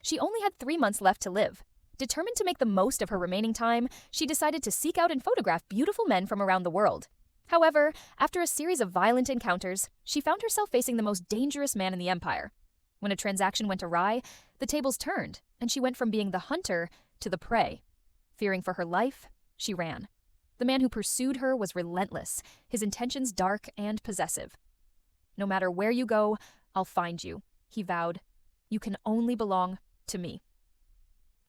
She only had 3 months left to live. Determined to make the most of her remaining time, she decided to seek out and photograph beautiful men from around the world. However, after a series of violent encounters, she found herself facing the most dangerous man in the Empire. When a transaction went awry, the tables turned, and she went from being the hunter to the prey. Fearing for her life, she ran. The man who pursued her was relentless, his intentions dark and possessive. "No matter where you go, I'll find you," he vowed. "You can only belong to me."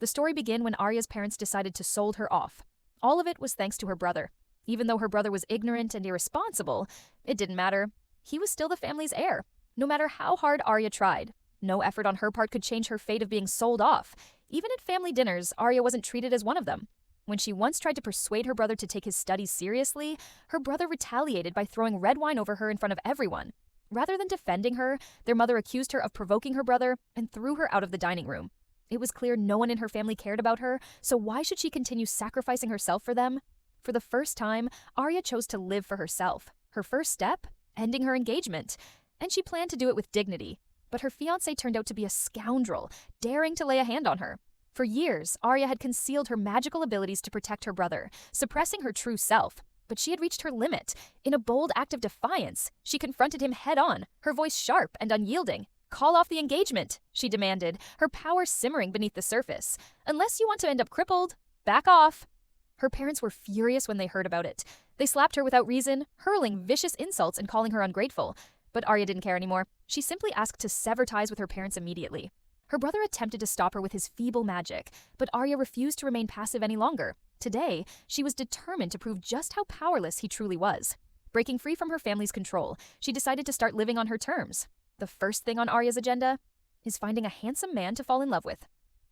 The story began when Arya's parents decided to sold her off. All of it was thanks to her brother. Even though her brother was ignorant and irresponsible, it didn't matter. He was still the family's heir. No matter how hard Arya tried, no effort on her part could change her fate of being sold off. Even at family dinners, Arya wasn't treated as one of them. When she once tried to persuade her brother to take his studies seriously, her brother retaliated by throwing red wine over her in front of everyone. Rather than defending her, their mother accused her of provoking her brother and threw her out of the dining room. It was clear no one in her family cared about her, so why should she continue sacrificing herself for them? For the first time, Arya chose to live for herself. Her first step? Ending her engagement. And she planned to do it with dignity. But her fiancé turned out to be a scoundrel, daring to lay a hand on her. For years, Arya had concealed her magical abilities to protect her brother, suppressing her true self. But she had reached her limit. In a bold act of defiance, she confronted him head-on, her voice sharp and unyielding. "Call off the engagement," she demanded, her power simmering beneath the surface. "Unless you want to end up crippled, back off." Her parents were furious when they heard about it. They slapped her without reason, hurling vicious insults and calling her ungrateful. But Arya didn't care anymore. She simply asked to sever ties with her parents immediately. Her brother attempted to stop her with his feeble magic, but Arya refused to remain passive any longer. Today, she was determined to prove just how powerless he truly was. Breaking free from her family's control, she decided to start living on her terms. The first thing on Arya's agenda is finding a handsome man to fall in love with.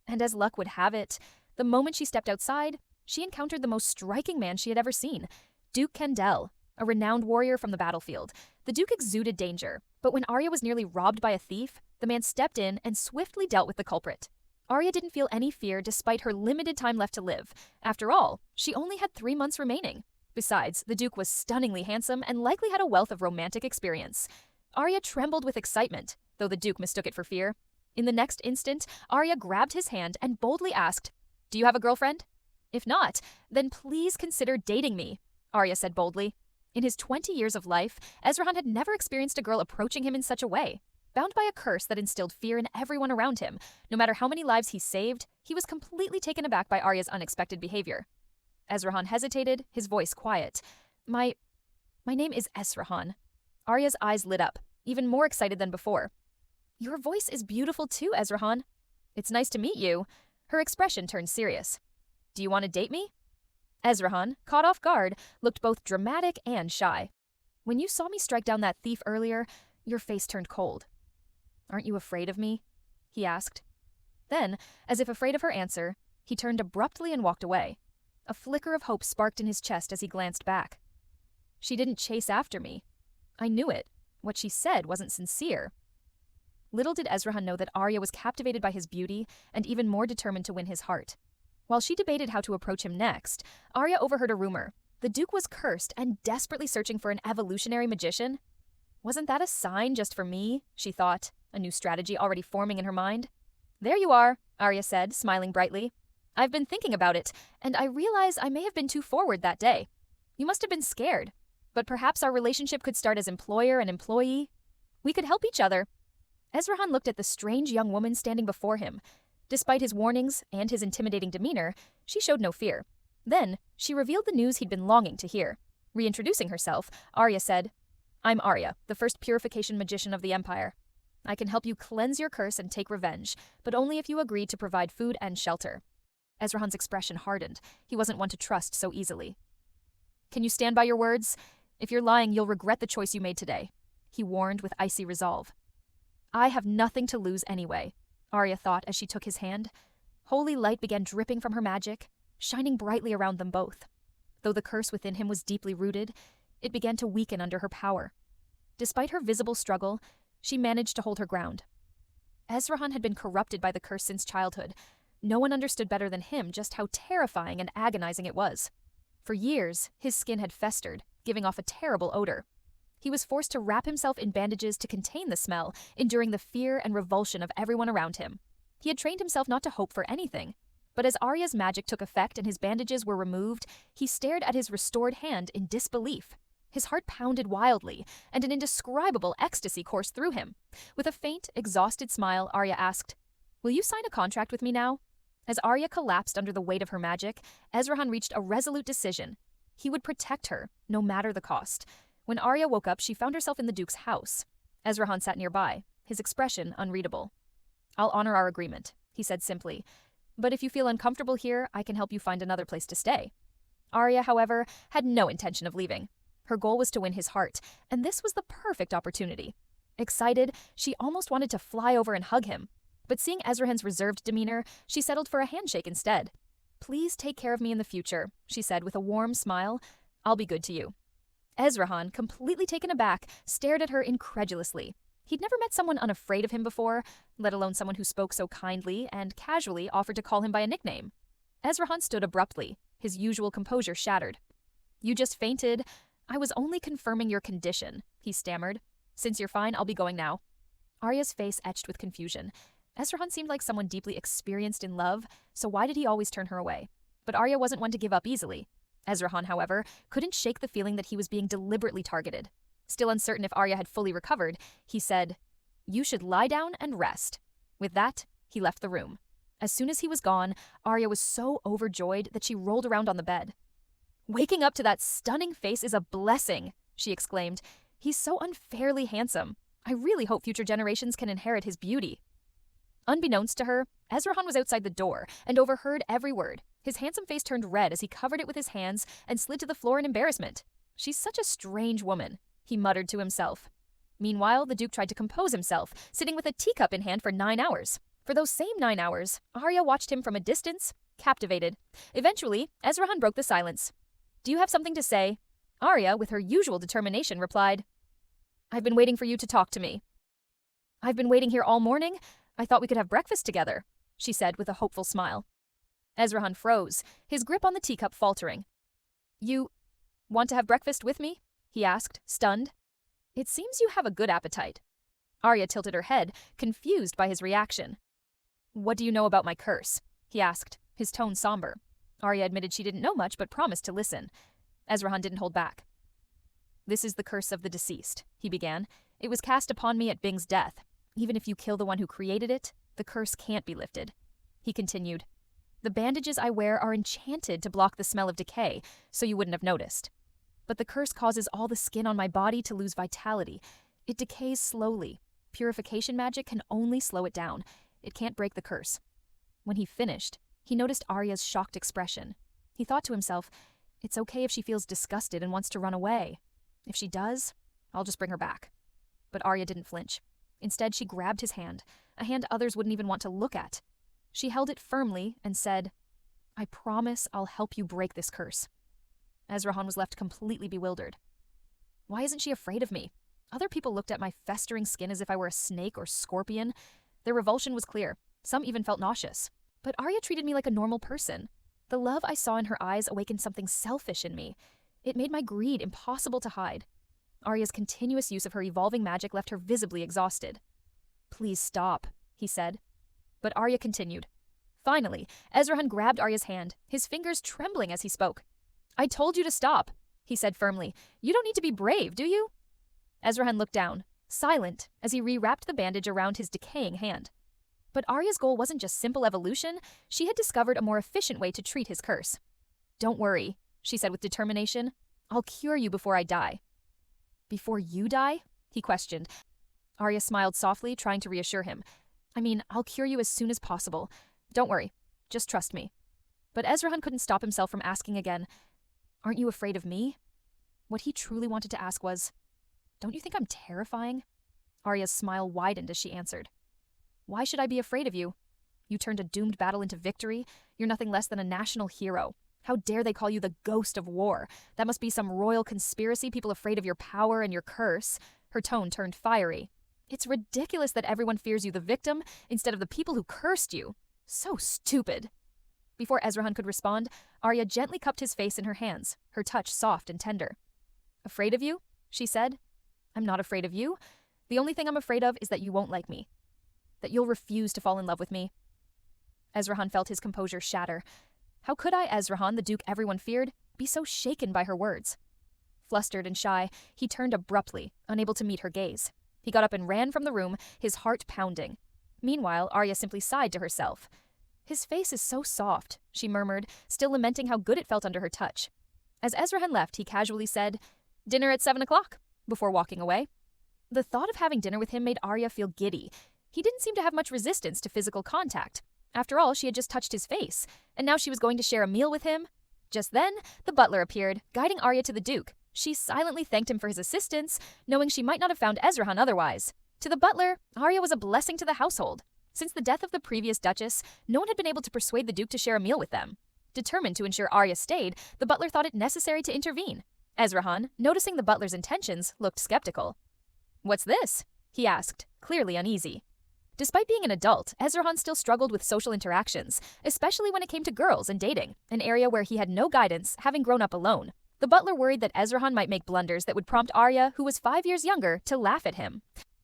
And as luck would have it, the moment she stepped outside, she encountered the most striking man she had ever seen, Duke Kendall, a renowned warrior from the battlefield. The Duke exuded danger, but when Arya was nearly robbed by a thief, the man stepped in and swiftly dealt with the culprit. Arya didn't feel any fear despite her limited time left to live. After all, she only had 3 months remaining. Besides, the Duke was stunningly handsome and likely had a wealth of romantic experience. Arya trembled with excitement, though the Duke mistook it for fear. In the next instant, Arya grabbed his hand and boldly asked, "Do you have a girlfriend? If not, then please consider dating me," Arya said boldly. In his 20 years of life, Ezran had never experienced a girl approaching him in such a way. Bound by a curse that instilled fear in everyone around him, no matter how many lives he saved, he was completely taken aback by Arya's unexpected behavior. Ezran hesitated, his voice quiet. My name is Ezran." Arya's eyes lit up, even more excited than before. "Your voice is beautiful too, Ezran." "It's nice to meet you." Her expression turned serious. "Do you want to date me?" Ezran, caught off guard, looked both dramatic and shy. "When you saw me strike down that thief earlier, your face turned cold." "Aren't you afraid of me?" he asked. Then, as if afraid of her answer, he turned abruptly and walked away. A flicker of hope sparked in his chest as he glanced back. She didn't chase after me. I knew it. What she said wasn't sincere. Little did Ezran know that Arya was captivated by his beauty and even more determined to win his heart. While she debated how to approach him next, Arya overheard a rumor. The Duke was cursed and desperately searching for an evolutionary magician. Wasn't that a sign just for me? She thought, a new strategy already forming in her mind. "There you are," Arya said, smiling brightly. "I've been thinking about it, and I realize I may have been too forward that day. You must have been scared. But perhaps our relationship could start as employer and employee. We could help each other." Ezran looked at the strange young woman standing before him. Despite his warnings and his intimidating demeanor, she showed no fear. Then, she revealed the news he'd been longing to hear. Reintroducing herself, Arya said, "I'm Arya, the first purification magician of the Empire. I can help you cleanse your curse and take revenge, but only if you agree to provide food and shelter." Ezran's expression hardened. He wasn't one to trust so easily. "Can you stand by your words? If you're lying, you'll regret the choice you made today," he warned with icy resolve. "I have nothing to lose anyway," Arya thought as she took his hand. Holy light began dripping from her magic, shining brightly around them both. Though the curse within him was deeply rooted, it began to weaken under her power. Despite her visible struggle, she managed to hold her ground. Ezran had been corrupted by the curse since childhood. No one understood better than him just how terrifying and agonizing it was. For years, his skin had festered, giving off a terrible odor. He was forced to wrap himself in bandages to contain the smell, enduring the fear and revulsion of everyone around him. He had trained himself not to hope for anything. But as Arya's magic took effect and his bandages were removed, he stared at his restored hand in disbelief. His heart pounded wildly, and an indescribable ecstasy coursed through him. With a faint, exhausted smile, Arya asked, "Will you sign a contract with me now?" As Arya collapsed under the weight of her magic, Ezran reached a resolute decision. He would protect her, no matter the cost. When Arya woke up, she found herself in the Duke's house. Ezran sat nearby, his expression unreadable. "I'll honor our agreement," he said simply. "But if you feel uncomfortable here, I can help you find another place to stay." Arya, however, had no intention of leaving. Her goal was to win his heart, and this was the perfect opportunity. Excited, she almost wanted to fly over and hug him. But seeing Ezran's reserved demeanor, she settled for a handshake instead. "Please take care of me in the future," she said with a warm smile. "I'll be good to you." Ezran, completely taken aback, stared at her incredulously. He'd never met someone unafraid of him before, let alone someone who spoke so kindly and casually offered to call him by a nickname. Ezran stood abruptly, his usual composure shattered. "You just fainted. I was only confirming your condition," he stammered. "Since you're fine, I'll be going now." Arya's face etched with confusion. Ezran seemed like someone deeply experienced in love, so why did he always turn her away? But Arya wasn't one to give up easily. Ezran, however, couldn't shake the feeling that he was being deliberately targeted. Still uncertain if Arya had fully recovered, he said, "You should lie down and rest." With that, he left the room. As soon as he was gone, Arya was so overjoyed that she rolled around on the bed. "Waking up to that stunning face is a blessing," she exclaimed. "He's so unfairly handsome. I really hope future generations can inherit his beauty." Unbeknownst to her, Ezran was outside the door and overheard every word. His handsome face turned red as he covered it with his hands and slid to the floor in embarrassment. "She's such a strange woman," he muttered to himself. Meanwhile, the Duke tried to compose himself, sitting with a teacup in hand for 9 hours. For those same 9 hours, Arya watched him from a distance, captivated. Eventually, Ezran broke the silence. "Do you have something to say?" Arya, with her usual determination, replied, "I've been waiting for you to talk to me." "I've been waiting here all morning. I thought we could have breakfast together," she said with a hopeful smile. Ezran froze, his grip on the teacup faltering. "You want to have breakfast with me?" he asked, stunned. "It seems you have a good appetite." Arya tilted her head, confused by his reaction. "What do you know about my curse?" he asked, his tone somber. Arya admitted she didn't know much but promised to listen. Ezran didn't hold back. "This is the curse of the deceased," he began. "It was cast upon me at Bing's death. Even if you kill the one who created it, the curse can't be lifted." He continued, "The bandages I wear are enchanted to block the smell of decay, so you wouldn't have noticed. But the curse causes all the skin on my body to lose vitality. It decays slowly. Purification magic can only slow it down. It can't break the curse." When he finished, he noticed Arya's shocked expression. He thought to himself, "It's okay if she feels disgusted and wants to run away. If she does, I'll just bring her back." But Arya didn't flinch. Instead, she grabbed his hand, a hand others wouldn't even want to look at. She held it firmly and said, "I promise I'll help you break this curse." Ezran was left completely bewildered. Why isn't she afraid of me? Other people looked at my festering skin as if I were a snake or scorpion. Their revulsion was clear. Some even felt nauseous. But Arya treated me like a normal person. The love I saw in her eyes awakened something selfish in me. It made my greed impossible to hide. Arya's continuous use of her evolving magic left her visibly exhausted. "Please stop," he said. But Arya continued. Finally, Ezran grabbed Arya's hand, his fingers trembling as he spoke. "I told you to stop," he said firmly. "You don't need to be brave, do you?" Ezran looked down, silent, as he rewrapped the bandage around his decaying hand. But Arya's goal wasn't just simple evolution. She had discovered a more efficient way to treat his curse. "Don't worry," she said with determination. "I'll cure you before I die." "Before you die?" he questioned. Arya smiled softly, trying to reassure him. "I mean, I'll cure you as soon as possible. Don't worry. Just trust me." But Ezran couldn't stop himself from asking again, "Aren't you afraid of me?" What he truly wanted to ask was, "Don't you think I'm terrifying?" Arya's smile widened as she answered. "Why should I be afraid of you? You turned a doomed battle into victory. You're nothing less than a national hero. How dare they call you the ghost of war? That must be some royal conspiracy, people afraid of your power and your curse." Her tone turned fiery. "It's ridiculous that everyone fears you, the victim, instead of the people who cursed you. So stupid." Before Ezran could respond, Arya gently cupped his face in her hands, her touch soft and tender. "Afraid of you?" she said. "I'm not afraid of you. The only thing I'm afraid of is that you won't like me. That you'll refuse to fall in love with me. Ezran felt his composure shatter. How could I, Ezran, the Duke everyone feared, be so shaken by her words? Flustered and shy, he turned abruptly, unable to meet her gaze. He got up and ran from the room, his heart pounding. Meanwhile, Arya simply sighed to herself. His face is so soft, she murmured, still lamenting how good it felt under her touch. As Ezran left, he casually said, "Dinner at 7 o'clock," before walking away. The thought of having dinner with him made Arya feel giddy. He didn't seem to have much resistance to physical contact. After all, she had just touched his face, and now she was going to share a meal with him. Just then, the butler appeared, guiding Arya to the Duke. She silently thanked him for his assistance, knowing she might not have found Ezran otherwise. To the butler, Arya was a blessing to the household. Since the death of the previous Duchess, no one had been able to persuade the Duke to share a meal with them. Determined to ensure Arya stayed, the butler thought it necessary to intervene. Ezran, noticing the butler's intentions, looked skeptical. "What's this?" he asked, clearly uneasy. Despite being an adult, Ezran still struggled with social interactions, especially when it came to girls and dating, an area where he had no guidance, having grown up alone. The butler worried that Ezran might make blunders that would prompt Arya, who was 5 years younger, to laugh at him.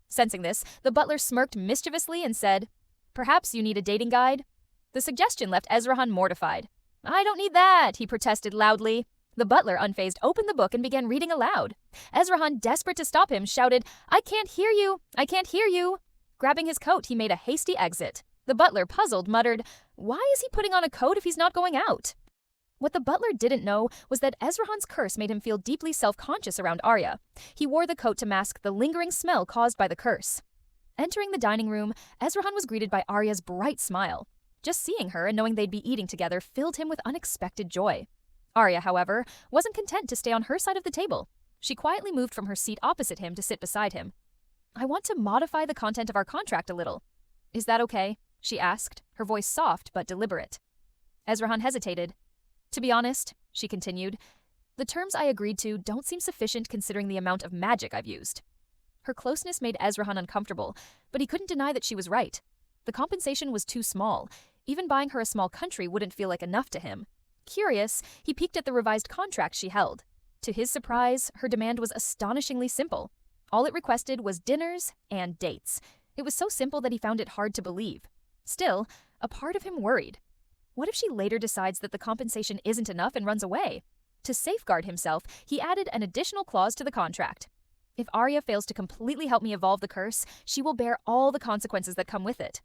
Sensing this, the butler smirked mischievously and said, "Perhaps you need a dating guide?" The suggestion left Ezran mortified. "I don't need that," he protested loudly. The butler, unfazed, opened the book and began reading aloud. Ezran, desperate to stop him, shouted, "I can't hear you! I can't hear you!" Grabbing his coat, he made a hasty exit. The butler, puzzled, muttered, "Why is he putting on a coat if he's not going out?" What the butler didn't know was that Ezran's curse made him feel deeply self-conscious around Arya. He wore the coat to mask the lingering smell caused by the curse. Entering the dining room, Ezran was greeted by Arya's bright smile. Just seeing her and knowing they'd be eating together filled him with unexpected joy. Arya, however, wasn't content to stay on her side of the table. She quietly moved from her seat opposite him to sit beside him. "I want to modify the content of our contract a little. Is that okay?" she asked, her voice soft but deliberate. Ezran hesitated. "To be honest," she continued, "the terms I agreed to don't seem sufficient considering the amount of magic I've used." Her closeness made Ezran uncomfortable, but he couldn't deny that she was right. The compensation was too small. Even buying her a small country wouldn't feel like enough to him. Curious, he peeked at the revised contract she held. To his surprise, her demand was astonishingly simple. All it requested was dinners and dates. It was so simple that he found it hard to believe. Still, a part of him worried. What if she later decides that the compensation isn't enough and runs away? To safeguard himself, he added an additional clause to the contract. "If Arya fails to completely help me evolve the curse, she will bear all the consequences that come with it."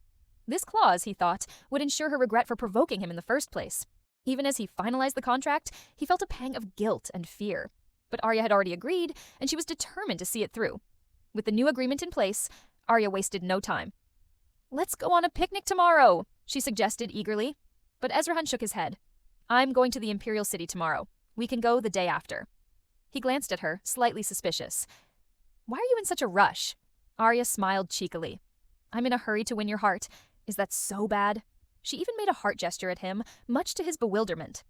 This clause, he thought, would ensure her regret for provoking him in the first place. Even as he finalized the contract, he felt a pang of guilt and fear. But Arya had already agreed, and she was determined to see it through. With the new agreement in place, Arya wasted no time. "Let's go on a picnic tomorrow," she suggested eagerly. But Ezran shook his head. "I'm going to the Imperial City tomorrow. We can go the day after." He glanced at her, slightly suspicious. "Why are you in such a rush?" Arya smiled cheekily. "I'm in a hurry to win your heart. Is that so bad?" She even made a heart gesture at him, much to his bewilderment.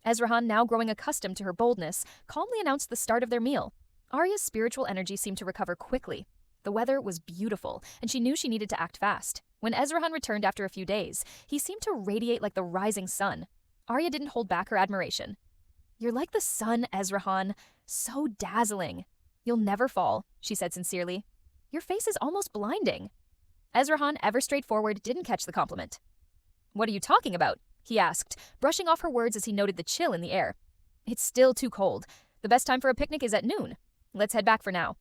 Ezran, now growing accustomed to her boldness, calmly announced the start of their meal. Arya's spiritual energy seemed to recover quickly. The weather was beautiful, and she knew she needed to act fast. When Ezran returned after a few days, he seemed to radiate like the rising sun. Arya didn't hold back her admiration. "You're like the sun, Ezran. So dazzling." "You'll never fall," she said sincerely. "Your face is almost blinding." Ezran, ever straightforward, didn't catch the compliment. "What are you talking about?" he asked, brushing off her words as he noted the chill in the air. "It's still too cold. The best time for a picnic is at noon. Let's head back for now."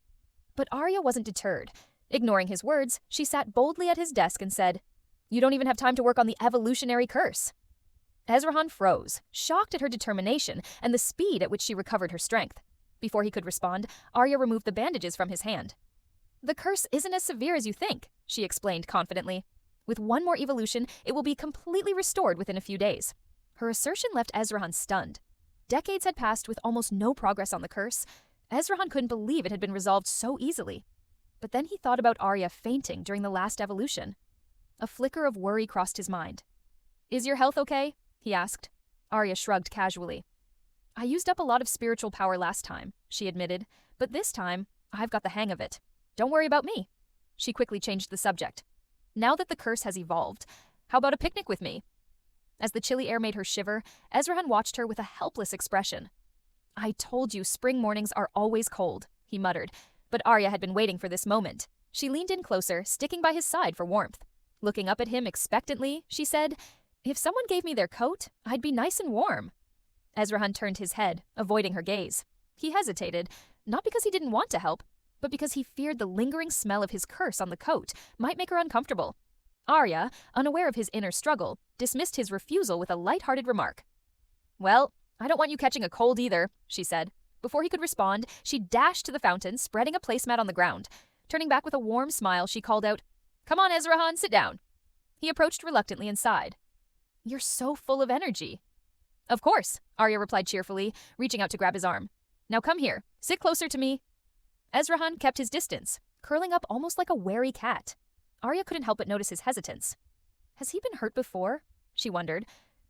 But Arya wasn't deterred. Ignoring his words, she sat boldly at his desk and said, "You don't even have time to work on the evolutionary curse." Ezran froze, shocked at her determination and the speed at which she recovered her strength. Before he could respond, Arya removed the bandages from his hand. "The curse isn't as severe as you think," she explained confidently. "With one more evolution, it will be completely restored within a few days." Her assertion left Ezran stunned. Decades had passed with almost no progress on the curse. Ezran couldn't believe it had been resolved so easily. But then he thought about Arya fainting during the last evolution. A flicker of worry crossed his mind. "Is your health okay?" he asked. Arya shrugged casually. "I used up a lot of spiritual power last time," she admitted, "but this time, I've got the hang of it. Don't worry about me." She quickly changed the subject. "Now that the curse has evolved, how about a picnic with me?" As the chilly air made her shiver, Ezran watched her with a helpless expression. "I told you spring mornings are always cold," he muttered, but Arya had been waiting for this moment. She leaned in closer, sticking by his side for warmth. Looking up at him expectantly, she said, If someone gave me their coat, I'd be nice and warm. Ezran turned his head, avoiding her gaze. He hesitated, not because he didn't want to help, but because he feared the lingering smell of his curse on the coat might make her uncomfortable. Arya, unaware of his inner struggle, dismissed his refusal with a light-hearted remark. "Well, I don't want you catching a cold either," she said. Before he could respond, she dashed to the fountain, spreading a placemat on the ground. Turning back with a warm smile, she called out, "Come on, Ezran, sit down." He approached reluctantly and sighed. "You're so full of energy." "Of course," Arya replied cheerfully, reaching out to grab his arm. "Now come here, sit closer to me." Ezran kept his distance, curling up almost like a wary cat. Arya couldn't help but notice his hesitance. Has he been hurt before? She wondered.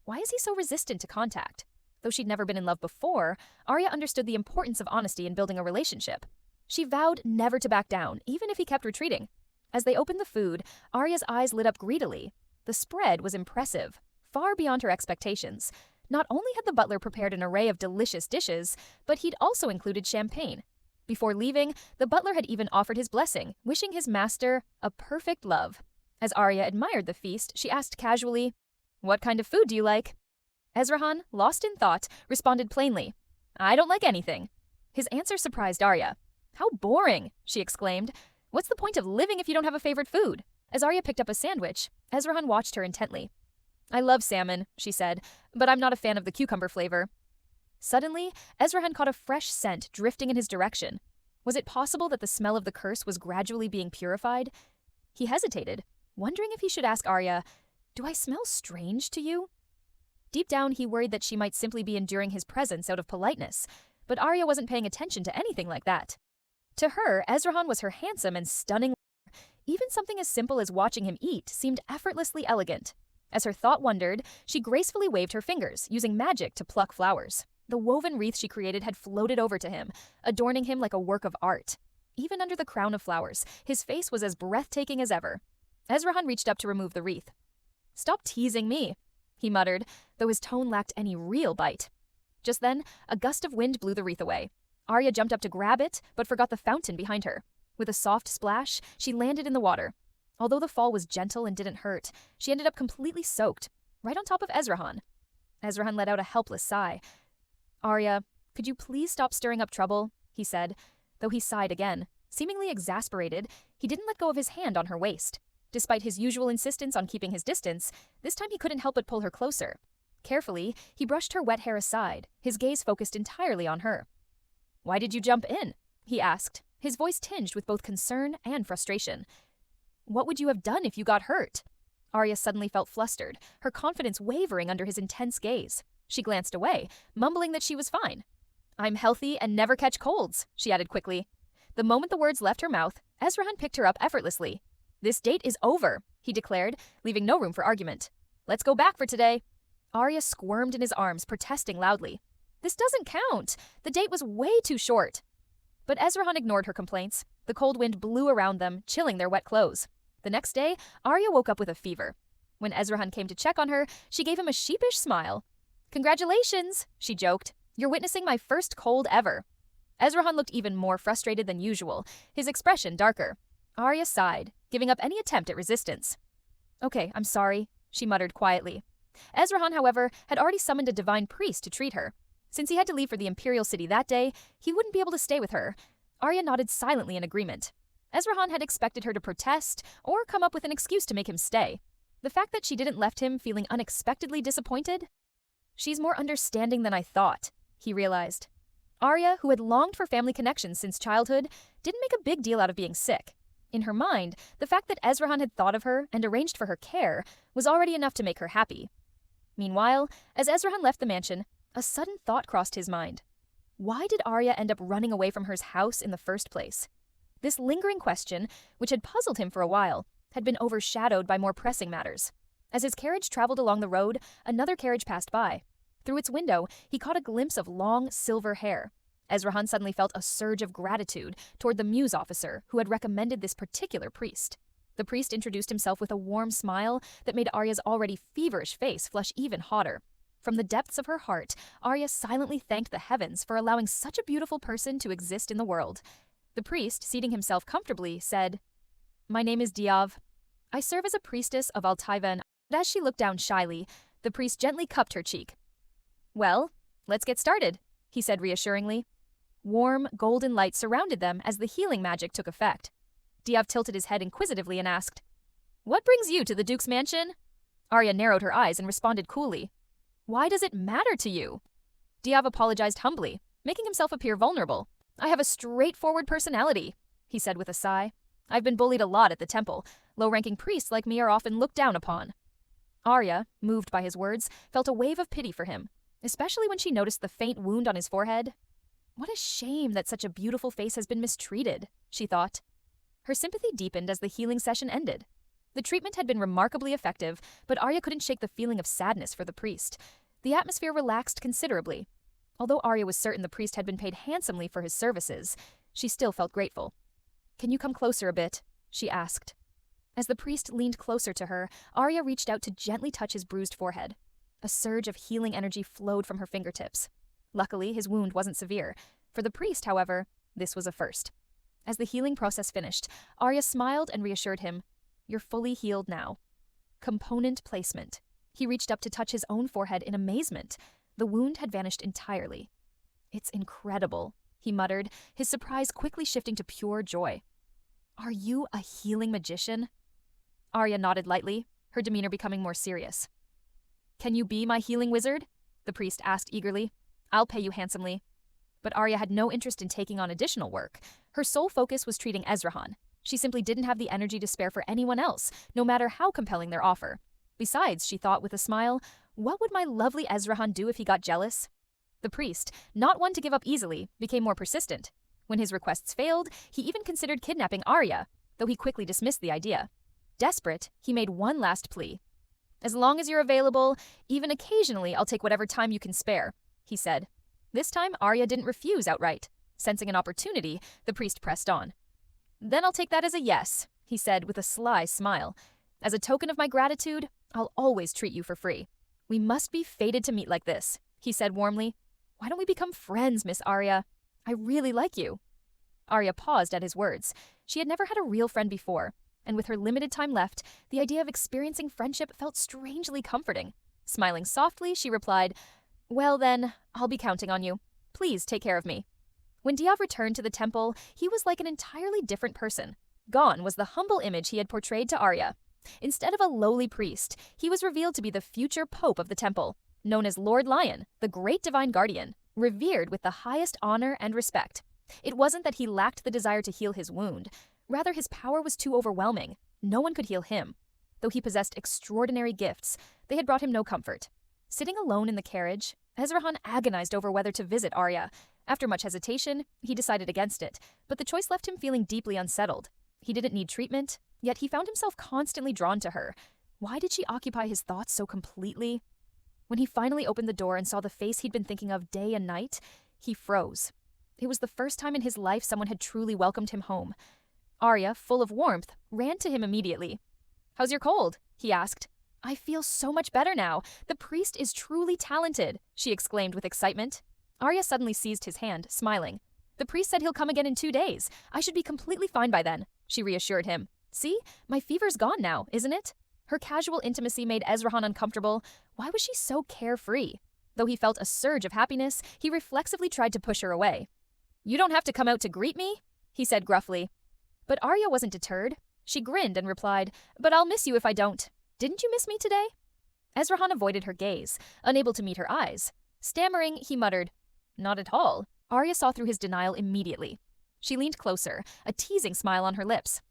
Why is he so resistant to contact? Though she'd never been in love before, Arya understood the importance of honesty in building a relationship. She vowed never to back down, even if he kept retreating. As they opened the food, Arya's eyes lit up greedily. The spread was impressive, far beyond her expectations. Not only had the butler prepared an array of delicious dishes, but he'd also included champagne. Before leaving, the butler had even offered his blessing, wishing his master a perfect love. As Arya admired the feast, she asked casually, "What kind of food do you like?" Ezran, lost in thought, responded plainly, "I don't like anything." His answer surprised Arya. "How boring," she exclaimed. "What's the point of living if you don't have a favorite food?" As Arya picked up a sandwich, Ezran watched her intently. "I love salmon," she said, "but I'm not a fan of the cucumber flavor." Suddenly, Ezran caught a fresh scent drifting in his direction. Was it possible that the smell of the curse was gradually being purified? He hesitated, wondering if he should ask Arya, "Do I smell strange to you?" Deep down, he worried that she might simply be enduring his presence out of politeness, but Arya wasn't paying attention to anything like that. To her, Ezran was her handsome and stunning lover. Even something as simple as watching him eat seemed effortlessly elegant. As her thought wandered, she gracefully waved her fingers, using magic to pluck flowers. The woven wreath she created had floated over to him, adorning him like a work of art. Even under the crown of flowers, his face was as breathtaking as ever. Ezran reached up to remove the wreath. "Stop teasing me," he muttered, though his tone lacked any real bite. Just then, a gust of wind blew the wreath away. Arya jumped up to grab it, but forgot the fountain behind her. With a soft splash, she landed in the water. Although the fall was gentle and didn't hurt, she ended up completely soaked, right on top of Ezran. Ezran let out a helpless sigh. "Arya, could you please stop stirring up trouble?" he said, though he sighed again. Seemingly exasperated, he didn't let go of his hand on her waist. Despite his usual insistence on keeping his distance, this time he couldn't help but pull her closer. Carefully, he brushed her wet hair aside, his gaze focused entirely on her. "Why did you jump in?" he asked, his voice tinged with both concern and frustration. "What would you have done if you got hurt?" Arya suddenly felt flustered, her confidence wavering under his intense gaze. She glanced away, mumbling that she was fine. "I'm healthy and never catch colds," she added quickly. The moment the words left her mouth, Ezran picked her up effortlessly. "This date is over," he declared, leaving no room for argument. "Let's go back for today." Arya squirmed in his arms, protesting loudly. "This doesn't count. The date was way too short." But Ezran ignored her complaints. The cold wind blew around them, chilling their wet clothes. The next day, Arya woke up with a fever. When Ezran came to check on her, she gave him a sheepish smile. "Congratulations," she joked. "You're witnessing my first cold ever." Ezran looked even more frustrated than usual, his expression darker. Arya sighed, giving up any attempt at resistance. "Okay, I'm sorry," she muttered quietly. Ezran, however, had already summoned a divine priest to treat her. Since he had to leave for the Imperial City that day, he wouldn't be able to stay with her. Arya nodded silently in agreement. Ezran had expected her to protest or come up with an excuse to make him stay. The fact that she didn't left him feeling unexpectedly disappointed? "She's more understanding than I thought," he realized. Arya, who had longed for family connections since childhood, didn't make a big deal out of being sick. In her mind, the fact that Ezran had thought of her and arranged for her care was already enough to make her happy. Meanwhile, as Ezran left the mansion, a sudden thought crossed his mind. Why did Arya end up running away from her house in the first place? This lingering question, which had puzzled him for a while, had been overshadowed by more pressing matters. As his carriage traveled along the road, another carriage passed by. Through its window, he caught a glimpse of long, silver hair. Ezran suddenly felt a surge of gratitude toward the Muse officer who had recommended this particular priest. The priest introduced himself with a warm smile that made Arya's already feverish face flush even hotter. From the depths of her heart, Arya silently thanked the heavens for allowing such a beautiful person to exist in the world. The priest, seating himself comfortably, said, "My name is Diav. I serve as a priestess of Altaiva, and as she looked down shyly, The priest gently cupped her cheek. "Well, let's get started," he said reassuringly. Warm, golden light surrounded them as the healing magic took effect. Diav tilted his head inquisitively and asked, "What brings you to the Duke's mansion?" Arya narrowed her eyes and responded coolly, "Why does it matter to you?" Diav apologized humbly, making himself appear vulnerable. "I have a straightforward personality," he said with a sigh. "I've been bullied a lot at the temple. Low-ranking priests like me are often looked down upon." Arya, moved by his words, felt a wave of pity for him, especially when she noticed the faint wound on his forehead. What a shame that such a beautiful face has been mistreated, she thought. Her sympathy deepened as the healing session ended. The treatment had been remarkably effective, but Arya couldn't shake the feeling of sadness for the priest. The atmosphere relaxed considerably. Although Arya was certain the priest had been paid handsomely for his services, she still felt grateful. "Can you come closer a bit?" she asked. As the priest leaned closer to her, Arya reached out to gently touch his bruised forehead. A surge of healing energy flowed from her fingertips. Luckily, his wound wasn't severe. For the priest, however, this was a first. As the healing process finished, Arya smiled and reassured him, "You're fully healed now." Component placement. He reached up to touch his own forehead in amazement. The wound had vanished entirely. "It's incredible," he muttered, his surprise quickly shifting to pure joy. "Are you a healing magician?" Arya nodded lightly, her demeanor becoming more serious. "Can you be my healing wizard?" the priest asked eagerly. "I'll pay you handsomely." But Arya had no interest in taking on additional work. Her sole focus was treating Ezran. She simply didn't have the energy to spare for anyone else, no matter how compelling their offer. Besides, she thought with a smile, what would my lovely Ezran do if he got jealous? The priest, not one to give up easily, became more persistent. When his requests failed, he even considered kidnapping Arya, though he quickly dismissed the idea. Desperate, he made one last plea. "As long as you're available, even occasionally I'll take whatever time you can spare," he said. This time, Arya didn't refuse outright. Sensing an opportunity, the priest pressed on. "Then I'll take that as a yes," he said with a sly smile. "As a token of my gratitude, I'll always treat you for free. We must be fated to meet like this," he said warmly. "Why don't we become friends, Miss Arya? I really like you." Arya paused at his words. She had never had a real friend before, and with her limited time left, the idea of experiencing friendship felt strangely comforting. Smiling softly, she replied, "Well then, I'll be counting on you. Please take care of me." When Diav returned to the temple, he was like an entirely different person. Gone was the humble image he had portrayed to Arya. Instead of a lowly priest, he was revealed to be the future pope of the temple, known as Lord Lion, the great divine guardian, revered with the highest honor and respect. It wasn't that he lacked the desire to heal his wound. Rather, his power was too overwhelming. No one could heal him. Though he possessed extraordinary gifts, they had brought him no comfort. Sitting alone in the carriage, Ezran agonized over whether to visit Arya. After much hesitation, he decided against it, but the choice left him feeling deeply unsettled. He didn't need treatment, yet he found himself constantly drawn to her. Why did she occupy his thoughts so completely? When he finally opened the door and saw the face he'd been thinking of day and night, he froze. It was the first time in his life someone had truly welcomed him home. Arya, full of warmth, ran to him immediately. "How's your cold?" he asked. "I feel so much better now. The priest is truly talented," she exclaimed with excitement. Arya suddenly seized his hand, smiling. "The priest said he'll come again in 2 days. I should be completely fine by then," she reassured him. "See, my fever's gone now, isn't it?" Her casual intimacy made Ezran uncomfortable. Why was she so carefree? Though he felt a surge of happiness, he reflexively tried to push her away. "You don't have to come out to greet me," he said gruffly. But Arya wasn't deterred. She grinned and replied, "But I'll miss you if I don't. Didn't you miss me today?" Ezran avoided her gaze, unable to meet her eyes. Stammering, he muttered, "Not at all." Arya saw through his denial immediately. She leaned closer, a teasing smile on her lips.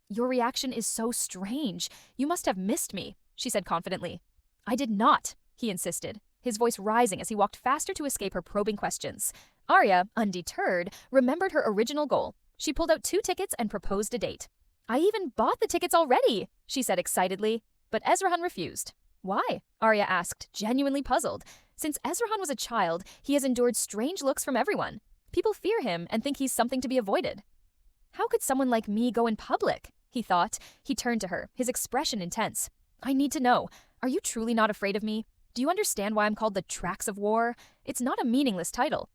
"Your reaction is so strange. You must have missed me," she said confidently. "I did not," he insisted, his voice rising as he walked faster to escape her probing questions. Arya, undeterred, remembered her original goal. She pulled out 2 tickets and proposed a date. "I even bought the tickets already," she said excitedly. But Ezran refused. "Why?" Arya asked, genuinely puzzled. Since Ezran was a child, he has endured strange looks from everyone. People fear him and think he's something to be avoided. "How could someone like me go in public?" he thought. He turned to her, his expression intense. "I need to know. Are you truly not afraid of me? Do you understand why I'm called the Tracks of War? It's not a meaningless title."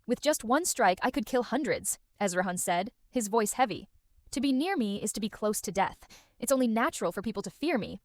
"With just 1 strike, I could kill hundreds," Ezran said, his voice heavy. "To be near me is to be close to death. It's only natural for people to fear me."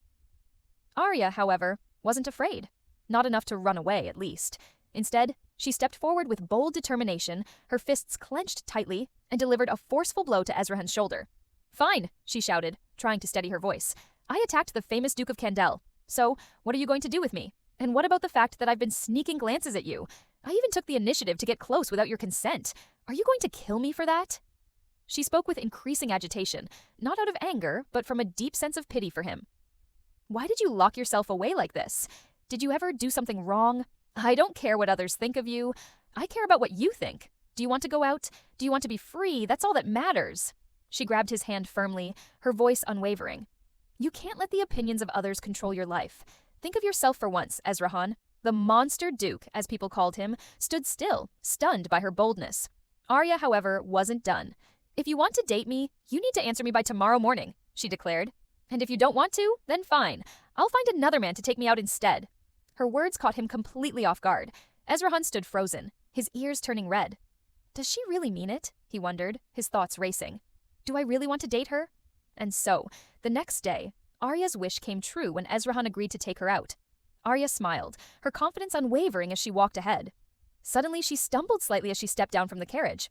Arya, however, wasn't afraid. Not enough to run away, at least. Instead, she stepped forward with bold determination, her fists clenched tightly, and delivered a forceful blow to Ezran's shoulder. "Fine," she shouted, trying to steady her voice. "I attacked the famous Duke of Candel. So, what are you going to do with me? And what about the fact that I've been sneaking glances at you? I even took the initiative to get close without your consent. Are you going to kill me for that?" She spoke with increasing agitation, not out of anger, but from a deep sense of pity for him. "Why did you lock yourself away like this? Did you ever do something wrong? I don't care what others think of you. I care about what you think. Do you want to go out? Do you want to be free? That's all that matters." She grabbed his hand firmly, her voice unwavering. "You can't let the opinions of others control your life. Think of yourself for once, Ezran." The monster Duke, as people called him, stood still, stunned by her boldness. Arya, however, wasn't done. "If you want to date me, you need to answer me by tomorrow morning," she declared. "And if you don't want to, then fine. I'll find another man to take me out instead." Her words caught him completely off guard. Ezran stood frozen, his ears turning red. Does she really mean it? He wondered, his thoughts racing. Do I really want to date her? And so, the next day, Arya's wish came true when Ezran agreed to take her out. Arya smiled, her confidence unwavering as she walked ahead. Suddenly, she stumbled slightly as she stepped down from the carriage.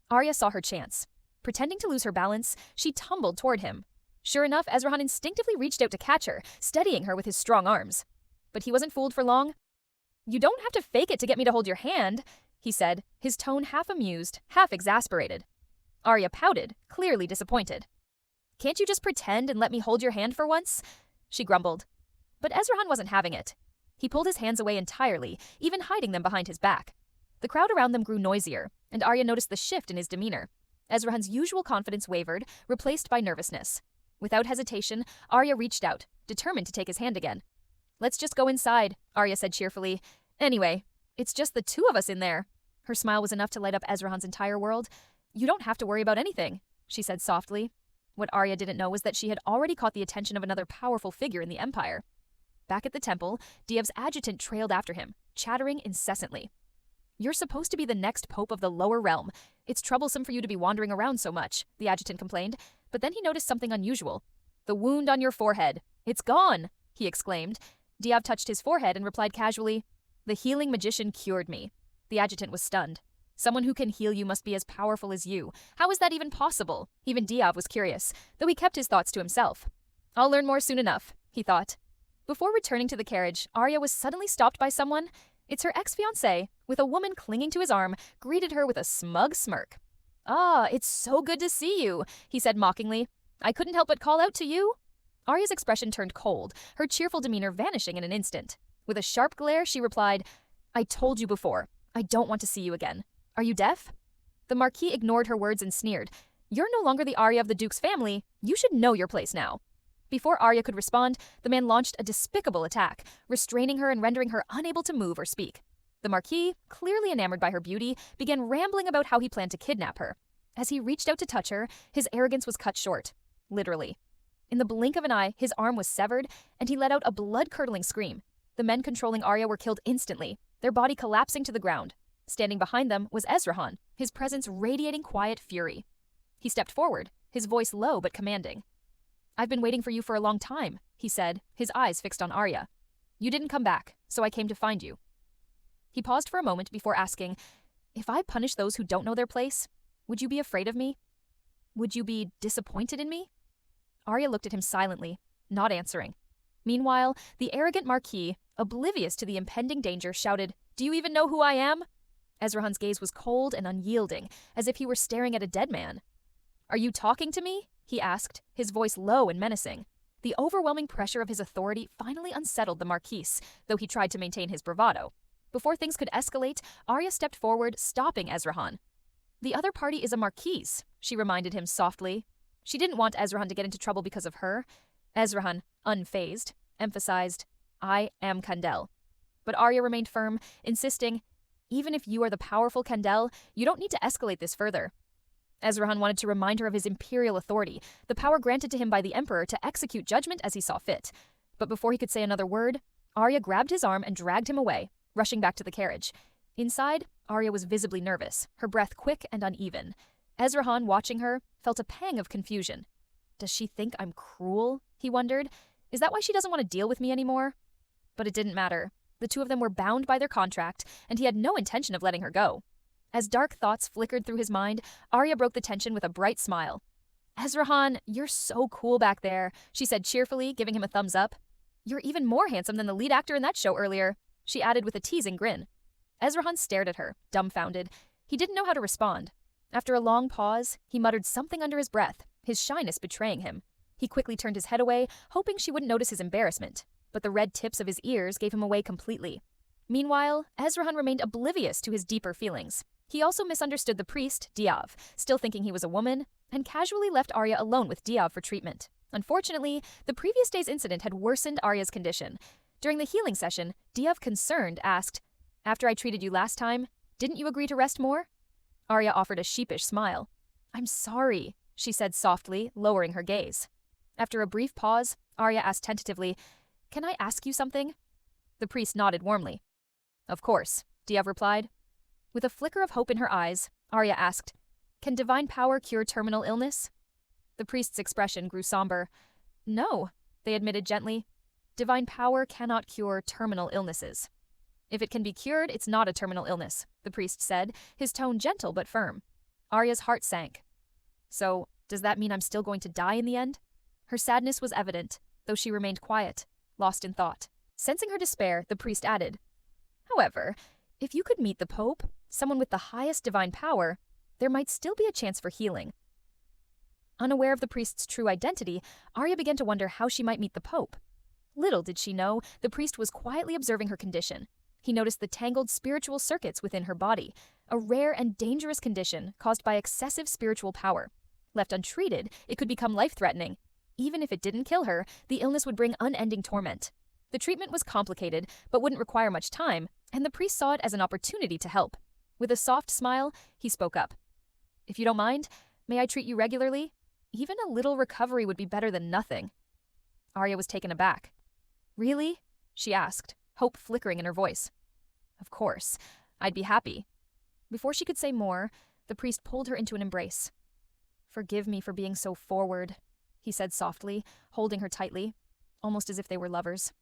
Arya saw her chance. Pretending to lose her balance, she tumbled toward him. Sure enough, Ezran instinctively reached out to catch her, steadying her with his strong arms. But he wasn't fooled for long. "You don't have to fake it to get me to hold your hand," he said, his tone half amused, half exasperated. Arya pouted, clearly disappointed. "Can't you just pretend and let me hold your hand for once?" she grumbled. But Ezran wasn't having it. He pulled his hands away entirely, even hiding them behind his back. The crowd around them grew noisier, and Arya noticed the shift in his demeanor. Ezran's usual confidence wavered, replaced by nervousness. Without hesitation, Arya reached out, determined to take his hand again. "Let's just go inside," Arya said cheerfully. "Anyway, it's just the two of us in there." Her smile was enough to light up Ezran's entire world. "You don't have to worry about anything," she said softly. What Arya didn't know was that she had already caught the attention of another powerful figure in the Empire. Back at the temple, Diav's adjutant trailed after him, chattering incessantly. "You're supposed to be the next pope of the lower realm. It's troublesome for you to be wandering around so much," the adjutant complained, but then he noticed something unusual. "The wound on your forehead. It's gone," he exclaimed. Diav touched his forehead and replied casually, "The healing magician cured me." The adjutant was stunned. "Someone who can heal you must be as powerful as you. How is that even possible?" Even Diav was curious, though he kept his thoughts to himself. "I'll learn more soon enough," he thought. Before returning to the carriage, Arya was suddenly stopped by someone. It's her ex-fiancé, with a woman clinging to his arm, greeted her with a smug smirk. "Ah, it's so good to see you," he said mockingly. "I couldn't help but call out to you." Arya's expression turned cold, her cheerful demeanor vanishing in an instant. With a sharp glare, she replied, "I told you before. I don't want to see you again. Are you deaf?" The Marquis ignored her words and sneered. "You're no longer the Arya of the Duke's family. You should know your place now." Before Arya could respond, the man launched a despicable attack, restraining her and rendering her unable to move or speak. The Marquis, clearly enamored by her beauty, began rambling about how he planned to kidnap her. As he reached out to touch her, his arrogance was cut short. Literally. In the blink of an eye, his arm was severed, and he let out a blood-curdling scream. The men controlling Arya were killed instantly, their body collapsing to the ground. Standing behind them was Ezran, his presence radiating quiet fury. He stepped forward, his voice low but commanding. "I've been waiting for you for a long time," he said, his eyes fixed on Arya. "You didn't come back, so I came to find you." He paused for a moment before asking, "If I punish those who don't know their place, would you be afraid of me? Would you be disappointed in me?" Arya looked at him silently, not answering. Meanwhile, the arrogant Marquis, oblivious to the impending danger, shouted, "Do you even know who I am?" Ezran's gaze was cold and unyielding, as if he were staring at a dead man. "Are you talking to me?" he asked, his voice low and menacing. The overwhelming pressure of his authority finally unsettled the Marquis, though he tried to maintain his bravado. Before things could escalate, Arya stepped forward, stopping Ezran. "The other party is a Marquis," she reminded him softly. She didn't want Ezran to get into trouble because of her. Ezran, unfazed, emphasized, "I am Candel." But Arya remained firm, insisting, "Even if you are the powerful Candel, you don't need to escalate this further." Ezran wanted to remind her of his imperial authority, the power granted to him by the Emperor to execute judgment as he saw fit. But before he could say another word, Arya grabbed his arm and dragged him away, rushing back to the carriage. Inside, Arya was visibly nervous, her breath quick and uneven. Ezran, watching her, felt a pang of confusion. Does she think I'm cruel? He wondered. Is that why she doesn't want to deal with me anymore? But it didn't matter. The two of them were bound by their contract, and he had no intention of letting her go. As dark thoughts flickered through his mind, Arya broke the tension with a bright smile. "Ezran, you're so cool back there," she said cheerfully, giving him a thumbs up. "You're even more handsome than the lead actor in that show earlier," she added with a teasing grin. Ezran stared at her, dumbfounded. He didn't know how to respond. After a long pause, he muttered something under his breath, his shyness betraying him. He quickly turned his head away, hoping she wouldn't notice his embarrassment, but the red tips of his ears gave him away completely. Meanwhile, Ezran remained oblivious to his deeper feelings. He also misunderstood the priest, Diav, still thinking he was a woman, and casually left Arya alone with Diav for treatment. Unfortunately, the previous day's incident had worsened Arya's condition. During the healing session, Diav, concerned, asked, "After I treated you last time, didn't you agree to rest more?" Arya offered a sheepish smile. "I'm sorry," she said softly, lowering her gaze. After a brief pause, Arya asked tentatively, "Can I ask you something?" The priest nodded warmly. "Of course," Diav replied. With a flicker of hope in her eyes, Arya asked, "Can divine power cure terminal illness?" The priest's expression grew somber. "No," they admitted gently. "Divine power cannot cure terminal illnesses." "If it can be cured, it's not a terminal illness," the priest said, his tone gentle but firm. Arya's heart sank. "So, does that mean I'm still going to die in the end?" Her sadness was evident, though she remained quiet, lost in thought. Sensing her despair, the priest added, "However, if you could meet the Pope, someone with the highest divine power, there might still be a chance for healing." Unaware of the priest's true identity, Arya began to wonder how she might meet the Pope. Little did she know, the priest was quietly observing her condition. He noticed the tangled spiritual circuits within her body, a rare and dangerous condition caused by excessive spiritual power. Left untreated, it could become life-threatening. Even if it didn't kill her, the illness would bring unending torment. The treatment was complicated, but wouldn't require much time, and the priest saw it as an opportunity to help. With a soft smile, he spoke up. "If you don't mind, may I treat you regularly? Even a little recovery would be better than nothing." Arya was taken aback. "Really?" she asked, hope flickering in her voice. "Of course. I'd be happy." Before she could say more, the priest pulled her into an embrace. "Forgive me for being so forward," he said softly, holding her tightly, almost as if they were lovers.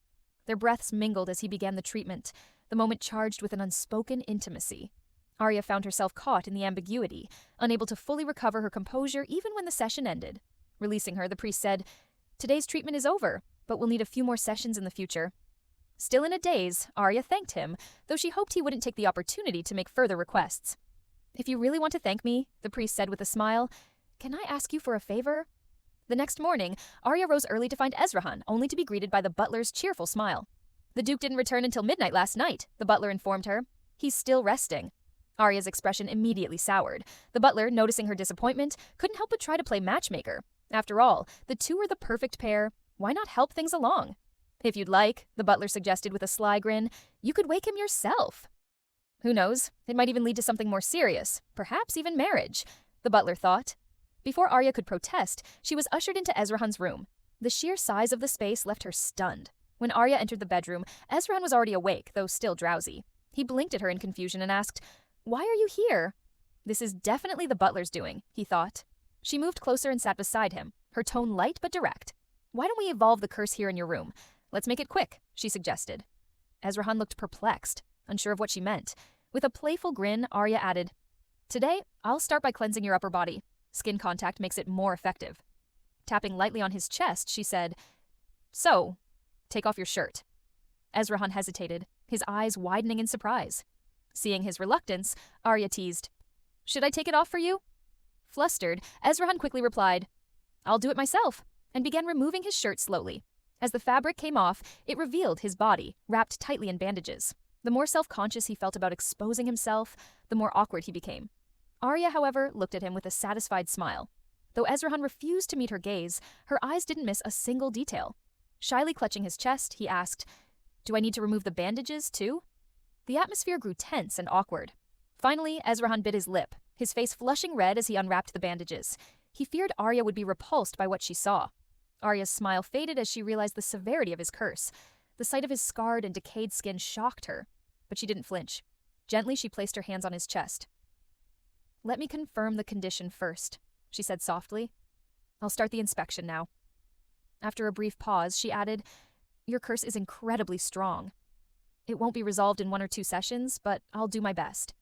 Their breaths mingled as he began the treatment, the moment charged with an unspoken intimacy. Arya found herself caught in the ambiguity, unable to fully recover her composure even when the session ended. Releasing her, the priest said, "Today's treatment is over, but we'll need a few more sessions in the future." Still in a daze, Arya thanked him, though she hoped he wouldn't take the opportunity to make further requests. "If you really want to thank me," the priest said with a smile, "can I ask you for a favor?" The next morning, Arya rose early to find Ezran, only to be greeted by the butler's cheerful smile. "The Duke didn't return until midnight last night," the butler informed her. "He's still resting." Arya's expression immediately soured. The butler, noticing her disappointment, couldn't help but try to play matchmaker. After all, the two were the perfect pair. Why not help things along? "If you'd like," the butler suggested with a sly grin, "you could wake him yourself." "Who knows? It might even lead to something more serious, perhaps even marriage," the butler thought. Before Arya could protest, she was ushered into Ezran's room. The sheer size of the space left her stunned. When Arya entered the bedroom, Ezran was already awake, though still drowsy. He blinked at her in confusion and asked, "Why are you here?" "This is definitely the butler's doing," he thought. She moved closer and sat beside him, her tone light but direct. "Why don't we evolve the curse here in your room? Let's make it quick," she suggested. Ezran looked perplexed, unsure of what she meant. With a playful grin, Arya added, "Today, I'll start by cleansing your upper body. Skin contact makes it more effective." Tapping lightly on his chest, she said, "So, take off your shirt." Ezran hesitated, his eyes widening in surprise. Seeing his reluctance, Arya teased, "Should I take it off for you?" Flustered, Ezran quickly replied, "I'll do it myself," and began removing his shirt slowly. As the fabric came off, it revealed his body, wrapped tightly in bandages. The more self-conscious he felt about exposing himself, the more awkward he became. Arya, however, looked at him with a satisfied smile. Though Ezran refused to meet her gaze, her eyes didn't miss a single detail. Shyly clutching his chest, he asked, "Do I need to remove the bandages, too?" The atmosphere grew tense and awkward. Finally, Ezran bit his lip, his face flushing red as he unwrapped the bandages. He feared Arya would be repulsed by what she saw. Arya's smile faded as she realized the severity of his curse. The sight of his scarred and decayed skin shocked her, but she didn't flinch. Gently, she placed her hands on his chest. "Let me confirm the condition first," she said softly. "I'll start the inspection now." After a brief pause, she added, Your curse is incredibly strong. It won't be resolved in 1 or 2 sessions, but I'll do my best.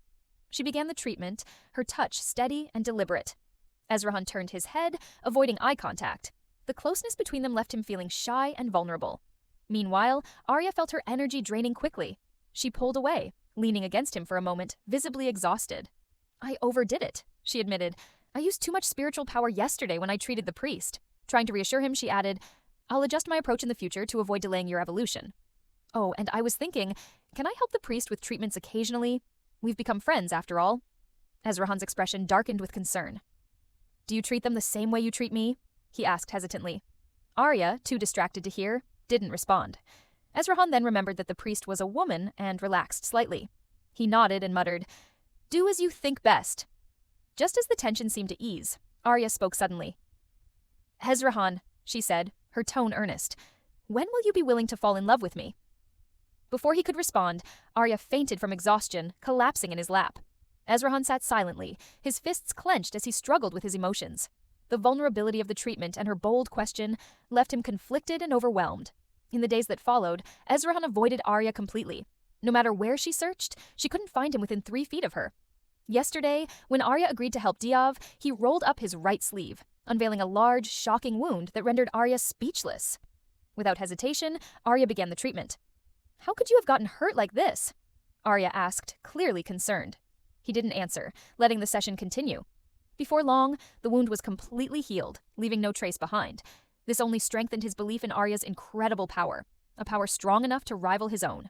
She began the treatment, her touch steady and deliberate. Ezran turned his head, avoiding eye contact. The closeness between them left him feeling shy and vulnerable. Meanwhile, Arya felt her energy draining quickly. She pulled away, leaning against him for a moment, visibly exhausted. I overdid it, she admitted. I used too much spiritual power yesterday when I treated the priest. Trying to reassure him, she added, I'll adjust my approach in the future to avoid delaying your evolution. Oh, and I was thinking, can I help the priest with treatments occasionally? We've become friends, after all. Ezrahan's expression darkened with concern. Do you treat them the same way you treat me? He asked hesitantly. Arya, too distracted to hear, didn't respond. Ezran then remembered that the priest was a woman and relaxed slightly. He nodded and muttered, Do as you think best. Just as the tension seemed to ease, Arya spoke suddenly. Ezran, she said, her tone earnest, when will you be willing to fall in love with me? Before he could respond, Arya fainted from exhaustion, collapsing in his lap. Ezran sat silently, his fists clenched as he struggled with his emotions. The vulnerability of the treatment and her bold question left him conflicted and overwhelmed. In the days that followed, Ezran avoided Arya completely. No matter where she searched, she couldn't find him within 3 feet of her. Yesterday, when Arya agreed to help Diav, he rolled up his right sleeve, unveiling a large, shocking wound that rendered Arya speechless. Without hesitation, Arya began the treatment. How could you have gotten hurt like this? Arya asked, clearly concerned. He didn't answer, letting the session continue. Before long, the wound was completely healed, leaving no trace behind. This only strengthened his belief in Arya's incredible power, a power strong enough to rival his own.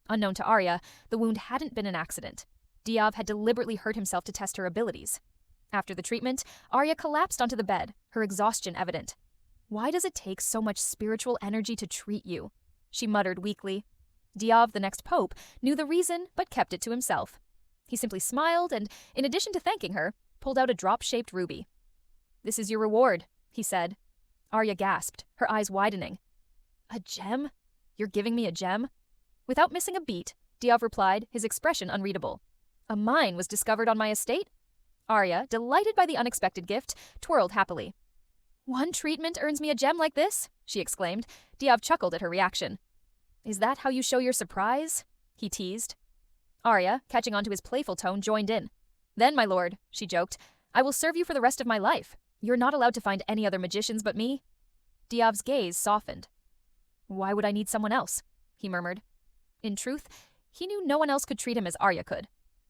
Unknown to Arya, the wound hadn't been an accident. Diav had deliberately hurt himself to test her abilities. After the treatment, Arya collapsed onto the bed, her exhaustion evident. Why does it take so much spiritual energy to treat you? She muttered weakly. Diav, the next pope, knew the reason but kept it to himself. He simply smiled and, in addition to thanking her, pulled out a drop-shaped ruby. This is your reward, he said. Arya gasped, her eyes widening. A gem? You're giving me a gem? Without missing a beat, Diav replied, his expression unreadable. A mine was discovered on my estate? Arya, delighted by the unexpected gift, twirled happily. 1 treatment earns me a gem like this? She exclaimed. Diav chuckled at her reaction. Is that how you show your surprise? He teased. Arya, catching on to his playful tone, joined in. Then, my lord, she joked, I will serve you for the rest of my life. You're not allowed to find any other magicians but me. Diav's gaze softened. Why would I need someone else? He murmured. In truth, he knew no one else could treat him as Arya could.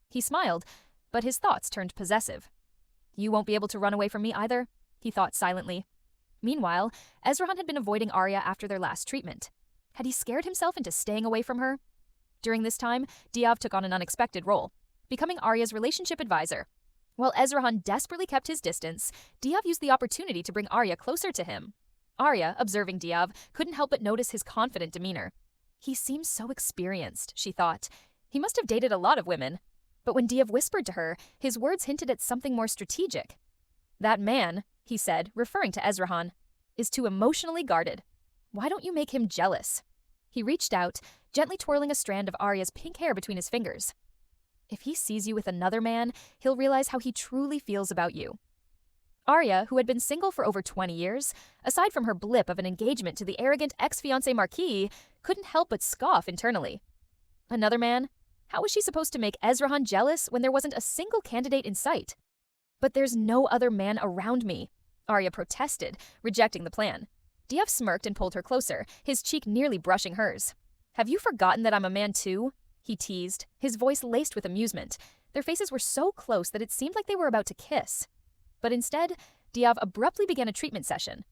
He smiled, but his thoughts turned possessive. You won't be able to run away from me either, he thought silently. Meanwhile, Ezran had been avoiding Arya after their last treatment. Had he scared himself into staying away from her? During this time, Diav took on an unexpected role, becoming Arya's relationship advisor. While Ezran desperately kept his distance, Diav used the opportunity to bring Arya closer to him. Arya, observing Diav, couldn't help but notice his confident demeanor. He seems so experienced, she thought. He must have dated a lot of women. But when Diav whispered to her, his words hinted at something more strategic. That man, he said, referring to Ezran, is too emotionally guarded. Why don't you make him jealous? He reached out, gently twirling a strand of Arya's pink hair between his fingers. If he sees you with another man, he'll realize how he truly feels about you. Arya, who had been single for over 20 years, aside from her blip of an engagement to the arrogant ex-fiancé Marquis, couldn't help but scoff internally. Another man? How was she supposed to make Ezran jealous when there wasn't a single candidate in sight? But there's no other man around me, Arya protested, rejecting the plan. Diav smirked and pulled her closer, his cheek nearly brushing hers. Have you forgotten that I'm a man too? He teased, his voice laced with amusement. Their faces were so close that it seemed like they were about to kiss. But instead, Diav abruptly began a treatment session.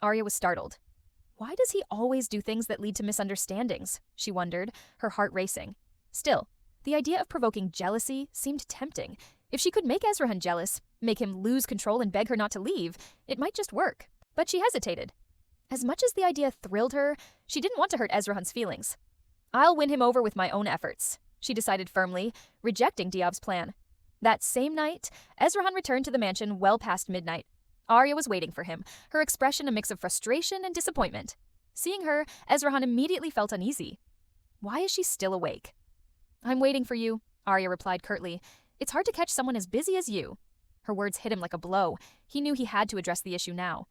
Arya was startled. Why does he always do things that lead to misunderstandings? She wondered, her heart racing. Still, the idea of provoking jealousy seemed tempting. If she could make Ezran jealous, make him lose control and beg her not to leave, it might just work. But she hesitated. As much as the idea thrilled her, she didn't want to hurt Ezran's feelings. I'll win him over with my own efforts, she decided firmly, rejecting Diav's plan. That same night, Ezran returned to the mansion well past midnight. Arya was waiting for him, her expression a mix of frustration and disappointment. Seeing her, Ezran immediately felt uneasy. Why is she still awake? I'm waiting for you, Arya replied curtly. It's hard to catch someone as busy as you. Her words hit him like a blow. He knew he had to address the issue now.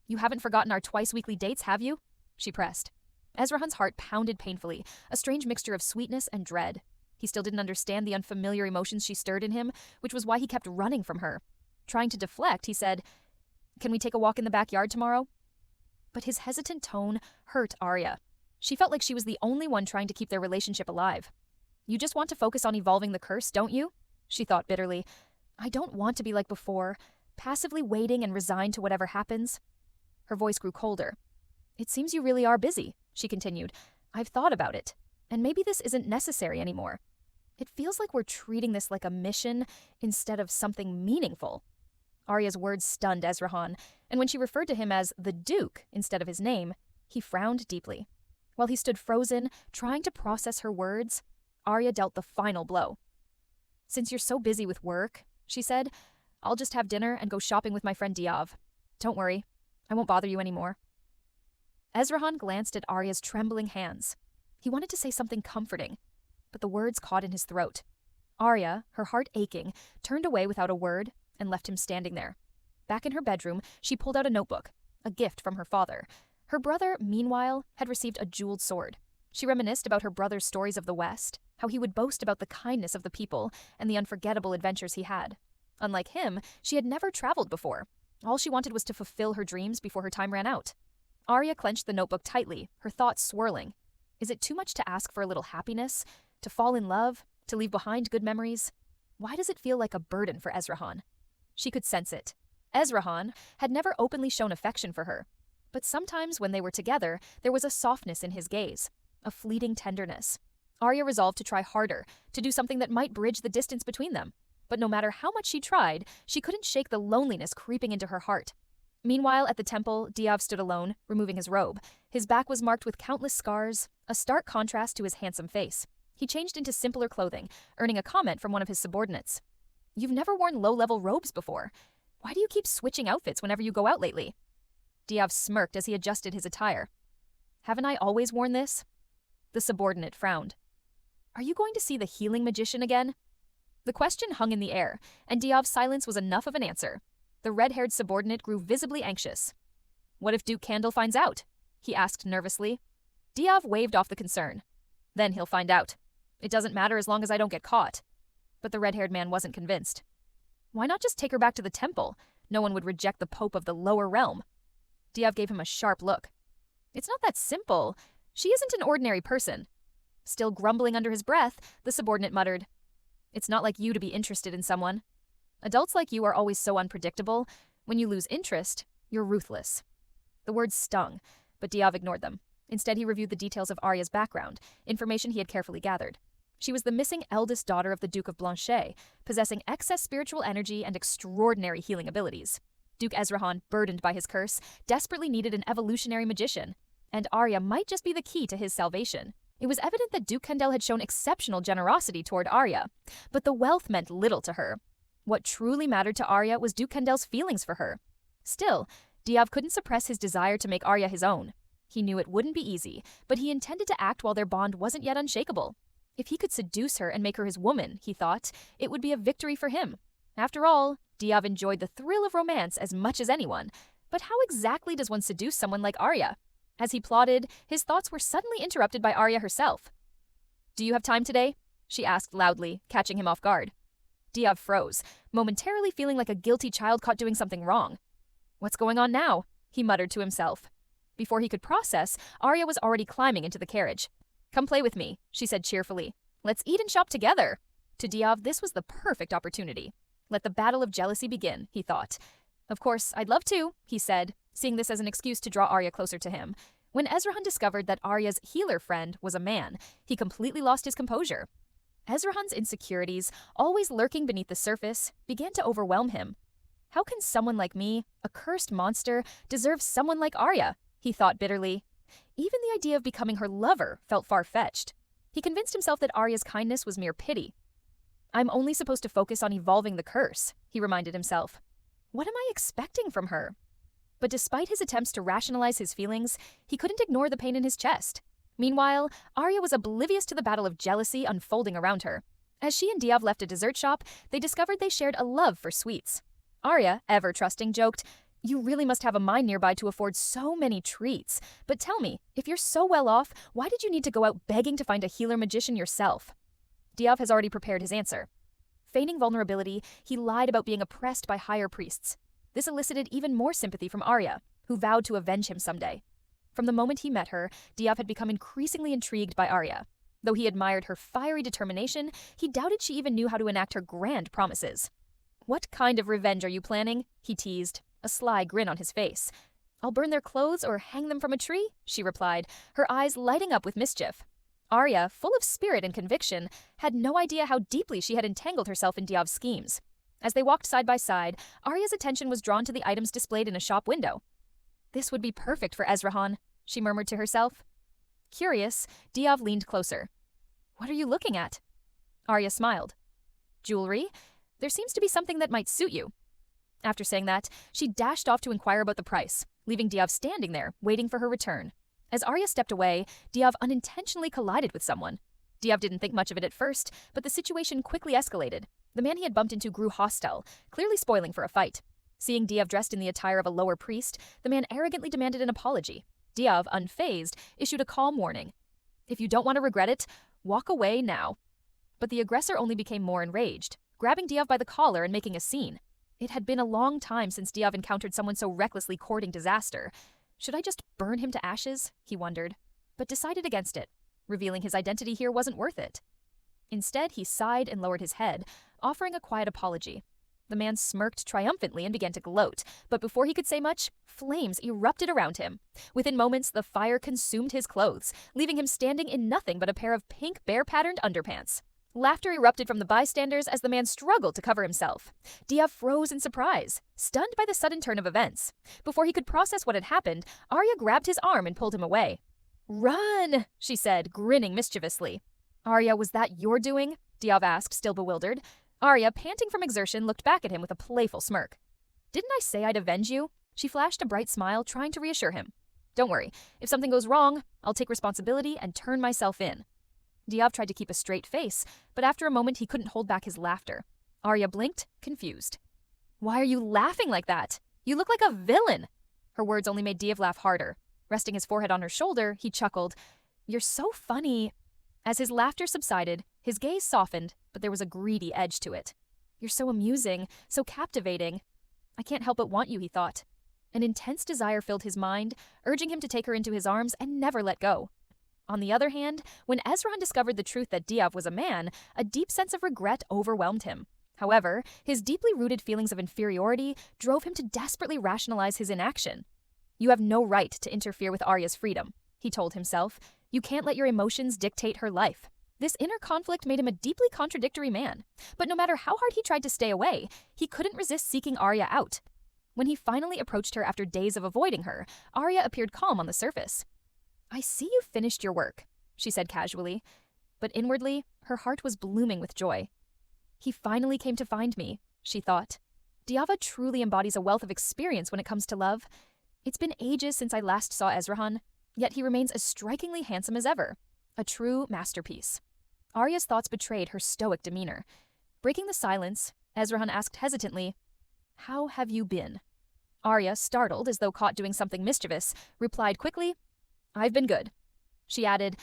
You haven't forgotten our twice-weekly dates, have you? She pressed. Ezrahan's heart pounded painfully, a strange mixture of sweetness and dread. He still didn't understand the unfamiliar emotions she stirred in him, which was why he kept running from her. Trying to deflect, he said, "Can we take a walk in the backyard tomorrow?" But his hesitant tone hurt Arya. She felt like she was the only one trying to keep their relationship alive. "You just want to focus on evolving the curse, don't you?" she thought bitterly. "I don't want to be like before, passively waiting and resigned to whatever happens." Her voice grew colder. "It seems you really are busy," she continued. "I've thought about it, and maybe this isn't necessary anymore. It feels like we're treating this like a mission instead of something meaningful." Arya's words stunned Ezrahan, and when she referred to him as the Duke instead of his name, he frowned deeply. While he stood frozen, trying to process her words, Arya dealt the final blow. "Since you're so busy with work," she said, "I'll just have dinner and go shopping with my friend Diav. Don't worry, I won't bother you anymore." Ezrahan glanced at Arya's trembling hands. He wanted to say something comforting, but the words caught in his throat. Arya, her heart aching, turned away without a word and left him standing there. Back in her bedroom, she pulled out a notebook, a gift from her father. Her brother, meanwhile, had received a jeweled sword. She reminisced about her brother's stories of the West, how he would boast about the kindness of the people and the unforgettable adventures he had. Unlike him, she had never traveled before. All she wanted was to fulfill her dreams before her time ran out. Arya clenched the notebook tightly, her thoughts swirling. Is it too much to ask for a little happiness? To fall in love? To leave behind good memories? Why does it feel like a burden for Ezrahan? She could sense it. Ezrahan had never openly shown affection for her, but sometimes when they were together, there was a softness in his gaze, a fleeting tenderness. Arya resolved to try harder, to do something that might bridge the distance between them. But no matter how much she tried, she couldn't shake the loneliness creeping into her heart. Meanwhile, at the temple, Diav stood alone, removing his robe. His back was marked with countless scars, a stark contrast to his handsome face. He changed into simpler clothing, earning a comment from one of his subordinates. "You've never worn low-level robes before. Why do you keep switching outfits whenever you go out lately?" Diav smirked as he adjusted his attire. "Haven't I always worn this?" The subordinate frowned. "Are you going to see the healing magician again?" The question hung in the air, and Diav's silence was enough of an answer. The red-haired subordinate grew visibly anxious. "What if Duke Candle finds out?" he asked nervously. Diav waved off the concern. "Then he'll find out. It doesn't matter as long as I don't get caught." But the red-haired man wasn't convinced. "Why not just take her back to the temple? No one would reject the Pope of the lower realm." Diav gave him a sharp look. "It's not that simple. She isn't an ordinary person." Still grumbling under his breath, the subordinate muttered, "It's not like you to be interested in someone. Adults like you are always so unpredictable. When you lose interest, you're ruthless." The words stung, but Diav ignored them. Instead, he reviewed the details of Arya's background, information he had carefully gathered. She was the missing eldest daughter of the Duke of Blanchet, possessing excess spiritual energy and extraordinary healing abilities. Duke Ezrahan, burdened by his curse, desperately needed an evolutionary magician, and Arya might just be the key to his salvation. It was evident that Duke Candle had shown exceptional generosity toward Arya, but the wealth meant little to her. What truly mattered to Arya was Duke Candle's feelings for her. Still, Diav couldn't suppress his desire to make Arya his own. He knew it wouldn't be easy, but he intended to act while their bond wasn't yet unshakable. If he could seduce her and make her his woman, he thought, it would be a victory for him. After all, Diav enjoyed the thrill of romance as much as anyone, but how exactly does one seduce someone like Arya? As he plotted, his thoughts were suddenly interrupted by Arya herself. "Do you have time today?" she asked loudly, catching him off guard. Diav froze, momentarily feeling like a guilty child caught doing something wrong. "What's going on now?" he muttered to himself. Before he could process, Arya was already climbing into the carriage. "Come play with me," she said cheerfully. "Let's eat and shop together." To Diav, this was the perfect opportunity. Let the battle of jealousy begin, he thought. "Of course, I'd love to," he said, seeing this as an excuse to draw Arya closer to him. When Ezrahan discovered that Arya's healer friend was a man, he completely lost his composure. Ezrahan's insecurities, always lurking beneath the surface, began to overwhelm him. How can someone like me, a cursed monster, deserve someone like Arya? He thought bitterly. Even the idea of becoming her lover felt far-fetched. He convinced himself that Arya's kindness was mere pity. "I'm only supposed to focus on evolving the curse," he reminded himself. What am I expecting from her? But despite his attempts to rationalize his feelings, he couldn't ignore the pain in his chest. Meanwhile, Arya was oblivious to the battle of jealousy unfolding around her. As she and Diav left a dessert shop, they discovered they shared a love for sweets. Arya, ever trusting, joked, You really must have a mine nearby to afford so many treats. But tell me, if you're so well off, why did you need to go out begging to find a healer magician yourself? Diav has already prepared his answer. Feigning vulnerability, he lied about being oppressed by higher priests. This elicited even more sympathy from Arya, who vowed to avenge him someday. From the moment he met her, Diav had become increasingly intrigued by Arya. Though he admired her fiery determination, he doubted she even knew how to enact her grand promises. "What kind of revenge are you planning?" he teased, a sly grin on his face. "I'll burn their clothes or hang them from a tree," she replied, her eyes lighting up with mischief. Arya, full of spirit and conviction, had no idea how deeply she had entangled herself in Diav's schemes. As they walked side by side, Arya's attention was drawn to the items displayed in a shop window. "This would be perfect for Ezran," she murmured to herself. Curious, Diav leaned closer. "What are you looking at?" Arya smiled. "Jewelry? There seems to be something that might suit you." After saying that, she dashed off to inquire about the price, leaving Diav standing there, waiting for her return. As Arya stepped away, Diav unintentionally collided with someone. Diav didn't think much of it at first, but the situation quickly escalated. The man he had bumped into grew hostile, clearly spoiling for a fight. Seeing Diav dressed in the attire of a lower priest, the man arrogantly demanded an apology. Diav, unfazed, issued a calm warning. "If you don't want to regret it, walk away now." But the aggressor only became more enraged, grabbing Diav by the collar and making a scene. It had been a long time since Diav encountered someone so recklessly courting disaster. Should I just burn him to ashes? He wondered, but decided against it. Revealing his identity here wasn't worth it. Instead, he sighed and lowered his head, offering a quiet apology. The man smirked triumphantly and began to gloat, but before he could say much, flames erupted around him. Within moments, the fire consumed his clothes, leaving him standing in nothing but a pair of pink bear-patterned underpants. Laughter erupted from the bystanders as the man struggled to cover himself. Diav froze in surprise, stunned by the sudden turn of events. Before he could process what had happened, Arya grabbed his arm and pulled him away. "Run!" she said, grinning mischievously. "Arya, was that your doing?" Diav asked, still bewildered. Arya, panting from exertion, looked back at him with a playful smirk. "Didn't I say I'd avenge you?" She flashed a bright smile, trying to reassure him. "Don't worry, if something goes wrong, I'll take responsibility and turn myself in." Diav tried to keep a straight face, but after a moment he couldn't hold back his laughter. Arya blinked, confused. "Why are you laughing like that? You look like a villain!" Her words only made Diav laugh harder. Resting his forehead on her shoulder, he chuckled. "You're so funny." As his laughter subsided, his gaze softened, but there was a greedy edge to it. "You're so amusing, so captivating. I can't help but want you," he thought. An intense desire filled his mind, urging him to take her into his arms and never let go. On the other hand, when Ezran discovered the truth that Diav was a man, a deep sense of regret overwhelmed him. However, his deeply rooted feelings of inferiority drove him to desperately rationalize his inaction. "You have no right to interfere with Arya's freedom," he told himself. "You can't let your emotions dictate her life." This inner conflict made him a deeply contradictory man. But no matter how hard he tried to stay away, he couldn't resist seeking Arya out. When he finally approached her after days of avoiding her, Arya appeared calm on the surface. "I see you finished your work," she said casually, but inwardly, her heart was blooming with joy. "He finally came to find me," she thought. Diava truly embodies a wealth of experience when it comes to love. It's been ages since I last saw Ezran, yet he remains as strikingly handsome as ever. A true masterpiece. Arya's thoughts betrayed her stoic demeanor. Breaking the silence, Ezran asked hesitantly, "How have you been?" Arya, startled as though caught doing something mischievous, replied quickly, "I've been good." She added,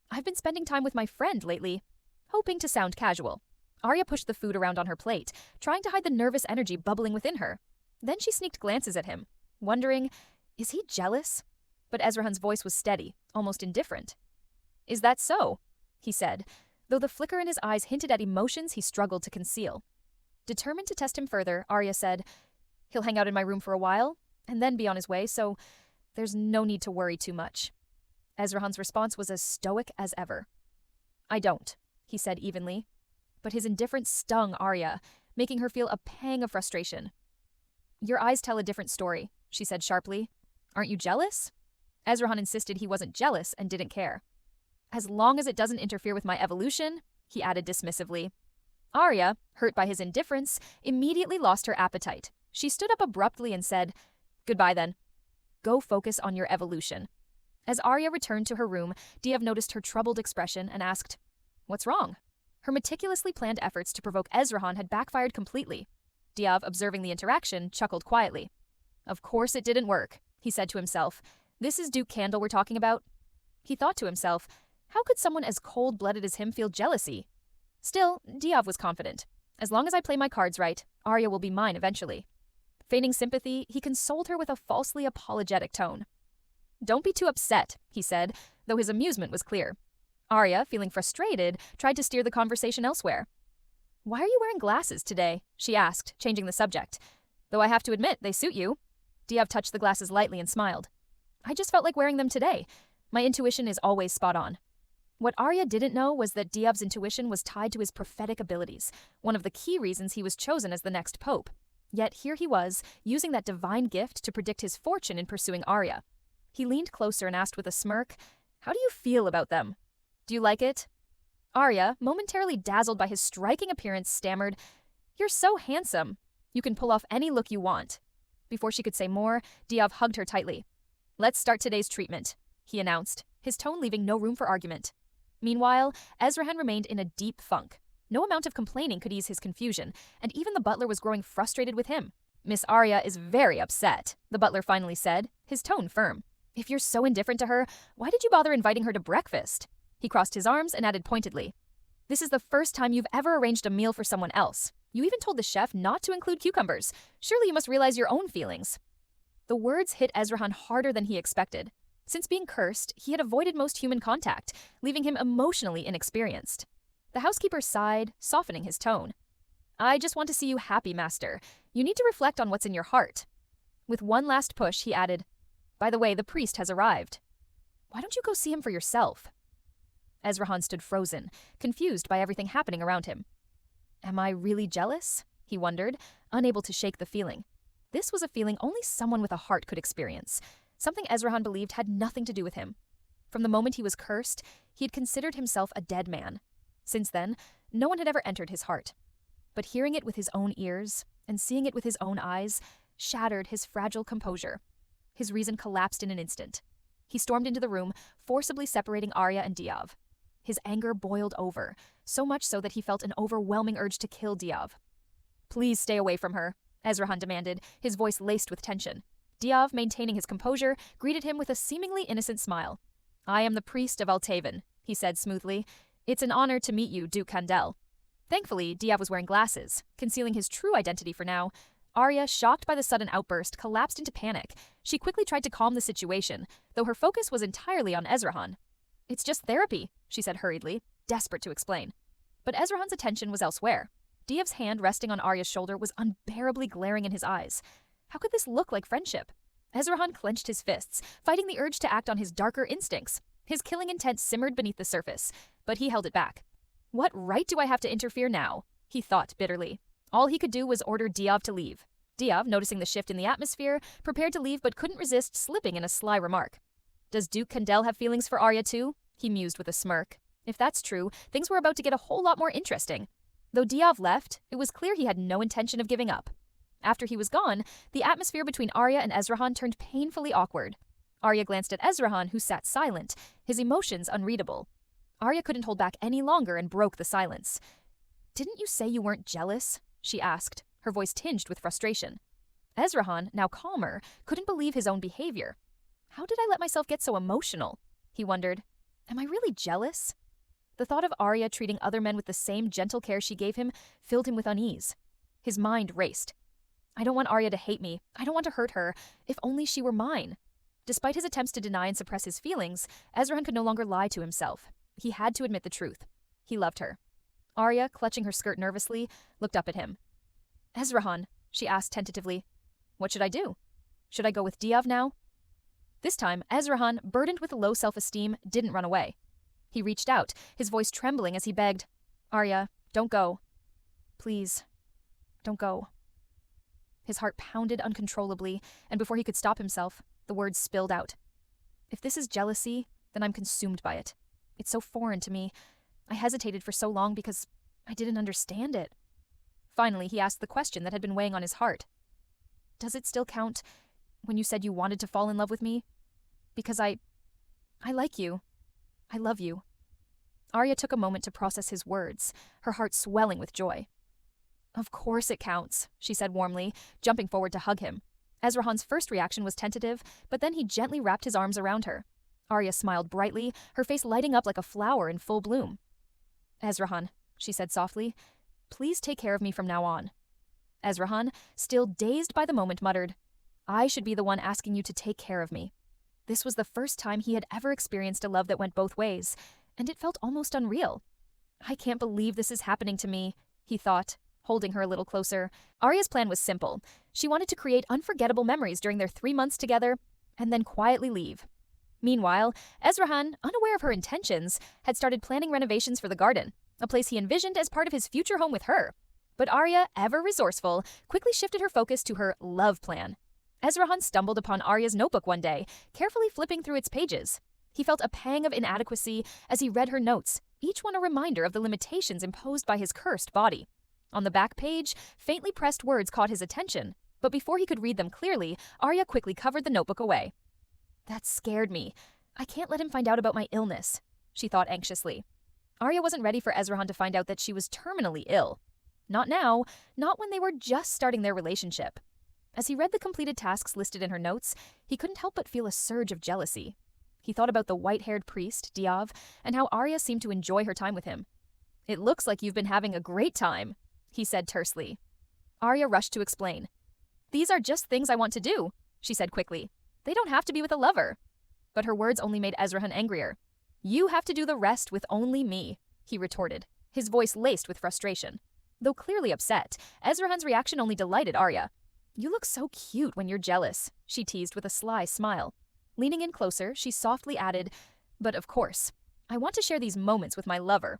"I've been spending time with my friend lately," hoping to sound casual. Arya pushed the food around on her plate, trying to hide the nervous energy bubbling within her. Then she sneaked glances at him, wondering, is he jealous? But Ezrahan's voice was steady, almost indifferent. "Is that so?" he said, though the flicker in his eyes hinted at emotions he struggled to conceal. Determined to test him further, Arya said, "He'll hang out in my room for a while, and then be on his way, so there's no need to worry too much." Ezrahan's response was as stoic as ever. "I don't," he said evenly. But his indifference stung Arya, making her feel a pang of frustration. "Your eyes tell a different story," she said sharply. "Aren't you jealous?" Ezran insisted he wasn't jealous and didn't care. "As long as it doesn't interfere with my evolution," he added dismissively. Arya, hurt by his indifference, immediately lost her appetite. She stood up abruptly and said, "Goodbye then. Go focus on your evolution." As Arya returned to her room, Diav noticed her troubled expression and asked, "What's wrong?" Her meticulously planned efforts to provoke Ezran had backfired completely. Diav, observing the interaction, chuckled quietly. Of course it didn't work, he said to himself. This is Duke Candle we're talking about? He thought to himself, how could someone as cold-blooded as him feel jealousy? Still, Diav was confident. As long as I play my cards right, Arya will be mine eventually. Feigning sympathy, he consoled her with a falsely apologetic tone. Don't be too upset, he said, though his amusement was clear. Arya, feeling frustrated, tried to steer the conversation elsewhere. Why are you wearing glasses today? She asked, changing the subject. Though I have to admit, they suit you. Diav touched the glasses lightly and smiled. I just felt like wearing them today. My intuition is always spot on. What Arya didn't know was that Diav's intuition was tied to his prophetic abilities, one of the key reasons he was chosen as the next pope. Yet here he was, using that divine gift to predict his fortune in pursuing Arya. He leaned closer and asked with a smirk, How do you feel about them? Do you like it? Arya, momentarily dazzled by his striking appearance, stammered, You're so handsome. You can pull off any look you want. Before she could say more, Diav hugged her tightly. Let's start today's treatment, he announced, his tone leaving no room for argument. Meanwhile, Ezran remained in a deep funk. No amount of complaining could ease his confusion, and even the butler was growing frustrated with him. Miss Arya is very upset, the butler finally said, his tone firm. If you're so indifferent to her, why did you bother inviting her to breakfast? He crossed his arms and added pointedly. This is the first time you've ever arranged a meal for someone else. You even told the chef not to include cucumbers. Surely you must realize your own feelings. The words hit Ezran harder than he expected. Since being cursed, he had avoided most human contact, leaving him emotionally inexperienced. The housekeeper sighed, softening his tone. I just want to see you happy, master. You need to reflect on what's in your heart. With one last push, he added, By the way, the priest has arrived. Why don't you go see him for yourself? Ezran stood frozen, confused by everything happening around him. Am I really jealous? He wondered, unable to shake the feeling. This was a feeling only someone with a heart could experience, something Ezran believed had nothing to do with him. From the moment he was cursed, he had considered himself a dead man. Since then, no one had ever entered his heart. But hearing it with his own ears and seeing it with his own eyes shattered his fragile composure. His reason collapsed in an instant. He stormed into the room, forcibly separating Arya and Diav. His anger boiled over, so much so that he felt an overwhelming urge to kill Diav. Please stay away from her, Ezran demanded, his voice laced with tension. Diav, maintaining his composure, greeted him with a seemingly innocent smile. I am the priest of Altaven, he said smoothly. It's an honor to meet you, Duke Candel. Thankfully, Diav was wearing glasses, concealing his true identity for now. Arya, shocked by the sudden outburst, collapsed into panic. She quickly tried to calm the situation, though her focus was entirely on Ezran. It's just therapy, she said hurriedly, desperate to explain. But Ezran's attention was elsewhere. Diav's hand resting on Arya's shoulder was unbearably glaring in his eyes. How could this look like friendship? Ezran clenched his fists, fighting the urge to act on his darker instincts. His killing intent simmered beneath the surface, but he held it back. What right do I have to interfere now? He thought bitterly. All he could do was order Diav to leave. Diav, noticing the shift in the atmosphere, prepared to leave but couldn't resist slipping in a sly remark. Does Duke Candel have feelings for Arya too? He mused with a smirk. If that's true, things were about to get a whole lot more interesting. Though Diav left, it was clear he had no intention of giving up. After he was gone, the atmosphere between Arya and Ezran turned painfully awkward. Arya glanced at Ezran, who sat silent, his emotions unreadable. Arya couldn't hold back any longer and broke the silence. Didn't you say you weren't jealous? She asked, her voice tinged with frustration. Ezran, now calmer, couldn't believe his own behavior. How did I let myself get so emotional? He wondered. Am I really jealous? The thought of Arya treating other men with the same gentle care she gave him filled him with unease. His mind raced. I don't want Arya to hate me. I don't want to hurt her. If only she were mine. Despite his attempts to deny and suppress his feelings, Ezran could no longer lie to himself. He had to admit the truth. He loved her. Arya, clutching her skirt nervously, looked up at him. Ezran, she asked tentatively, what should I do? Should I go with Diav now? This time, Ezran, burdened with low self-esteem, didn't run away. He reached out, his voice trembling as he begged, Arya, don't go. Please, don't go. His heart pounded uncontrollably, and before he could stop himself, the words spilled out. If this is jealousy, then I'm consumed by it. It's so foreign to me. I hesitated for so long because I didn't understand it. Finally, he asked the question that had been weighing on his heart. Does it still count when you said you wanted to fall in love with me? Because I like you. I love you. Arya took a moment to process his words, her heart swelling with joy. Of course it counts, she said warmly, jumping forward to hug him. Ezrahan's first reaction was tentative, but then he gently wrapped his arms around her. Arya smiled brightly, her face lighting up like a flower in full bloom. "Ezrahan," she said softly, "please take care of me from now on." Ezrahan, still dazed by the moment, muttered, "I should be the one asking you to take care of me." This was the first time he had ever experienced a love that went both ways, and it felt almost unreal. "I can't believe this is happening to me," he thought, holding her a little closer. Arya's plan was simple. She wanted to create unforgettable memories during their 3 months together, and then quietly leave. Meanwhile, Ezrahan, unaware of her intentions, had started planning renovations for the garden, a place he envisioned as part of his future home with her. But Arya, ever resourceful, quickly shifted her focus to her love plan. Ezrahan stumbled upon Arya's notebook one day, carefully flipping through its pages. He felt a pang of inadequacy as he read her notes, each one a reminder of the limitations imposed by his cursed body. On the back page, faintly pressed words caught his attention, but before he could read them clearly, Arya quickly covered the notebook away. "That scared me. I can't let him find out about my illness," she thought anxiously. Arya wasn't ready for Ezrahan to find out that she was terminally ill. Not now, not when they were just starting their relationship. As he read the completed tasks listed in her notes, he couldn't help but feel a surge of jealousy. He thought about the white-haired priest, Diav, and how Arya seemed to enjoy her time with him. "It looks like you've been having a great time," he said tersely. Arya rushed to explain. "These are just things I want to do," she said quickly. "They don't have to be with a lover." But her words only made Ezrahan angrier. "You have to do the rest with only me," he retorted, his voice laced with frustration. Though clearly upset, Ezrahan's reaction only delighted Arya. "You look so cute when you're jealous," she teased with a sly smile. Leaning in closer, she softly added, "But of course, I want to share these moments with my lover."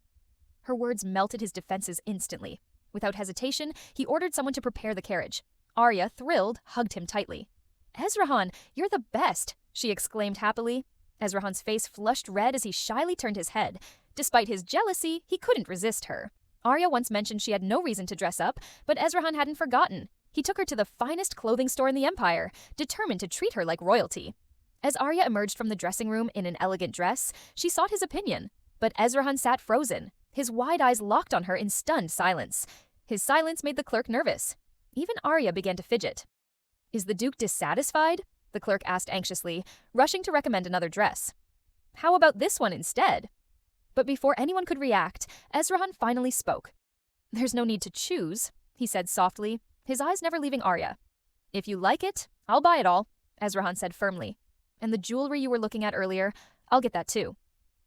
Her words melted his defenses instantly. Without hesitation, he ordered someone to prepare the carriage. Arya, thrilled, hugged him tightly. "Ezrahan, you're the best," she exclaimed happily. Ezrahan's face flushed red as he shyly turned his head. Despite his jealousy, he couldn't resist her. Arya once mentioned she had no reason to dress up, but Ezrahan hadn't forgotten. He took her to the finest clothing store in the Empire, determined to treat her like royalty. As Arya emerged from the dressing room in an elegant dress, she sought his opinion. But Ezrahan sat frozen, his wide eyes locked on her in stunned silence. His silence made the clerk nervous. Even Arya began to fidget. "Is the Duke dissatisfied?" the clerk asked anxiously, rushing to recommend another dress. "How about this one instead?" But before anyone could react, Ezrahan finally spoke. "There's no need to choose," he said softly, his eyes never leaving Arya. "If you like it, I'll buy it all," Ezrahan said firmly. "And the jewelry you were looking at earlier, I'll get that too."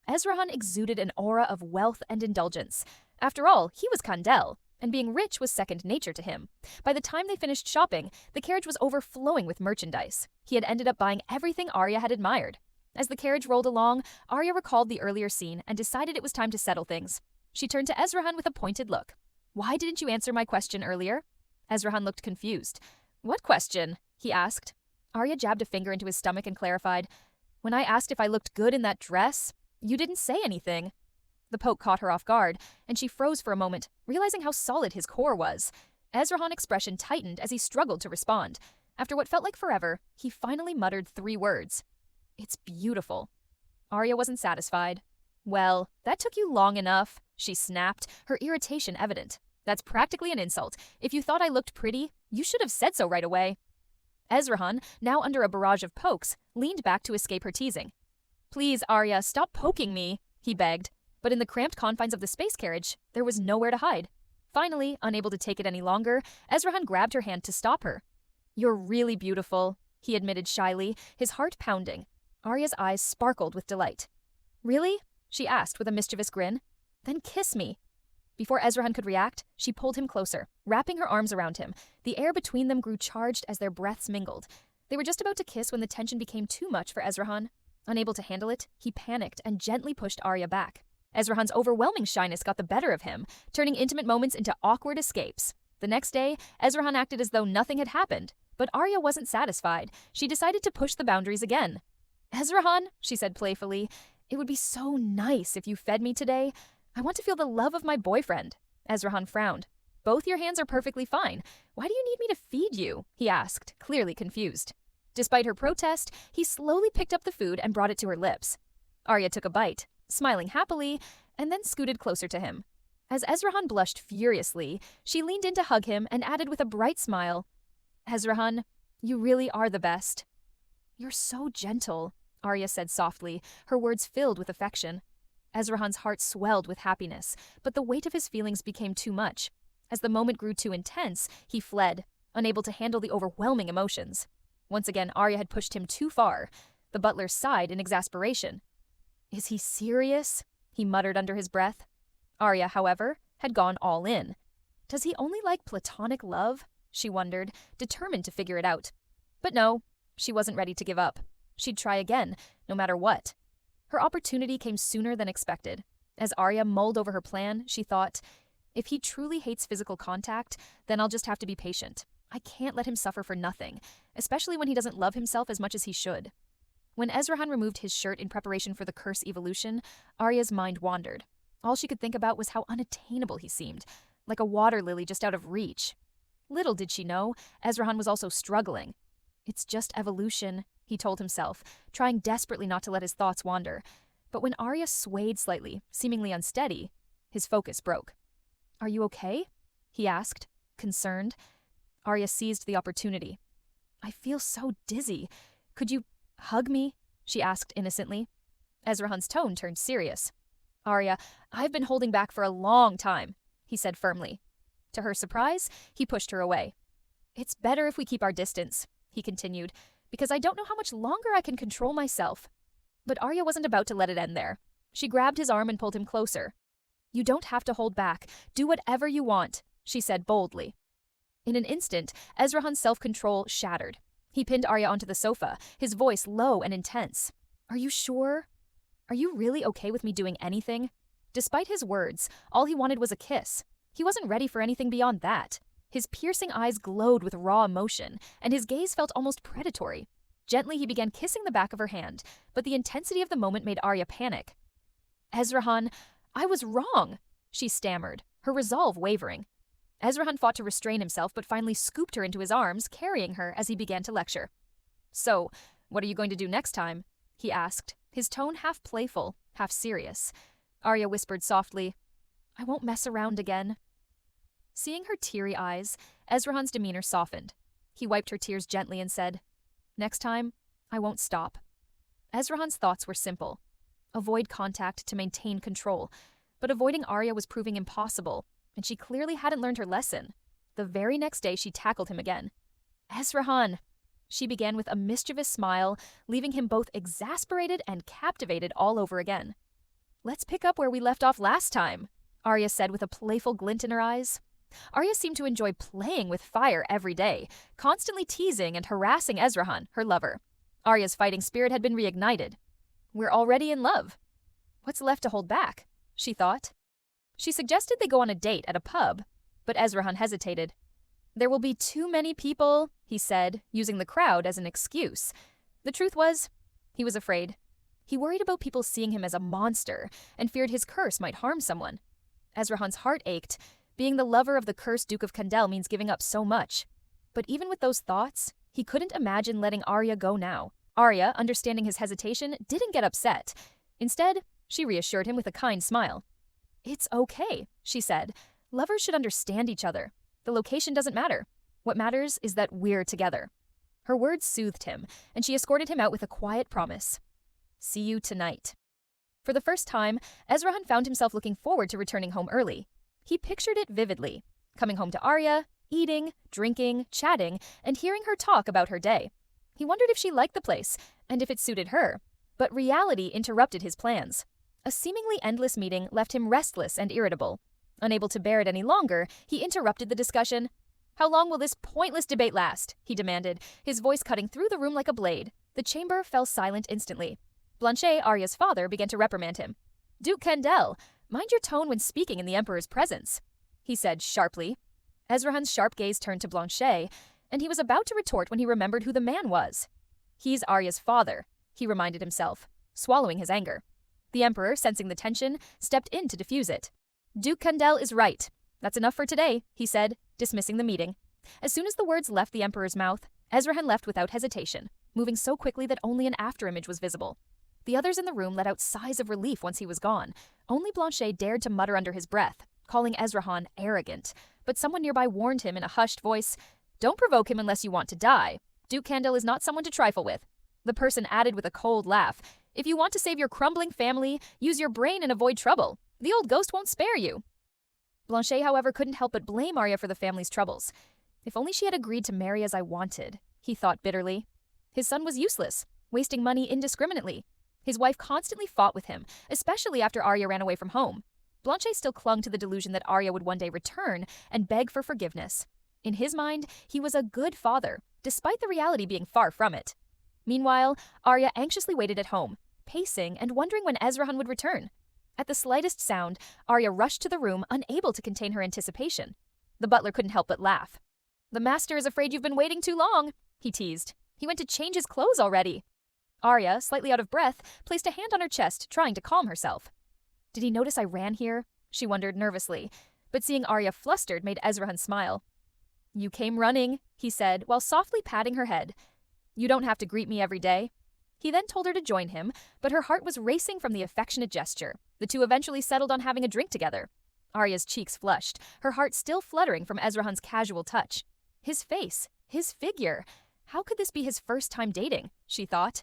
Ezrahan exuded an aura of wealth and indulgence. After all, he was Kandel, and being rich was second nature to him. By the time they finished shopping, the carriage was overflowing with merchandise. He had ended up buying everything Arya had admired. As the carriage rolled along, Arya recalled the earlier scene and decided it was time to settle things. She turned to Ezrahan with a pointed look. "Why didn't you answer my question earlier?" Ezrahan looked confused. "What question?" he asked. Arya jabbed a finger into his stomach and clarified, "When I asked if I looked good in that dress, you didn't say anything." The poke caught her off guard, and she froze for a moment, realizing how solid his core was. Ezrahan's expression tightened as he struggled to respond. After what felt like forever, he finally muttered 3 words. "It's beautiful." Arya wasn't satisfied. "Well, that took you long enough," she snapped, her irritation evident. "That's practically an insult. If you thought I looked pretty, you should have said so right away." Ezrahan, now under a barrage of pokes, leaned back to escape her teasing. "Please, Arya, stop poking me," he begged. But in the cramped confines of the space carriage, there was nowhere to hide. Finally, unable to take it any longer, Ezrahan grabbed her hand to stop her. "You're really beautiful," he admitted shyly, his heart pounding. Arya's eyes sparkled with delight. "Really?" she asked with a mischievous grin. "Then kiss me." Before Ezrahan could react, she pulled him closer, wrapping her arms around him. The air between them grew charged as their breaths mingled. They were just about to kiss when the tension became too much for Ezrahan. Unable to handle it, he panicked and gently pushed Arya back. Ezrahan's overwhelming shyness got the better of him, turning intimate moments into awkward escapes. The next day, Ezrahan acted as though nothing had happened, but Arya wasn't satisfied. She decided to push the boundaries again. "Ezrahan," she said playfully, "it would be so nice if you fed me today. I want to feel the love of my boyfriend." Ezrahan frowned. "Both your hands are perfectly fine. Why do you need me to feed you?" he asked, clearly confused. Despite her protest, he slowly picked up the food and brought it to her lips. Arya took a bite, smiling happily, and then scooted closer to him. As Ezrahan blushed furiously, she leaned in to hug him and added with a bright smile, "Ezrahan, You really are the best." "You're so gentle," Arya said softly, her words filled with affection. Ezrahan's heart swelled with happiness, but the weight of his feelings became too much. As the moment grew too intense, he fled, unable to handle the overwhelming emotions. Once again, Arya had pushed him too far. The butler sighed in exasperation. "Is he serious?" he muttered under his breath. Arya, however, had gone all in. Does he only like platonic love? She wondered, determined to figure it out. But no, she wasn't ready to give up. She'd try again, no matter what. Her opportunity came sooner than expected. As Arya mulled over her plan, she thought, if he truly hates physical contact, then I'll just have to be patient. I can't let him suffer for nothing, especially when he doesn't love himself as much as he should. When Ezran removed his shirt in preparation for the curse evolution, Arya's mind wandered. All she could think about was how unattainable he seemed, like a water lily just out of reach. Little did she know, Ezran was also struggling. It's just evolution, he told himself, trying desperately not to let his thoughts wander. But when Arya swayed slightly, seemingly unsteady, his focus broke. "Are you okay?" he asked, concerned. Arya seized the opportunity. "I feel so dizzy. Could you hug me?" she asked innocently. Ezrahan's tone turned serious. "Arya, I've been holding back for a long time," he said firmly. To her surprise, he pushed her away. "It's better if we keep our distance," he continued, "because I don't know how much longer I can control myself." But Arya wasn't about to let it end there. She grabbed his arm and pulled him closer. "You don't have to hold back. Do whatever you want," she said boldly. In an instant, Ezrahan's self-control shattered. He pinned Arya onto the sofa, his voice low and intense. "Are you sure? Are you really okay with me doing anything?" Despite his words, all he wanted was a kiss. He wasn't ready for anything beyond that. His piercing eyes glowed with raw emotion, and his gaze felt almost predatory. Gently, he began kissing the back of her hand, but the intensity of the moment made Arya panic. "Ezran, I was wrong," she stammered, her resolve wavering. Ezran fought to restrain himself, but finally scooped her into his arms, carrying her as he began to lecture. "So, what are you going to do next time?" he asked, his tone half playful, half serious. Arya whispered softly, "I won't mess around again." Seeing her teary eyes, Ezrahan's demeanor softened. He wiped her tears gently and said, "Next time, I won't stop." Ezrahan's thoughts were simple. Avoid contact to maintain control. But avoiding Arya was proving impossible, and she clearly hadn't learned her lesson. The very next day, she tackled him again. "Ezran," she began with a mischievous smile, leaving him both exasperated and captivated all over again. "Let's pick up where we left off last time," Arya said with a playful glint in her eyes. Arya seemed to enjoy playing with fire every day, constantly teasing and harassing Ezran, her lover. Arya's fighting spirit had been reignited. We're already in love. What's left to hold back? She thought. She suggested they go on a date at a pub, but Ezran hesitated. There will be too many people, he said, using the crowd as an excuse. The truth was, he was afraid. He worried about people seeing him as a monster and feared his curse might harm someone. Ezrahan's heart ached. Being the lover of the cursed Duke of Kandel means giving up so much. But even with those thoughts, he couldn't imagine letting Arya go now. Arya, understanding his hesitation, didn't get upset. Instead, she reassured him with a kind smile. It's okay, she said. Lovers should understand each other. The location doesn't matter. What matters is that we're together. Her words soothed him, and she escorted him out with a quiet promise. See you tonight. For the first time, Ezran found himself looking forward to returning home early. He pictured it vividly, coming home to Arya, eating, drinking, chatting, and hearing her talk about her day. He wondered if she liked the place, and if it suited her. But reality interrupted his plans. A seemingly endless meeting left him restless and irritable. Unable to bear it any longer, he interrupted the discussion. How long will this pointless debate last? He demanded, his voice cutting through the room like a blade. The chamber fell silent instantly. Blanchet, Arya's father, began to reprimand him. Duke Kandel, mind your tone when speaking in the Emperor's presence, he said sharply. Ezrahan's sharp gaze turned to Blanchet, and he was about to retort when he remembered who the man was. He's Arya's father, he reminded himself, swallowing his anger. The Emperor, sensing the tension, stepped in to diffuse it. Duke Kandel is right. That's enough for today, he said, dismissing the meeting. As soon as the words left the Emperor's mouth, Ezran left without hesitation, moving so quickly that only an afterimage was visible. The others in the room let out sighs of relief once he was gone. Only Blanchet dared to mutter under his breath, calling Ezran arrogant. But someone nearby warned him in a hushed voice, Don't provoke him unless you want to die. Duke Candle is not someone to trifle with. The person added with a cold laugh. If you want to save your crumbling family, use your brain and avoid trouble. The old ghost won't spare you. Blanchet, however, couldn't help but blame Arya for the family's troubles. If only she had agreed to marry as I wanted, he thought bitterly. His son was useless, wasting money indiscriminately. His wife constantly fought with him, especially after Arya ran away from home. Blanchet still clung to the delusion that Arya would one day return and beg for forgiveness. In his mind, he was a good father, despite the reality being far from it. Meanwhile, Arya anxiously waited at home, pacing and wondering when Ezran would return. At the slightest sound, Arya rushed to the room, unable to contain her anticipation. The butler couldn't help but laugh. "The master is afraid you've been waiting too long," he teased. "He went to change his clothes already." Arya, slightly out of breath, placed a hand on her chest, trying to calm herself. Did he notice I ran here? She wondered nervously, but seeing Arya flustered made Ezran smile. "You came running," he said, while softly patting her head. "You don't have to greet me every day." He then told her to join him, but her heart was racing from the affectionate gesture. The two eventually settled on having a drink together. Arya's cheeks flushed, her heart still fluttering from Ezran's casual touch. His face, his figure. How could this be his first time dating, she thought.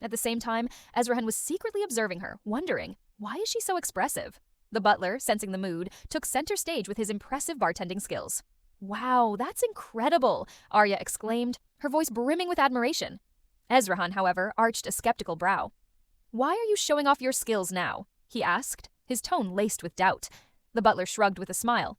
At the same time, Ezran was secretly observing her, wondering, why is she so expressive? The butler, sensing the mood, took center stage with his impressive bartending skills. "Wow, that's incredible," Arya exclaimed, her voice brimming with admiration. Ezran, however, arched a skeptical brow. "Why are you showing off your skills now?" he asked, his tone laced with doubt. The butler shrugged with a smile.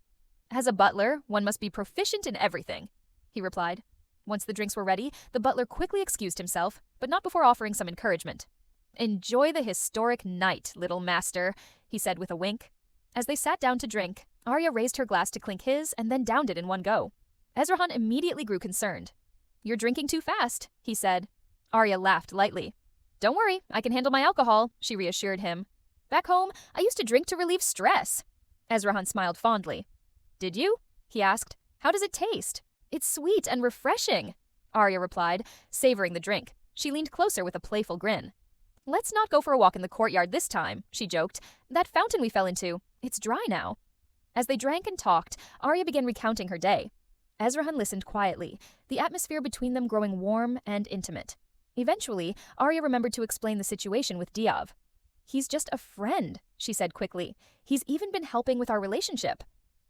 "As a butler, one must be proficient in everything," he replied. Once the drinks were ready, the butler quickly excused himself, but not before offering some encouragement. "Enjoy the historic night, little master," he said with a wink. As they sat down to drink, Arya raised her glass to clink his and then downed it in one go. Ezran immediately grew concerned. "You're drinking too fast," he said. Arya laughed lightly. "Don't worry, I can handle my alcohol," she reassured him. "Back home, I used to drink to relieve stress." Ezran smiled fondly. "Did you?" he asked. "How does it taste?" "It's sweet and refreshing," Arya replied, savoring the drink. She leaned closer with a playful grin. "Let's not go for a walk in the courtyard this time," she joked. "That fountain we fell into, it's dry now." As they drank and talked, Arya began recounting her day. Ezran listened quietly, the atmosphere between them growing warm and intimate. Eventually, Arya remembered to explain the situation with Diav. "He's just a friend," she said quickly. "He's even been helping with our relationship."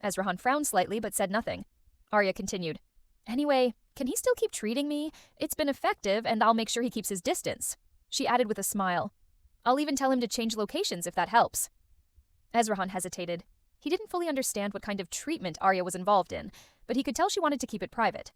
Ezran frowned slightly but said nothing. Arya continued. "Anyway, can he still keep treating me? It's been effective, and I'll make sure he keeps his distance." She added with a smile. "I'll even tell him to change locations if that helps." Ezran hesitated. He didn't fully understand what kind of treatment Arya was involved in, but he could tell she wanted to keep it private.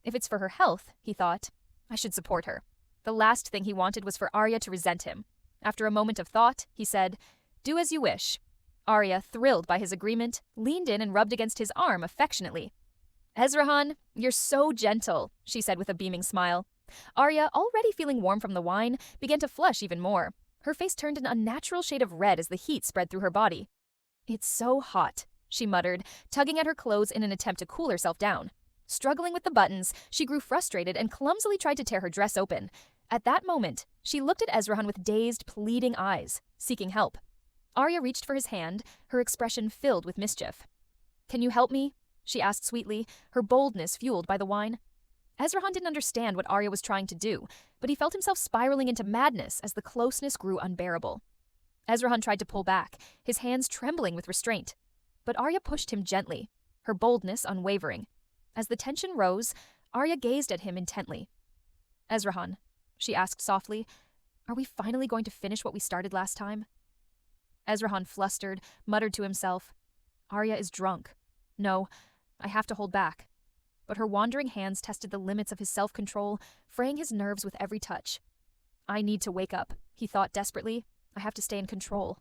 If it's for her health, he thought, I should support her. The last thing he wanted was for Arya to resent him. After a moment of thought, he said, "Do as you wish." Arya, thrilled by his agreement, leaned in and rubbed against his arm affectionately. "Ezran, you're so gentle," she said with a beaming smile. Arya, already feeling warm from the wine, began to flush even more. Her face turned an unnatural shade of red as the heat spread through her body. "It's so hot," she muttered, tugging at her clothes in an attempt to cool herself down. Struggling with the buttons, she grew frustrated and clumsily tried to tear her dress open. At that moment, she looked at Ezran with dazed, pleading eyes, seeking help. Arya reached for his hand, her expression filled with mischief. "Can you help me?" she asked sweetly, her boldness fueled by the wine. Ezran didn't understand what Arya was trying to do, but he felt himself spiraling into madness as the closeness grew unbearable. Ezran tried to pull back, his hands trembling with restraint. But Arya pushed him gently, her boldness unwavering. As the tension rose, Arya gazed at him intently. "Ezran," she asked softly, "are we finally going to finish what we started last time?" Ezran flustered, muttered to himself, "Arya is drunk. No, I have to hold back." But her wandering hands tested the limits of his self-control, fraying his nerves with every touch. "I need to wake up," he thought desperately. "I have to stay in control."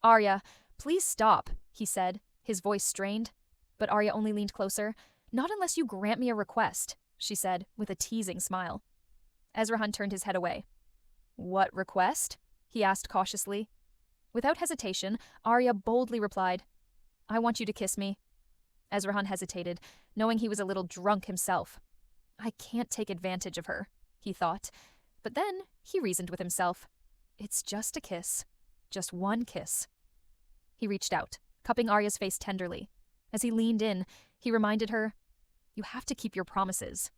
"Arya, please stop," he said, his voice strained. But Arya only leaned closer. "Not unless you grant me a request," she said, with a teasing smile. Ezran turned his head away. "What request?" he asked cautiously. Without hesitation, Arya boldly replied, "I want you to kiss me." Ezran hesitated, knowing he was a little drunk himself. "I can't take advantage of her," he thought. But then he reasoned with himself. "It's just a kiss. Just one kiss." He reached out, cupping Arya's face tenderly. As he leaned in, he reminded her, "You have to keep your promises."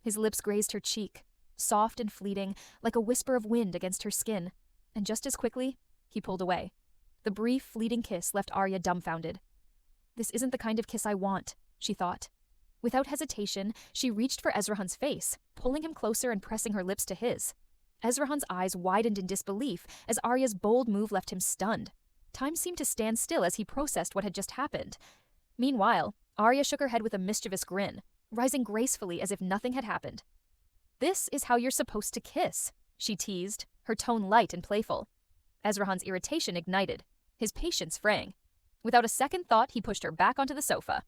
His lips grazed her cheek, soft and fleeting, like a whisper of wind against her skin, and just as quickly, he pulled away. The brief, fleeting kiss left Arya dumbfounded. This isn't the kind of kiss I want, she thought. Without hesitation, she reached for Ezrahan's face, pulling him closer and pressing her lips to his. Ezrahan's eyes widened in disbelief as Arya's bold move left him stunned. Time seemed to stand still as he processed what had just happened. Meanwhile, Arya shook her head with a mischievous grin, rising gracefully as if nothing had happened. "This is how you're supposed to kiss," she teased, her tone light and playful. Ezrahan's irritation ignited, his patience fraying. Without a second thought, he pushed her back onto the sofa.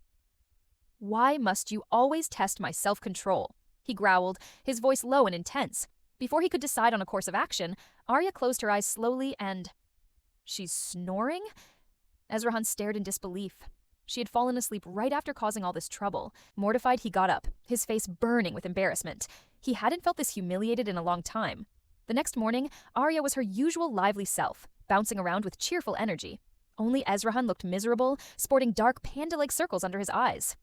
"Why must you always test my self-control?" he growled, his voice low and intense. Before he could decide on a course of action, Arya closed her eyes slowly and... She's snoring? Ezrahan stared in disbelief. She had fallen asleep right after causing all this trouble. Mortified, he got up, his face burning with embarrassment. He hadn't felt this humiliated in a long time. The next morning, Arya was her usual lively self, bouncing around with cheerful energy. Only Ezrahan looked miserable, sporting dark panda-like circles under his eyes.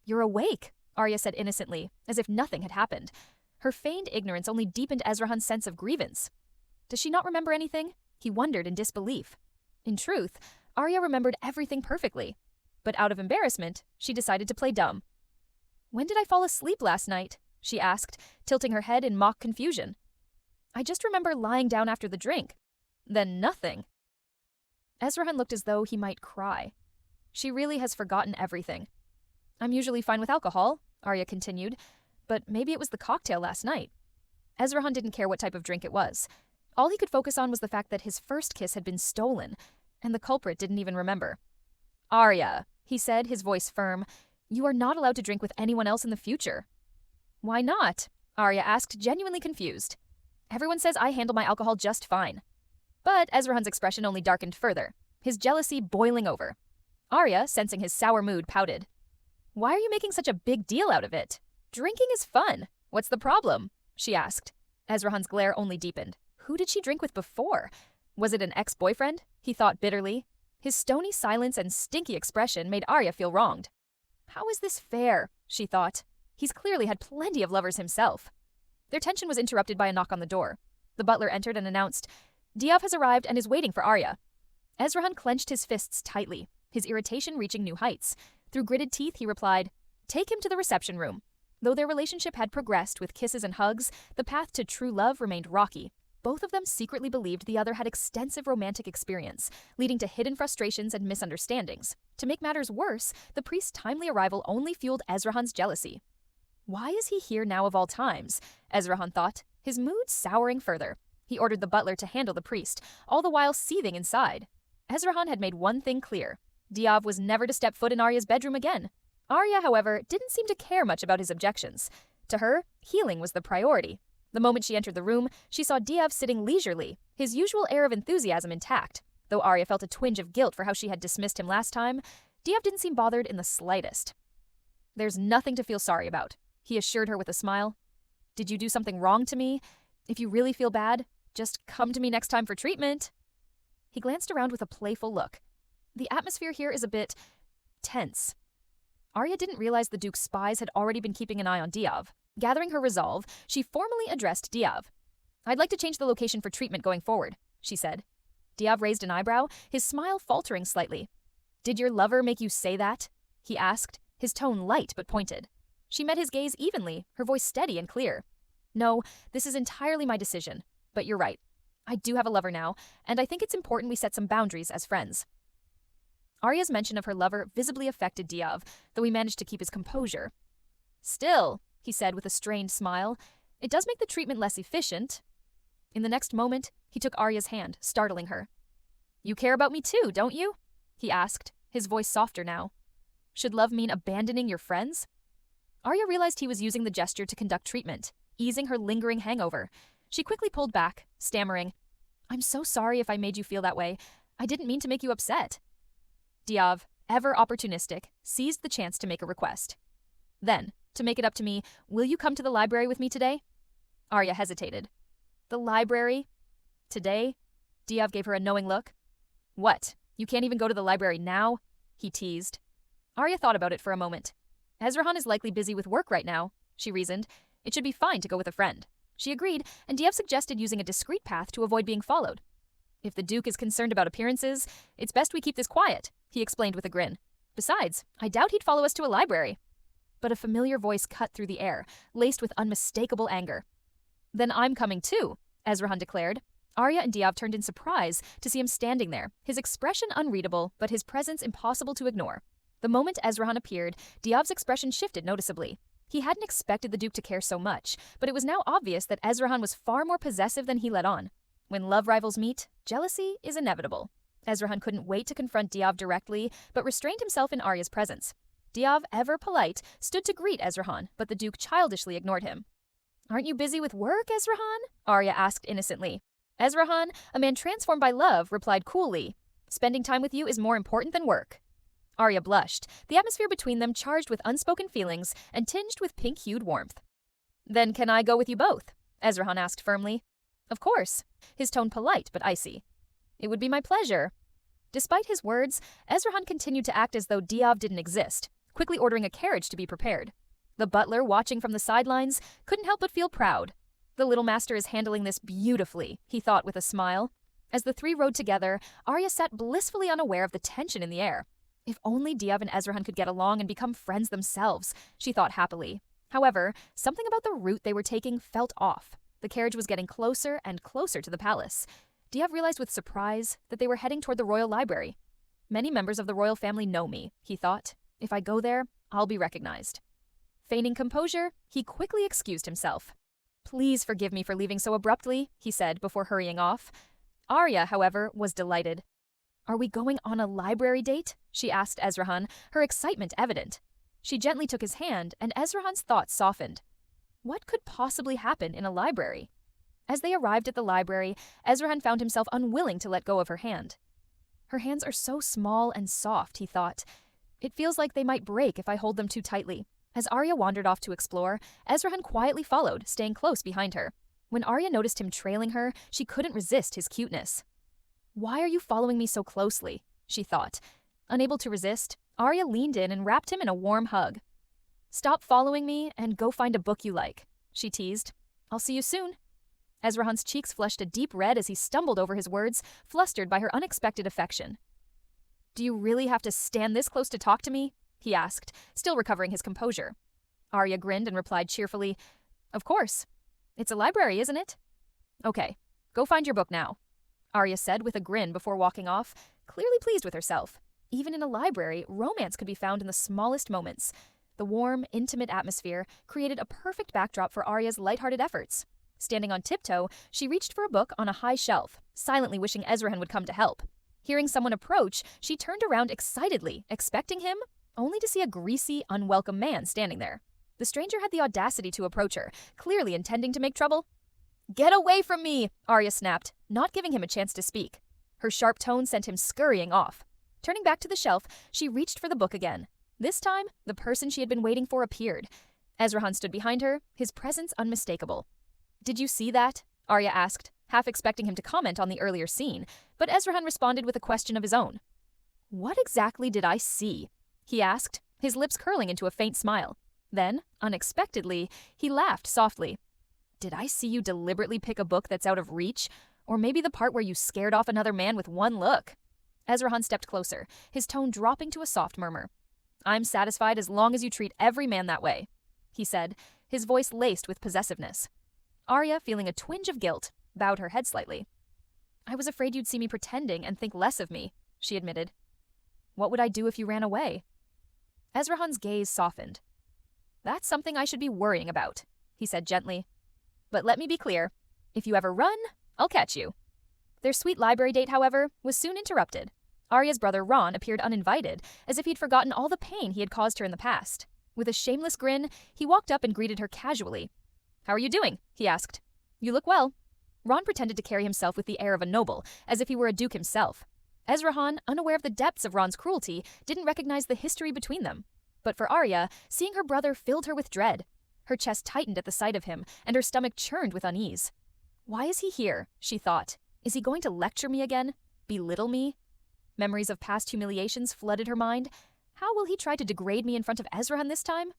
"You're awake," Arya said innocently, as if nothing had happened. Her feigned ignorance only deepened Ezrahan's sense of grievance. Does she not remember anything? He wondered in disbelief. In truth, Arya remembered everything perfectly. But out of embarrassment, she decided to play dumb. "When did I fall asleep last night?" she asked, tilting her head in mock confusion. "I just remember lying down after the drink. Then nothing." Ezrahan looked as though he might cry. "She really has forgotten everything." "I'm usually fine with alcohol," Arya continued, "but maybe it was the cocktail last night." Ezrahan didn't care what type of drink it was. All he could focus on was the fact that his first kiss had been stolen, and the culprit didn't even remember. "Arya," he said, his voice firm, "you are not allowed to drink with anyone else in the future." "Why not?" Arya asked, genuinely confused. "Everyone says I handle my alcohol just fine." But Ezrahan's expression only darkened further, his jealousy boiling over. Arya, sensing his sour mood, pouted. "Why are you making such a big deal out of it? Drinking is fun. What's the problem?" she asked. Ezrahan's glare only deepened. Who did she drink with before? Was it an ex-boyfriend? He thought bitterly. His stony silence and stinky expression made Arya feel wronged. How is this fair? She thought. He's clearly had plenty of lovers himself. Their tension was interrupted by a knock on the door. The butler entered and announced, "Diav has arrived and is waiting for Arya." Ezrahan clenched his fists tightly, his irritation reaching new heights. Through gritted teeth, he replied, "Take him to the reception room." Though their relationship had progressed with kisses and hugs, the path to true love remained rocky. Both of them secretly believed the other had extensive romantic experience, leading to hidden frustrations and misunderstandings. To make matters worse, the priest's timely arrival only fueled Ezrahan's jealousy. Why is he here now of all times? Ezrahan thought, his mood souring further. He ordered the butler to handle the priest, all the while seething inside. Ezrahan had made one thing clear. Diav was never to step foot in Arya's bedroom again. Arya, however, didn't seem to care much about his objections. To her, healing was the priority. The moment she entered the room, she saw Diav sitting leisurely, his usual air of enthusiasm intact. Though Arya felt a twinge of guilt for how she had dismissed him last time, Diav didn't seem bothered in the slightest. "There's nothing to feel sorry about," he assured her with a smile. "Did you do something wrong to me? If you really feel bad, just come to me next time for treatment." He glanced around with a playful look. The atmosphere here is a bit tense. Arya didn't realize the Duke's spies had already been keeping an eye on Diav. Gathering her resolve, she formally addressed Diav. "I'd like to change the location for treatment going forward," she said. Diav raised an eyebrow, his smile faltering slightly. "Did your lover make you say that?" he asked, his tone light but pointed. She met his gaze evenly, her voice steady and clear. "No, this is entirely my decision. But you're right. I do have a lover now, and I think it's important we set some boundaries as friends." Arya's mention of her lover visibly affected Diav, though he managed to keep his composure. "Still," he said with a strained smile, "it does make the treatment less efficient." In the next moment, he took Arya's hand, startling her. "You care about me too, don't you?" he asked, his voice softer now. "Should love mean abandoning your friends?" Arya realized he was using the gesture to conduct treatment, easing her lingering hangover. She quickly pulled back, stammering, "I'm so sorry if I made you feel that way. I didn't mean to make you upset." Diav, ever opportunistic, seized the chance to make a request. "Then, to make it up to me, will you come to the library with me today?" Arya hesitated. "The library? Today?" Diav gave her a knowing look. "What, you can't even go to the library now?" he teased. Arya thought about it for a moment. "Ezrahan is likely busy with work right now," she reasoned. It should be fine to go with a friend. She agreed, and Diav suggested using a discreet path to avoid being followed. If the Duke is concerned about appearances, it's best we keep this quiet, he explained with a grin. Besides, I doubt he'd follow us to a library. But a familiar voice cut through the air, laced with unmistakable anger. Then I'm coming too, Ezran declared. Arya and Diav turned in surprise to see him standing there, his expression unreadable, but his presence impossible to ignore. The moment Ezran appeared, Diav's expression shifted noticeably. He hadn't expected the Duke to care so much, but it was now obvious that Ezran was far more possessive than he let on. When love rivals meet, jealousy is inevitable. Ezran couldn't wait to confront Diav directly, but restrained himself in Arya's presence. Diav, ever polite, stood to greet Ezran, but the Duke childishly ignored him. Aren't you busy with work, Ezran? Arya asked innocently. Ezran, a man transformed by love, replied coolly. Spending time with you is more important than work. Arya blushed, the atmosphere between them charged with unspoken feelings and tinged with pink-hued warmth. Then can I go with you both? Ezran asked firmly. Of course, his tone polite but icy. It would be my pleasure. Despite his words, Ezran continued to act as though Diav didn't exist, quickly ordering a carriage to be prepared. The butler, watching from the sidelines, couldn't help but feel proud. The little master is handling this beautifully, he thought with a smile. As the three rode together, Arya sat blissfully unaware of the tension in the air. If only Diav and Ezran could get along and become friends themselves, she thought happily. However, something about the route they were taking felt off. The carriage was getting closer and closer to the palace. Diav realized with surprise that they were heading toward the royal library. Many members of the royal family know me, he thought. If I go there, I'll be recognized. Feigning composure, he quickly excused himself. Please forgive me for leaving so abruptly, he said before hurrying off. Arya, however, was delighted. Are we going on a library date? She asked Ezran, her excitement evident. She gently took his hand, and Ezran's thoughts softened. What could possibly happen in a library? As they arrived at the library, Ezran found himself unwilling to let go of her hand. Her hands are so small and soft, he thought. It feels like they might break if I hold them too tightly. As Arya wandered off to explore, Ezran quietly followed, staying close behind her. When Arya noticed him trailing her, she couldn't resist his cuteness. Why are you following me so closely? She thought. Unable to resist, Arya leaned in and wrapped him in a warm hug. Stop following me and go find a book you like, she teased. I'll see you soon. Ezran's cheeks flushed a deep red as he stumbled over his words, flustered by her unexpected affection. Do you really have to stand this close to talk to me? He asked, still recovering his composure. Arya grinned and replied cheerfully, Of course. It's a library, isn't it? Okay, go find your book now, Arya said with a grin before walking off, clearly pleased with herself. Even in a library, romance could be found in the smallest moments. The warm, intimate atmosphere created a perfect backdrop for Arya's lighthearted efforts. Standing on tiptoe, she reached for a book on a high shelf, silently wishing Ezran would come to help. Hearing someone approach, she turned around excitedly, expecting him, only to see a greasy, unwelcome man standing there. The stranger had the audacity to approach her, clearly intending to make trouble. Get away from me, Arya snapped, not giving him a chance to speak. Her sharp tone sent him scurrying off. Turning back to the shelf, she reached for the book again. This time, the person she had been waiting for appeared. Ezran stood behind her, his presence unmistakable. Did you see that? Arya asked, half expecting him to comment on the earlier scene, but Ezran responded with a question of his own. What exactly did I see? He asked, his lips curling into a faint smile. Then, unexpectedly, he laughed softly. Did I see you deliberately pick a book that's out of reach? Or maybe the part where you scared off another man with one look? Ezran stepped closer, his tone dropping to a soft murmur. I'm satisfied as long as you treat every man that way, he said, his voice laced with possessiveness. Arya, feeling a twinge of guilt, bowed her head slightly. I was afraid you'd see me pretending and think less of me, she admitted. What would I do if you ran away? Ezran's gaze softened. That's something I should be worrying about, he said gently. But let me be clear. If you ever run, I'll catch you. Their sweet library date, however, was soon interrupted. Arya's brother Ron appeared uninvited, as if he'd forgotten all the pain he had caused her in the past. With a shameless grin, he walked up and greeted her casually. How are you doing? He asked. You look well. Ron pretended to carry himself with the air of a noble, as if he were a duke himself. Ezran, unaware of the depths of Ron's cruelty, didn't recognize the history between them. But for Arya, seeing her brother filled her with dread. Her chest tightened at the sight of him, and her stomach churned with unease. Why is he here? She thought. Is he going to lecture me again? Belittle me? Memories of past humiliations flooded her mind. How will he try to degrade me in front of Ezran this time?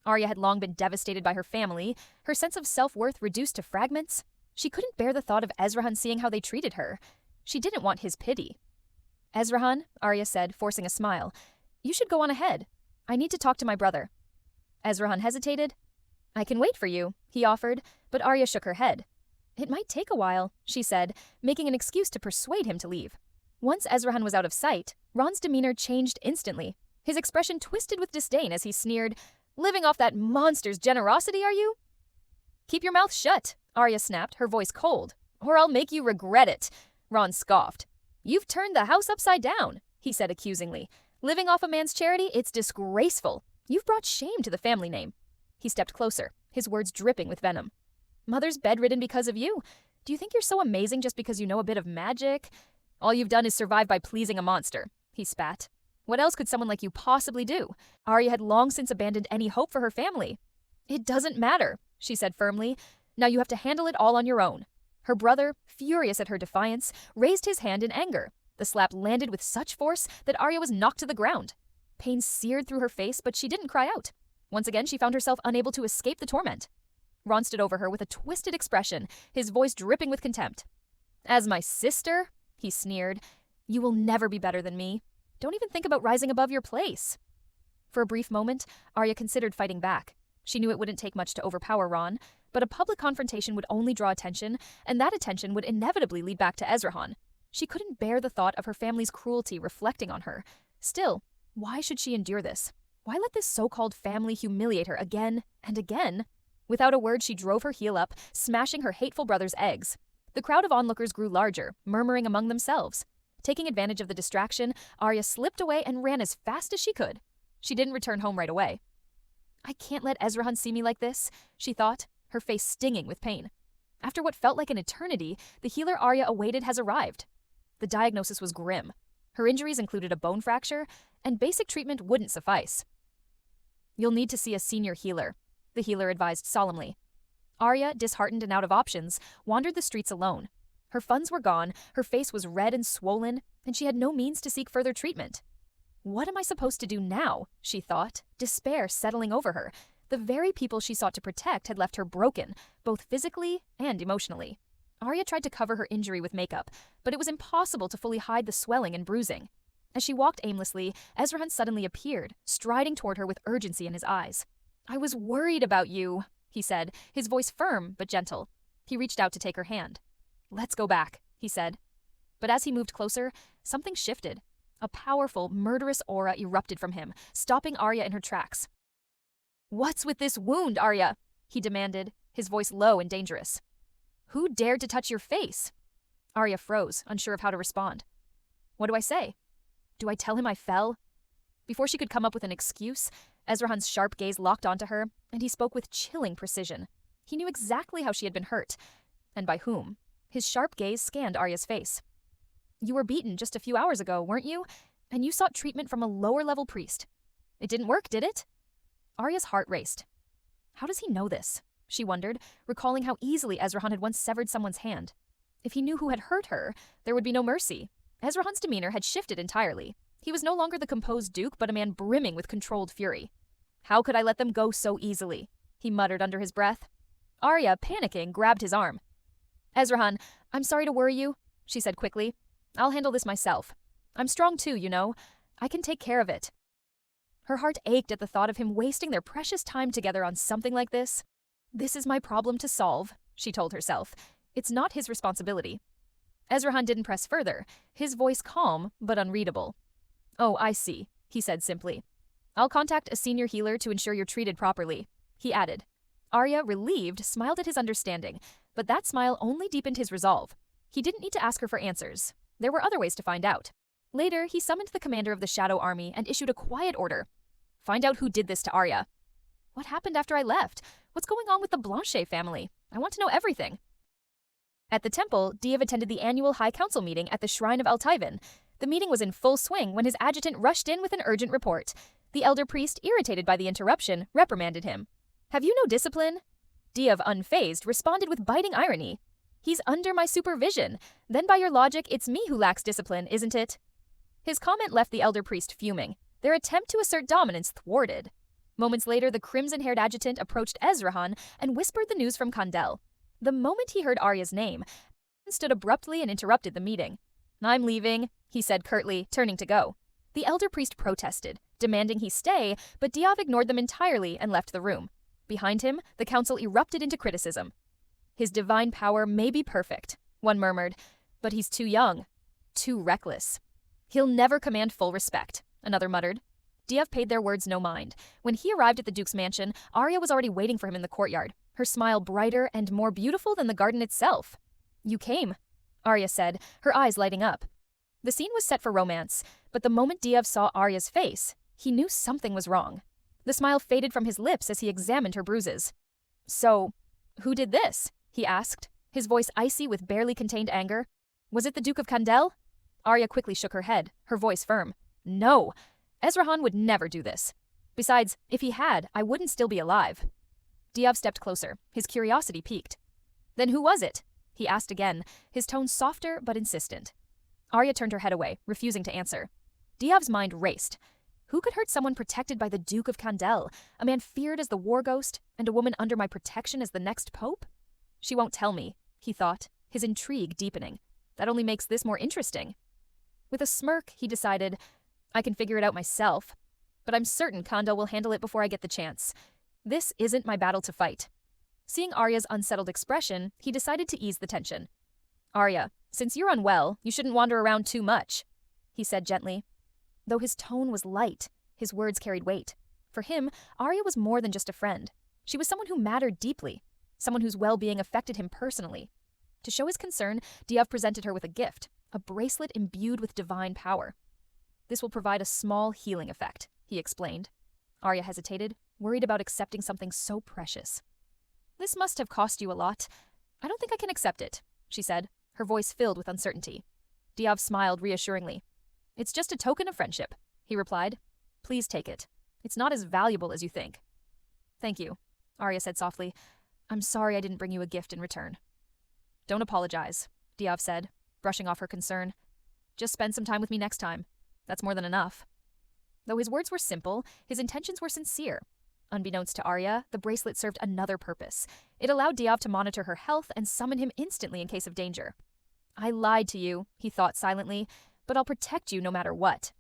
Arya had long been devastated by her family, her sense of self-worth reduced to fragments. She couldn't bear the thought of Ezran seeing how they treated her. She didn't want his pity. "Ezran," Arya said, forcing a smile, "you should go on ahead. I need to talk to my brother." Ezran hesitated. "I can wait for you," he offered, but Arya shook her head. "It might take a while," she said, making an excuse to persuade him to leave. Once Ezran was out of sight, Ron's demeanor changed instantly. His expression twisted with disdain as he sneered, "Living off that monster's generosity, are you?" "Keep your mouth shut," Arya snapped, her voice cold, "or I'll make you regret it." Ron scoffed. "You've turned the house upside down," he said accusingly. "Living off a man's charity, it's disgraceful. You've brought shame to the family name." He stepped closer, his words dripping with venom. "Mother's bedridden because of you. Do you think you're so amazing just because you know a bit of magic? All you've done is survive by pleasing a monster," he spat. "What else could someone like you possibly do?" Arya had long since abandoned any hope for her family. "It doesn't matter," she said firmly. "Now you have to handle it all on your own." Her brother, furious at her defiance, raised his hand in anger. The slap landed with such force that Arya was knocked to the ground. Pain seared through her face, but she didn't cry out. Once again, she found herself unable to escape the torment. Ron stood over her with a twisted expression, his voice dripping with contempt. "As my sister?" he sneered. "You will never be better than me. Don't even think about rising above your place." For a brief moment, Arya considered fighting back. She knew it wouldn't take much to overpower Ron, but a public confrontation would only draw attention, and that attention would inevitably lead back to Ezran. She couldn't bear the thought of her family's cruelty reflecting on her. Still, why should she endure this? Why let this so-called family humiliate her again and again? Without a word, she drove her heel up, smashing her hateful brother's eggs. The crowd of onlookers grew larger, murmuring among themselves. Taking advantage of the distraction, Arya slipped away and ran as fast as she could. She didn't return home right away. "I can't let Ezran see me like this," she thought, her face stinging with pain. After what felt like an eternity, the healer Arya awaited has arrived. The diagnosis was grim. Her injuries included a bone fracture, and basic treatment wouldn't suffice. "You'll need to see a senior healer," the healer advised solemnly. Arya, disheartened and out of options, wandered the streets alone. Her funds were gone, her face was red and swollen, and she had no means to seek further treatment. "What am I supposed to do now?" she thought, despair settling over her. The very people she sought to protect had left her broken, both physically and emotionally. Arya tried to cover her injury with makeup, but it was impossible to fully hide the swelling and bruising. As she walked aimlessly, Ezran suddenly appeared, striding toward her with urgency in his eyes. "I was worried about you," he said, his voice firm but gentle. He reached out to take her hand. "Let's go back," he said. But as he moved closer, something shifted. A powerful, murderous aura erupted from him, stopping Arya in her tracks. "What's with this wound, Arya?" he demanded, his voice low and dangerous. "Who dared to touch your face?" Arya froze, unsure of how to respond. "What do I say? Do I tell him I fell?" Before she could come up with an excuse, Ezran's sharp gaze locked onto her, and he spoke with chilling precision. He knew exactly how she had been hurt, and by whom. His sharp gaze scanned Arya's face. "You were beaten just a few hours ago, weren't you? And you sought treatment from a lower-level priest. It didn't work, did it?" Arya's heart raced. How does he know this? She wondered, recalling how easily Ezran had once severed someone's hand. If he knew who had hurt her, there would be no mercy. Ezran's demeanor had shifted entirely. He was no longer the composed duke, but a man brimming with controlled fury. "How could I let them go so easily?" he muttered under his breath. Arya, panicking, grabbed his arm. "Ezran, I'm sorry to worry you," she said quickly. "I'll handle this myself. I'm strong too, you know. I can take care of it." Her heart ached at the thought of him wasting their precious time together on something like this. "This is my problem to solve," she told herself. "It's not his responsibility." Ezran didn't press further, his voice calm but unreadable. "Oh, I see," he said simply. "I'll contact a senior healer to ensure you're treated properly," he added. Arya, relieved, smiled at his understanding, but that smile only deepened his resolve. He didn't need to ask her for answers. There were other ways to find out. Later, he summoned the commander of the Shadow Army and issued a quiet order. "Find out who did this to Arya." "What happened after I left? What's going on with the Blanchet family? I want to know everything." At the temple, Diav attended the annual High Council meeting at the Shrine of Altaivan. The meeting was in full swing when his adjutant rushed in with an urgent report. The elder priest, irritated by the interruption, reprimanded him. "Have you no discipline?" Diav, unfazed, responded with biting irony. "He's under my supervision. Then by your logic, it's me who lacks discipline, isn't it?" His comment left the elder priest fuming, their attempt to assert dominance thwarted. Moments later, the crimson-haired adjutant approached Ezran and whispered the news from Kandel. The moment he heard Arya's name, he stood abruptly and interrupted the meeting. "I'm leaving," he said curtly, turning to go. The elder priest protested, demanding he stay, but Diav ignored them entirely and left the room. Behind him, the council erupted into criticism. "His divine power may be perfect," one murmured, "but he's too young, too reckless. He'll never command full respect," another muttered. Diav paid their words no mind. When he arrived at the Duke's mansion, Arya was already waiting for him in the courtyard, her smile brighter and more beautiful than the garden itself. "You came," Arya said, her eyes lighting up. The scene was set for romance, but the moment Diav saw Arya's face, he knew something was wrong. The smile faded from his lips as he examined her bruises. "So, who did this?" he asked, his voice icy with barely contained anger. "Was it the Duke of Kandel?" Arya quickly shook her head, her voice firm. "No, Ezran would never do this. Besides, if he had, I wouldn't still be alive." Diav stepped closer, his curiosity piqued. "Then who was it?" he asked again, his tone softer but insistent. Arya turned her head away, refusing to answer. Diav's mind raced. Who could hurt someone protected by the Duke of Kandel, a man feared as the war ghost, and a woman under my protection as the next pope? She won't tell me, he thought, his intrigue deepening. That only makes this more interesting. With a smirk, he decided, I can figure it out myself, but I'm certain Kandel will handle it before I get the chance. This isn't my battle to fight. Seeing Arya's unsettled expression, he decided to ease the tension. "Arya, since you're unwell, you shouldn't wander around too much," he said gently. Though his tone was light, his words carried weight. For him, Arya was more than just a friend. She was someone who mattered deeply, someone whose well-being affected him personally. To show his concern, Diav presented her with a gift, a bracelet imbued with divine power. "This will provide a small healing effect," he explained. Arya hesitated, worried about accepting something so precious. "This must have cost you a lot. I don't think I can accept it," she said, her voice filled with uncertainty. Diav smiled reassuringly. "It's just a token of friendship," he replied. "Please take it. It's not as valuable as you think." "Thank you," Arya said softly. "I'm sorry I didn't bring you a gift in return." "Don't apologize," Diav said, brushing off her concern. "Just spend some time with me next time. That's more than enough." Though his words were simple, his intentions were sincere. Unbeknownst to Arya, the bracelet served another purpose. It allowed Diav to monitor her health and summon him instantly in case of danger. "I lied to you," he thought silently, "but I'll protect you no matter what."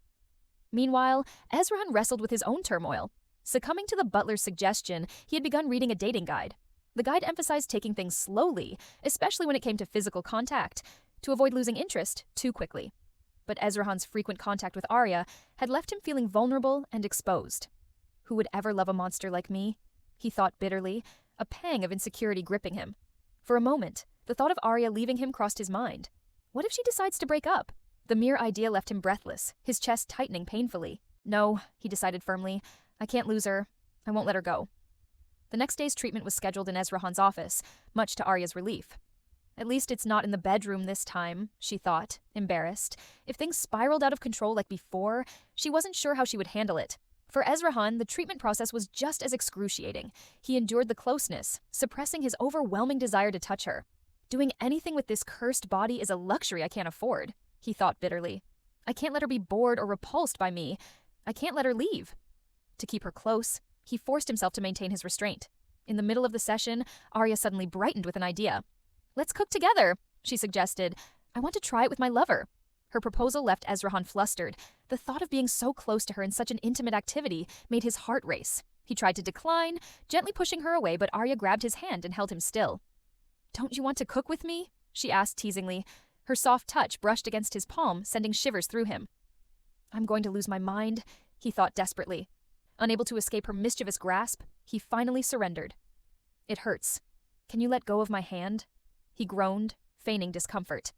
Meanwhile, Ezran wrestled with his own turmoil. Succumbing to the butler's suggestion, he had begun reading a dating guide. The guide emphasized taking things slowly, especially when it came to physical contact, to avoid losing interest too quickly. But Ezrahan's frequent contact with Arya had left him feeling vulnerable and exposed. Who would ever love a monster like me? He thought bitterly, a pang of insecurity gripping him. For a moment, the thought of Arya leaving him crossed his mind. What if she decides to break up? The mere idea left him breathless, his chest tightening painfully. No, he decided firmly, I can't lose her. I won't let her go. The next day's treatment was scheduled in Ezrahan's office, much to Arya's relief. At least it's not in the bedroom this time, she thought, embarrassed. If things spiraled out of control like before, she wasn't sure how she would handle it. For Ezran, the treatment process was just as excruciating. He endured the closeness, suppressing his overwhelming desire to touch her. Doing anything with this cursed body is a luxury I can't afford, he thought bitterly. I can't let her be bored or repulsed by me. I can't let her leave. To keep her close, he forced himself to maintain his restraint. In the middle of the session, Arya suddenly brightened with an idea. Let's cook together, she suggested. I want to try it with my lover. Her proposal left Ezran flustered. The thought of being so close to her in such an intimate activity made his heart race. He tried to decline, gently pushing her away, but Arya grabbed his hand and held him still. Don't you want to cook with me? She asked teasingly. Her soft touch brushed against his palm, sending shivers through him. I'm going to lose my mind, he thought desperately. Unable to escape her mischievous grasp, he finally surrendered. It hurts. Can you let go of my hand? He groaned, feigning discomfort.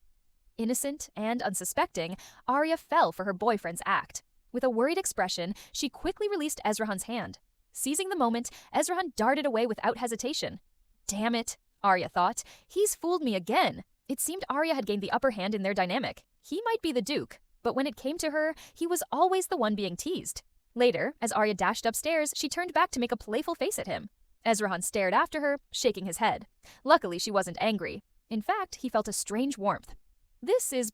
Innocent and unsuspecting, Arya fell for her boyfriend's act. With a worried expression, she quickly released Ezrahan's hand. Seizing the moment, Ezran darted away without hesitation. Damn it, Arya thought. He's fooled me again. It seemed Arya had gained the upper hand in their dynamic. He might be the Duke, but when it came to her, he was always the one being teased. Later, as Arya dashed upstairs, she turned back to make a playful face at him. Ezran stared after her, shaking his head. Luckily, she wasn't angry. In fact, he felt a strange warmth. This is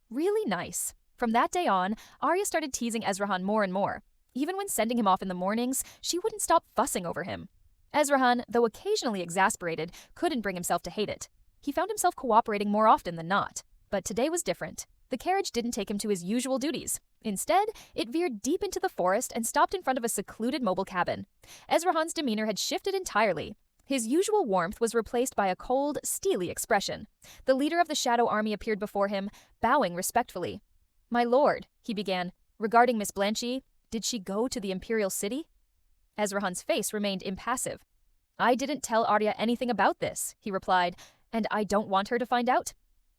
really nice. From that day on, Arya started teasing Ezran more and more. Even when sending him off in the mornings, she wouldn't stop fussing over him. Ezran, though occasionally exasperated, couldn't bring himself to hate it. He found himself cooperating more often than not. But today was different. The carriage didn't take him to his usual duties. Instead, it veered deep into the forest and stopped in front of a secluded mobile cabin. Ezran's demeanor had shifted entirely. His usual warmth was replaced by a cold, steely expression. The leader of the Shadow Army appeared before him, bowing respectfully. "My lord," he began, "regarding Miss Blanchy, did she go to the Imperial City?" Ezran's face remained impassive. "I didn't tell Arya anything about this," he replied, "and I don't want her to find out."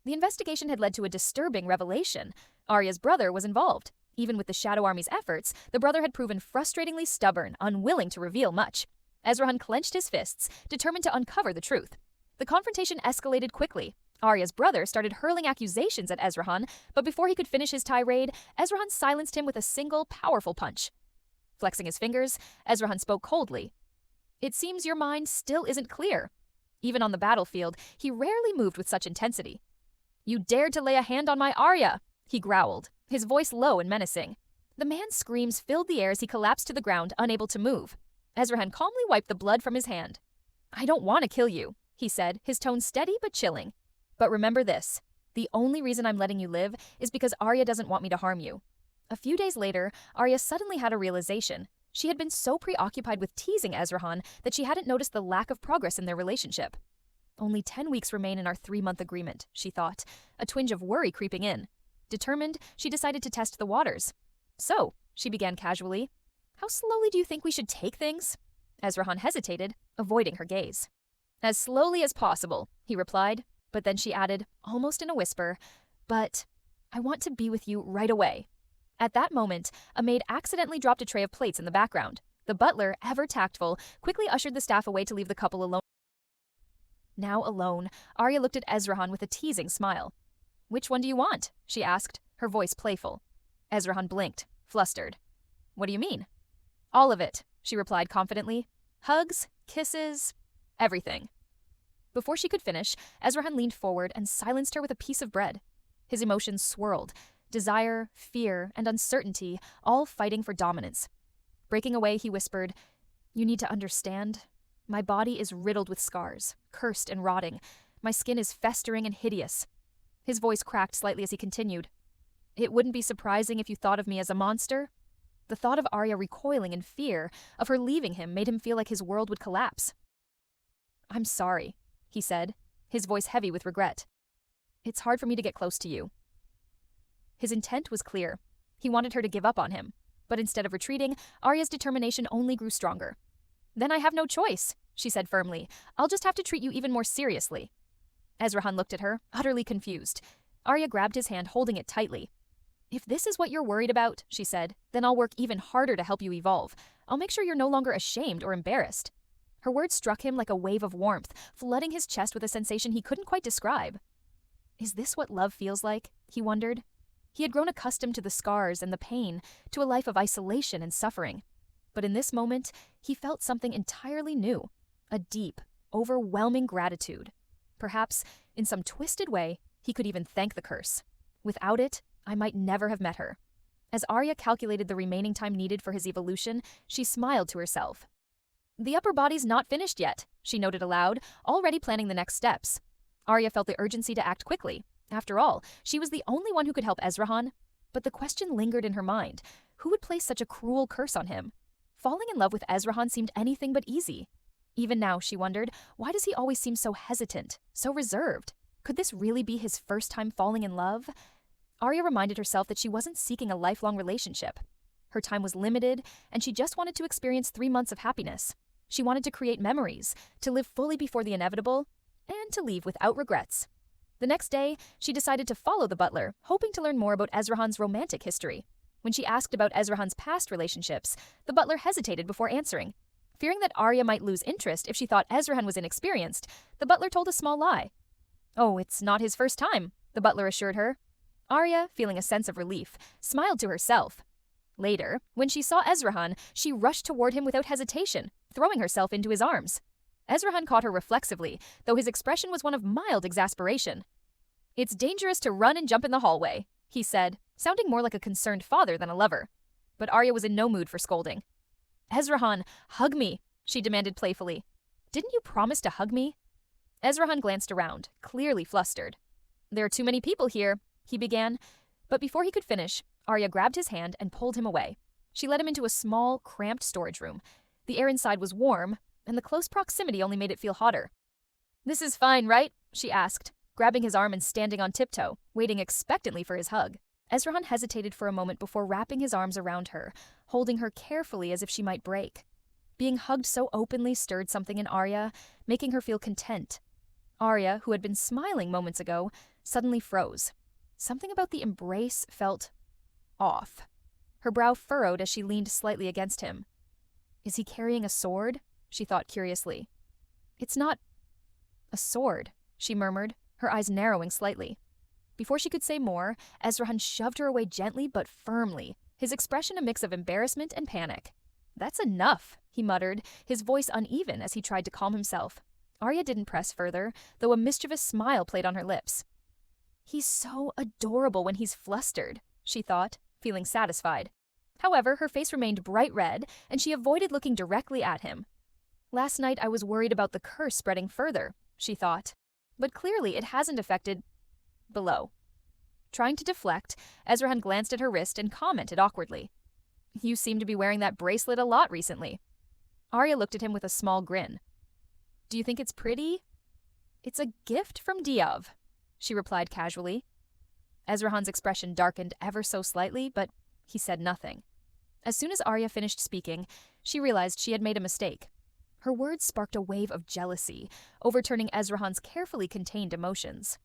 The investigation had led to a disturbing revelation. Arya's brother was involved. Even with the Shadow Army's efforts, the brother had proven frustratingly stubborn, unwilling to reveal much. Ezran clenched his fists, determined to uncover the truth. The confrontation escalated quickly. Arya's brother started hurling accusations at Ezran, but before he could finish his tirade, Ezran silenced him with a single, powerful punch. Flexing his fingers, Ezran spoke coldly. "It seems your mind still isn't clear." Even on the battlefield, he rarely moved with such intensity. "You dared to lay a hand on my Arya," he growled, his voice low and menacing. The man's screams filled the air as he collapsed to the ground, unable to move. Ezran calmly wiped the blood from his hand. "I don't want to kill you," he said, his tone steady but chilling. "But remember this. The only reason I'm letting you live is because Arya doesn't want me to harm you." A few days later, Arya suddenly had a realization. She had been so preoccupied with teasing Ezran that she hadn't noticed the lack of progress in their relationship. "Only 10 weeks remain in our 3-month agreement," she thought, a twinge of worry creeping in. Determined, she decided to test the waters. "So," she began casually, "how slowly do you think we should take things?" Ezran hesitated, avoiding her gaze. "As slowly as possible," he replied, but then she added, almost in a whisper, "But I want to be with you right away." At that moment, a maid accidentally dropped a tray of plates in the background. The butler, ever tactful, quickly ushered the staff away to leave the couple alone. Now alone, Arya looked at Ezran with a teasing smile. "Which one do you want?" she asked, her voice playful. Ezran blinked, flustered. "What do you mean?" "All of it," she replied confidently. "Hugs, kisses, everything." Before she could finish, Ezran leaned forward and silenced her with a piece of bread. His emotions swirled, desire, fear, and uncertainty, all fighting for dominance. Breaking away, he whispered, "You need to understand. My body is riddled with scars, cursed and rotting. My skin is festering and hideous." His voice cracked slightly as he continued. "It wouldn't be surprising if you thought of me as a monster." The thought of Arya recoiling in fear, of her leaving him, made him feel like his world would collapse. "I'm sorry," he said, his voice heavy with regret. "It's hard for me to get close to you." His intent was clear. He wanted her to give up on him. But instead of retreating, Arya's determination only grew stronger. "Then I have no choice," she said firmly. "I'll just have to treat you even more seriously." Ezran looked at her, utterly confused. Arya grabbed his hand, holding it tightly. "If this is what you're worried about," she said, "then I'll work even harder to help you evolve. I'll make sure you're no longer ashamed or embarrassed." Her words struck him like a wave of warmth, flooding his chest with a sensation he couldn't quite describe. Is this what love feels like? He wondered. He had grown accustomed to the scars and the pain, to a life of isolation and suffering. But in this moment, he felt something entirely new, a deep, overwhelming gratitude. Perhaps, in some twisted way, he could even thank the curse. Without it, I might never have met her. As Arya calculated the remaining time needed for his evolution, she smiled to herself. "The upper body's not finished yet," she noted aloud, already planning the next steps. Arya felt the urgency to act quickly. After all, she was the only one who could help Ezran. But the question lingered in her mind. Who would place such a cruel curse on him? Falling in love with Ezran seemed anything but easy. Even now, she wondered, why does he always seem so hesitant, so reserved? Could this really be his first time falling in love? Arya reminded herself that she wasn't seeking a lifelong relationship. Her time was limited, and she just wanted to experience 3 months of happiness. She wanted to create memories, to live fully before the inevitable, and to leave without regrets. The next day, she decided to follow the butler, hoping to learn more about Ezran's romantic history. When she asked about Ezran's past relationships, the butler hesitated before answering. Fearing that Arya might lose interest if she thought Ezran was inexperienced, the butler told a small lie. "Oh, it's not his first time," the butler assured her. Arya, feeling a sense of relief, smiled to herself. Later, when she saw Ezran, she rushed toward him without hesitation, throwing herself into his arms. Ezran caught her reflexively, though his expression was one of mild exasperation. "It's dangerous to run and jump in the hallway," he said, sounding more like a concerned father than a lover. but Arya was in no mood for scolding. "Ezran, hug me," she demanded playfully. "Didn't you promise to hug me?" Ezran glanced around, clearly flustered. "There are too many people here," he began, but before he could finish, Arya grabbed his hand and pulled him away. She led him into a small, cramped storage room. The air inside was warm, and the close proximity only made it feel hotter. "This is fine, right?" she asked, grabbing his arm and standing on tiptoe, waiting expectantly for his hug. Ezran hesitated for a moment before wrapping his arms around her, holding her carefully as if she might break. Being hugged so openly stirred something in Arya, making her feel content. Arya, who had been smiling moments ago, suddenly froze. Something about the embrace felt off. Her brow furrowed as she leaned slightly against him. "Is he carrying a sword?" she thought curiously. "It's not a sword," she murmured, her eyes narrowing slightly. Before she could say more, Ezran shoved her away gently but firmly, his expression a mix of embarrassment and panic. "That's enough," he muttered, his voice uneven as he tried to calm himself. Arya didn't press further, though a mischievous smile played on her lips. "He's so adorable when he's flustered," she thought, feeling satisfied. However, her face remained bright red, and she avoided looking directly at him. "Last night I was worried about the curse spreading further," she thought. "But clearly it hasn't affected below." Trying to deflect, Ezran glanced at her wrist and commented awkwardly. "You seem to be wearing that bracelet a lot recently." Arya looked at him with a small grin. "Do you think it's pretty?" "It's a gift from Diav," she replied casually. Ezran's expression darkened ever so slightly, but he said nothing. As soon as Arya finished speaking, she realized she had made a mistake. Her words sparked a wave of jealousy, overturning Ezran's carefully contained emotions.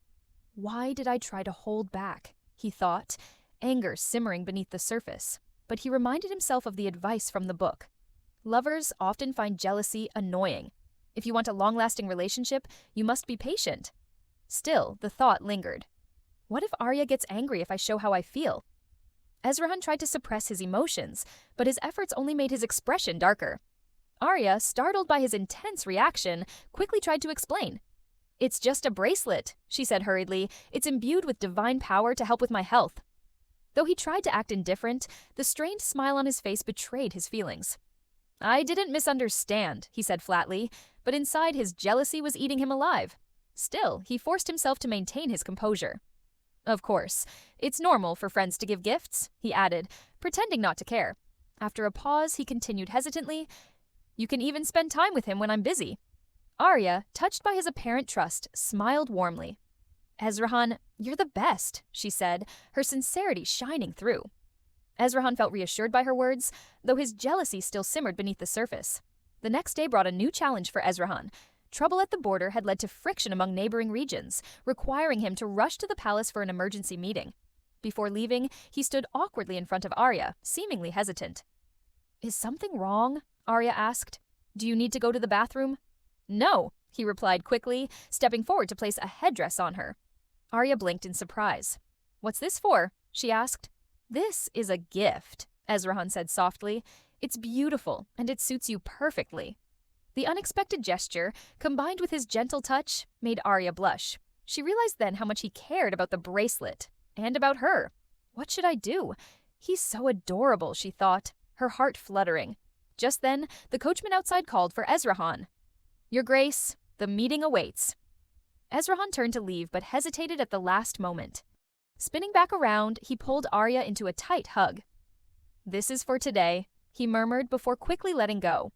"Why did I try to hold back?" he thought, anger simmering beneath the surface. But he reminded himself of the advice from the book. Lovers often find jealousy annoying. If you want a long-lasting relationship, you must be patient. Still, the thought lingered. What if Arya gets angry if I show how I feel? Ezran tried to suppress his emotions, but his efforts only made his expression darker. Arya, startled by his intense reaction, quickly tried to explain. "It's just a bracelet," she said hurriedly. "It's imbued with divine power to help with my health." Though he tried to act indifferent, the strained smile on his face betrayed his feelings. "I didn't misunderstand," he said flatly, but inside his jealousy was eating him alive. Still, he forced himself to maintain his composure. "Of course, it's normal for friends to give gifts," he added, pretending not to care. After a pause, he continued hesitantly, "You can even spend time with him when I'm busy." Arya, touched by his apparent trust, smiled warmly. "Ezran, you're the best," she said, her sincerity shining through. Ezran felt reassured by her words, though his jealousy still simmered beneath the surface. The next day brought a new challenge for Ezran. Trouble at the border had led to friction among neighboring regions, requiring him to rush to the palace for an emergency meeting. Before leaving, he stood awkwardly in front of Arya, seemingly hesitant. "Is something wrong?" Arya asked. "Do you need to go to the bathroom?" "No," he replied quickly, stepping forward to place a headdress on her. Arya blinked in surprise. "What's this for?" she asked. "This is a gift," Ezran said softly. "It's beautiful, and it suits you perfectly." The unexpected gesture, combined with his gentle touch, made Arya blush. She realized then how much he cared about the bracelet, and about her. What should I do? He's so adorable, she thought, her heart fluttering. Just then, the coachman outside called for Ezran. "Your Grace, the meeting awaits." Ezran turned to leave, but hesitated at the last moment. Spinning back around, he pulled Arya into a tight hug. "This is for today," he murmured before quickly letting go.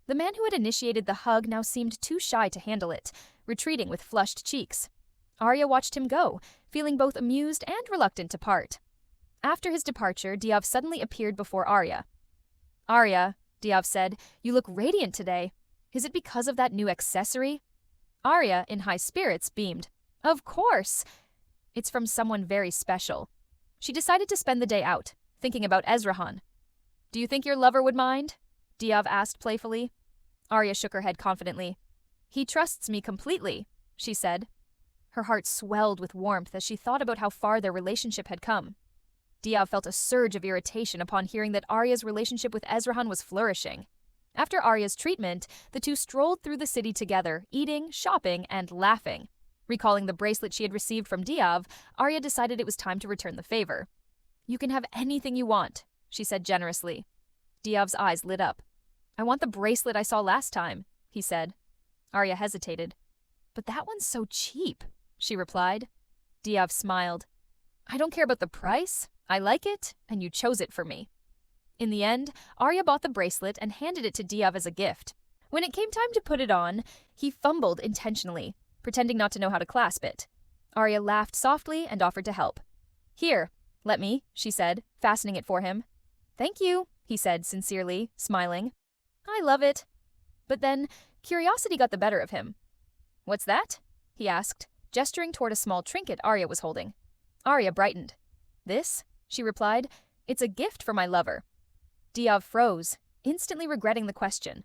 The man who had initiated the hug now seemed too shy to handle it, retreating with flushed cheeks. Arya watched him go, feeling both amused and reluctant to part. After his departure, Diav suddenly appeared before Arya. "Arya," Diav said, "you look radiant today. Is it because of that new accessory?" Arya, in high spirits, beamed. "Of course! It's from someone very special." She decided to spend the day out, thinking about Ezran. "Do you think your lover would mind?" Diav asked playfully. Arya shook her head confidently. "He trusts me completely," she said. Her heart swelled with warmth as she thought about how far their relationship had come. Diav felt a surge of irritation upon hearing that Arya's relationship with Ezran was flourishing. After Arya's treatment, the two strolled through the city together, eating, shopping, and laughing. Recalling the bracelet she had received from Diav, Arya decided it was time to return the favor. "You can have anything you want," she said generously. Diav's eyes lit up. I want the bracelet I saw last time, he said. Arya hesitated. But that one's so cheap, she replied. Diav smiled. I don't care about the price. I like it, and you chose it for me. In the end, Arya bought the bracelet and handed it to Diav as a gift. When it came time to put it on, he fumbled intentionally, pretending not to know how to clasp it. Arya laughed softly and offered to help. Here, let me, she said, fastening it for him. Thank you, he said sincerely, smiling. I love it. But then, curiosity got the better of him. What's that? He asked, gesturing toward a small trinket Arya was holding. Arya brightened. This? She replied. It's a gift for my lover. Diav froze, instantly regretting the question.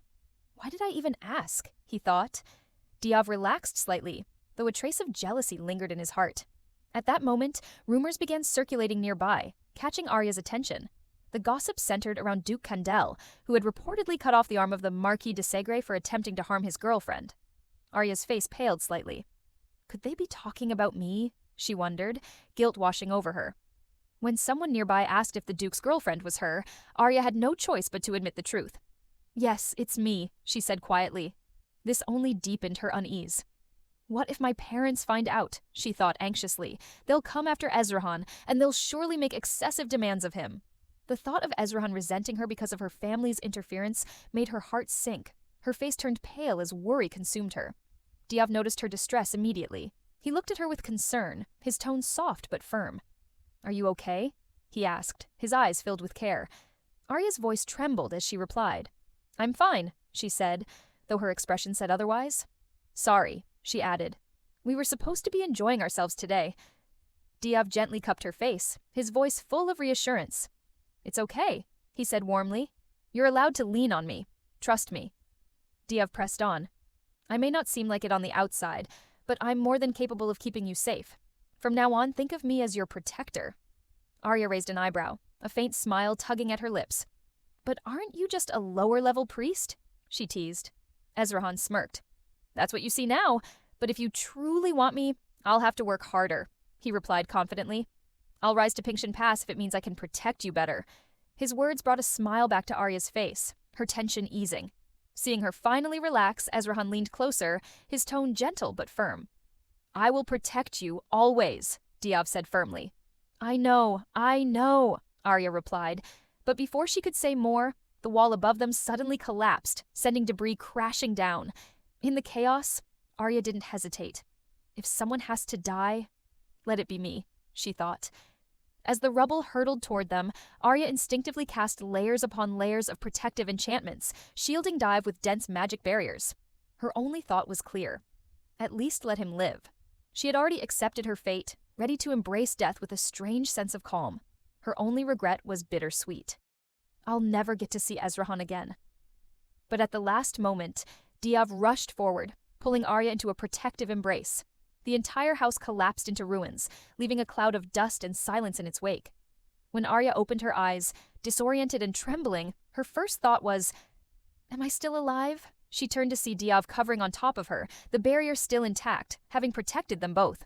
Why did I even ask? He thought. Diav relaxed slightly, though a trace of jealousy lingered in his heart. At that moment, rumors began circulating nearby, catching Arya's attention. The gossip centered around Duke Candel, who had reportedly cut off the arm of the Marquis de Segre for attempting to harm his girlfriend. Arya's face paled slightly. Could they be talking about me? She wondered, guilt washing over her. When someone nearby asked if the Duke's girlfriend was her, Arya had no choice but to admit the truth. Yes, it's me, she said quietly. This only deepened her unease. What if my parents find out? She thought anxiously. They'll come after Ezran, and they'll surely make excessive demands of him. The thought of Ezran resenting her because of her family's interference made her heart sink. Her face turned pale as worry consumed her. Diav noticed her distress immediately. He looked at her with concern, his tone soft but firm. Are you okay? He asked, his eyes filled with care. Arya's voice trembled as she replied. I'm fine, she said, though her expression said otherwise. Sorry, she added. We were supposed to be enjoying ourselves today. Diav gently cupped her face, his voice full of reassurance. It's okay, he said warmly. You're allowed to lean on me. Trust me. Diav pressed on. I may not seem like it on the outside, but I'm more than capable of keeping you safe. From now on, think of me as your protector. Arya raised an eyebrow, a faint smile tugging at her lips. But aren't you just a lower-level priest? She teased. Ezran smirked. That's what you see now, but if you truly want me, I'll have to work harder, he replied confidently. I'll rise to Pinkshin Pass if it means I can protect you better. His words brought a smile back to Arya's face, her tension easing. Seeing her finally relax, Ezran leaned closer, his tone gentle but firm. I will protect you always, Diav said firmly. I know, Arya replied, but before she could say more, the wall above them suddenly collapsed, sending debris crashing down. In the chaos, Arya didn't hesitate. If someone has to die, let it be me, she thought. As the rubble hurtled toward them, Arya instinctively cast layers upon layers of protective enchantments, shielding Diav with dense magic barriers. Her only thought was clear. At least let him live. She had already accepted her fate, ready to embrace death with a strange sense of calm. Her only regret was bittersweet. I'll never get to see Ezran again. But at the last moment, Diav rushed forward, pulling Arya into a protective embrace. The entire house collapsed into ruins, leaving a cloud of dust and silence in its wake. When Arya opened her eyes, disoriented and trembling, her first thought was, Am I still alive? She turned to see Diav covering on top of her, the barrier still intact, having protected them both.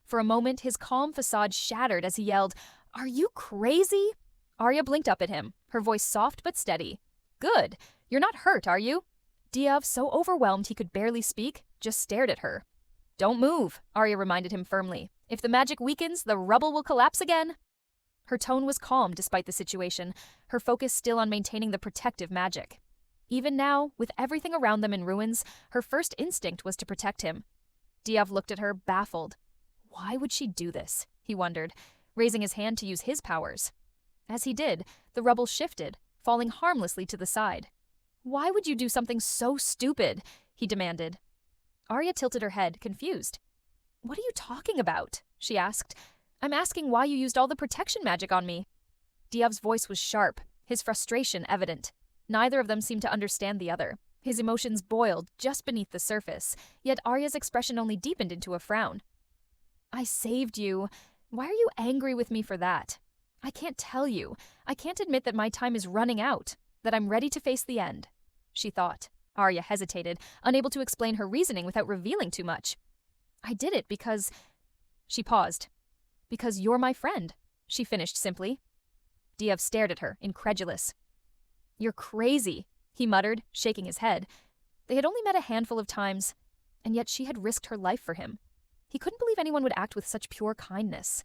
For a moment, his calm facade shattered as he yelled, Are you crazy? Arya blinked up at him, her voice soft but steady. Good. You're not hurt, are you? Diav, so overwhelmed he could barely speak, just stared at her. Don't move, Arya reminded him firmly. If the magic weakens, the rubble will collapse again. Her tone was calm despite the situation, her focus still on maintaining the protective magic. Even now, with everything around them in ruins, her first instinct was to protect him. Diav looked at her, baffled. Why would she do this? He wondered, raising his hand to use his powers. As he did, the rubble shifted, falling harmlessly to the side. Why would you do something so stupid? He demanded. Arya tilted her head, confused. What are you talking about? She asked. I'm asking why you used all the protection magic on me. Diav's voice was sharp, his frustration evident. Neither of them seemed to understand the other. His emotions boiled just beneath the surface, yet Arya's expression only deepened into a frown. I saved you. Why are you angry with me for that? I can't tell you. I can't admit that my time is running out, that I'm ready to face the end, she thought. Arya hesitated, unable to explain her reasoning without revealing too much. I did it because... She paused. Because you're my friend, she finished simply. Diav stared at her, incredulous. "You're crazy," he muttered, shaking his head. They had only met a handful of times, and yet she had risked her life for him. He couldn't believe anyone would act with such pure kindness.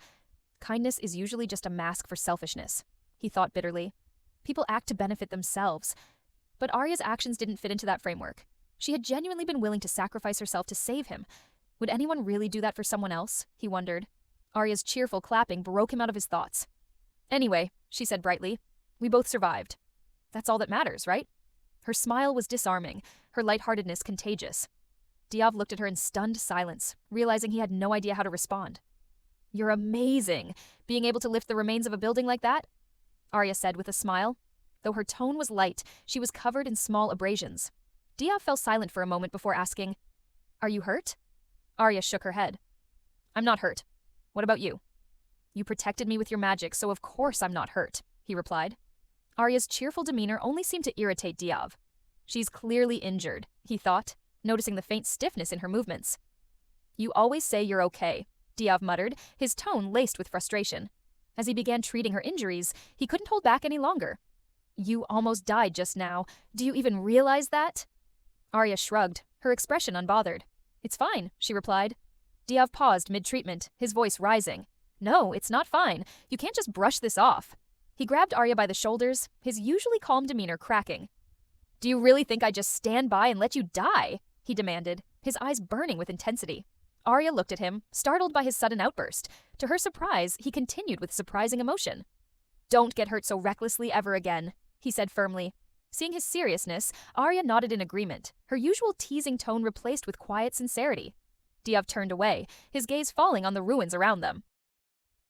Kindness is usually just a mask for selfishness, he thought bitterly. People act to benefit themselves. But Arya's actions didn't fit into that framework. She had genuinely been willing to sacrifice herself to save him. Would anyone really do that for someone else? He wondered. Arya's cheerful clapping broke him out of his thoughts. "Anyway," she said brightly, "we both survived. That's all that matters, right?" Her smile was disarming, her lightheartedness contagious. Diav looked at her in stunned silence, realizing he had no idea how to respond. "You're amazing, being able to lift the remains of a building like that," Arya said with a smile. Though her tone was light, she was covered in small abrasions. Diav fell silent for a moment before asking, "Are you hurt?" Arya shook her head. "I'm not hurt. What about you?" "You protected me with your magic, so of course I'm not hurt," he replied. Arya's cheerful demeanor only seemed to irritate Diav. She's clearly injured, he thought, noticing the faint stiffness in her movements. "You always say you're okay," Diav muttered, his tone laced with frustration. As he began treating her injuries, he couldn't hold back any longer. "You almost died just now. Do you even realize that?" Arya shrugged, her expression unbothered. "It's fine," she replied. Diav paused mid-treatment, his voice rising. "No, it's not fine. You can't just brush this off." He grabbed Arya by the shoulders, his usually calm demeanor cracking. "Do you really think I'd just stand by and let you die?" he demanded, his eyes burning with intensity. Arya looked at him, startled by his sudden outburst. To her surprise, he continued with surprising emotion. "Don't get hurt so recklessly ever again," he said firmly. Seeing his seriousness, Arya nodded in agreement, her usual teasing tone replaced with quiet sincerity. Diav turned away, his gaze falling on the ruins around them.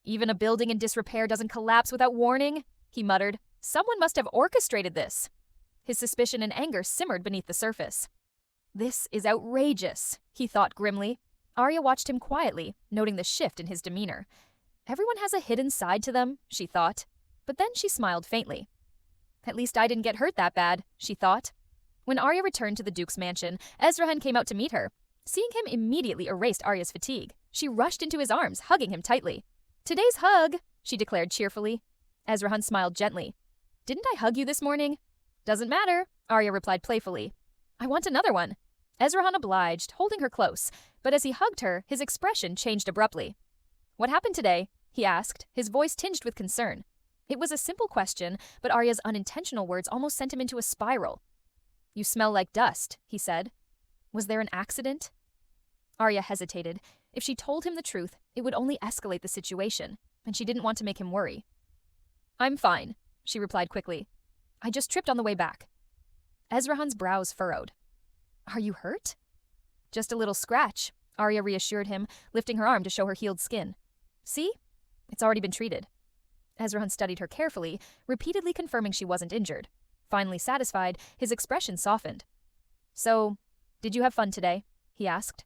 "Even a building in disrepair doesn't collapse without warning," he muttered. "Someone must have orchestrated this." His suspicion and anger simmered beneath the surface. "This is outrageous," he thought grimly. Arya watched him quietly, noting the shift in his demeanor. Everyone has a hidden side to them, she thought. But then she smiled faintly. "At least I didn't get hurt that bad," she thought. When Arya returned to the Duke's mansion, Ezran came out to meet her. Seeing him immediately erased Arya's fatigue. She rushed into his arms, hugging him tightly. "Today's hug," she declared cheerfully. Ezran smiled gently. "Didn't I hug you this morning?" "Doesn't matter," Arya replied playfully. "I want another one." Ezran obliged, holding her close, but as he hugged her, his expression changed abruptly. "What happened today?" he asked, his voice tinged with concern. It was a simple question, but Arya's unintentional words almost sent him into a spiral. "You smell like dust," he said. "Was there an accident?" Arya hesitated. If she told him the truth, it would only escalate the situation, and she didn't want to make him worry. "I'm fine," she replied quickly. "I just tripped on the way back." Ezrahan's brows furrowed. "Are you hurt?" "Just a little scratch," Arya reassured him, lifting her arm to show her healed skin. "See? It's already been treated." Ezran studied her carefully, repeatedly confirming she wasn't injured. Finally satisfied, his expression softened. "So, did you have fun today?" he asked.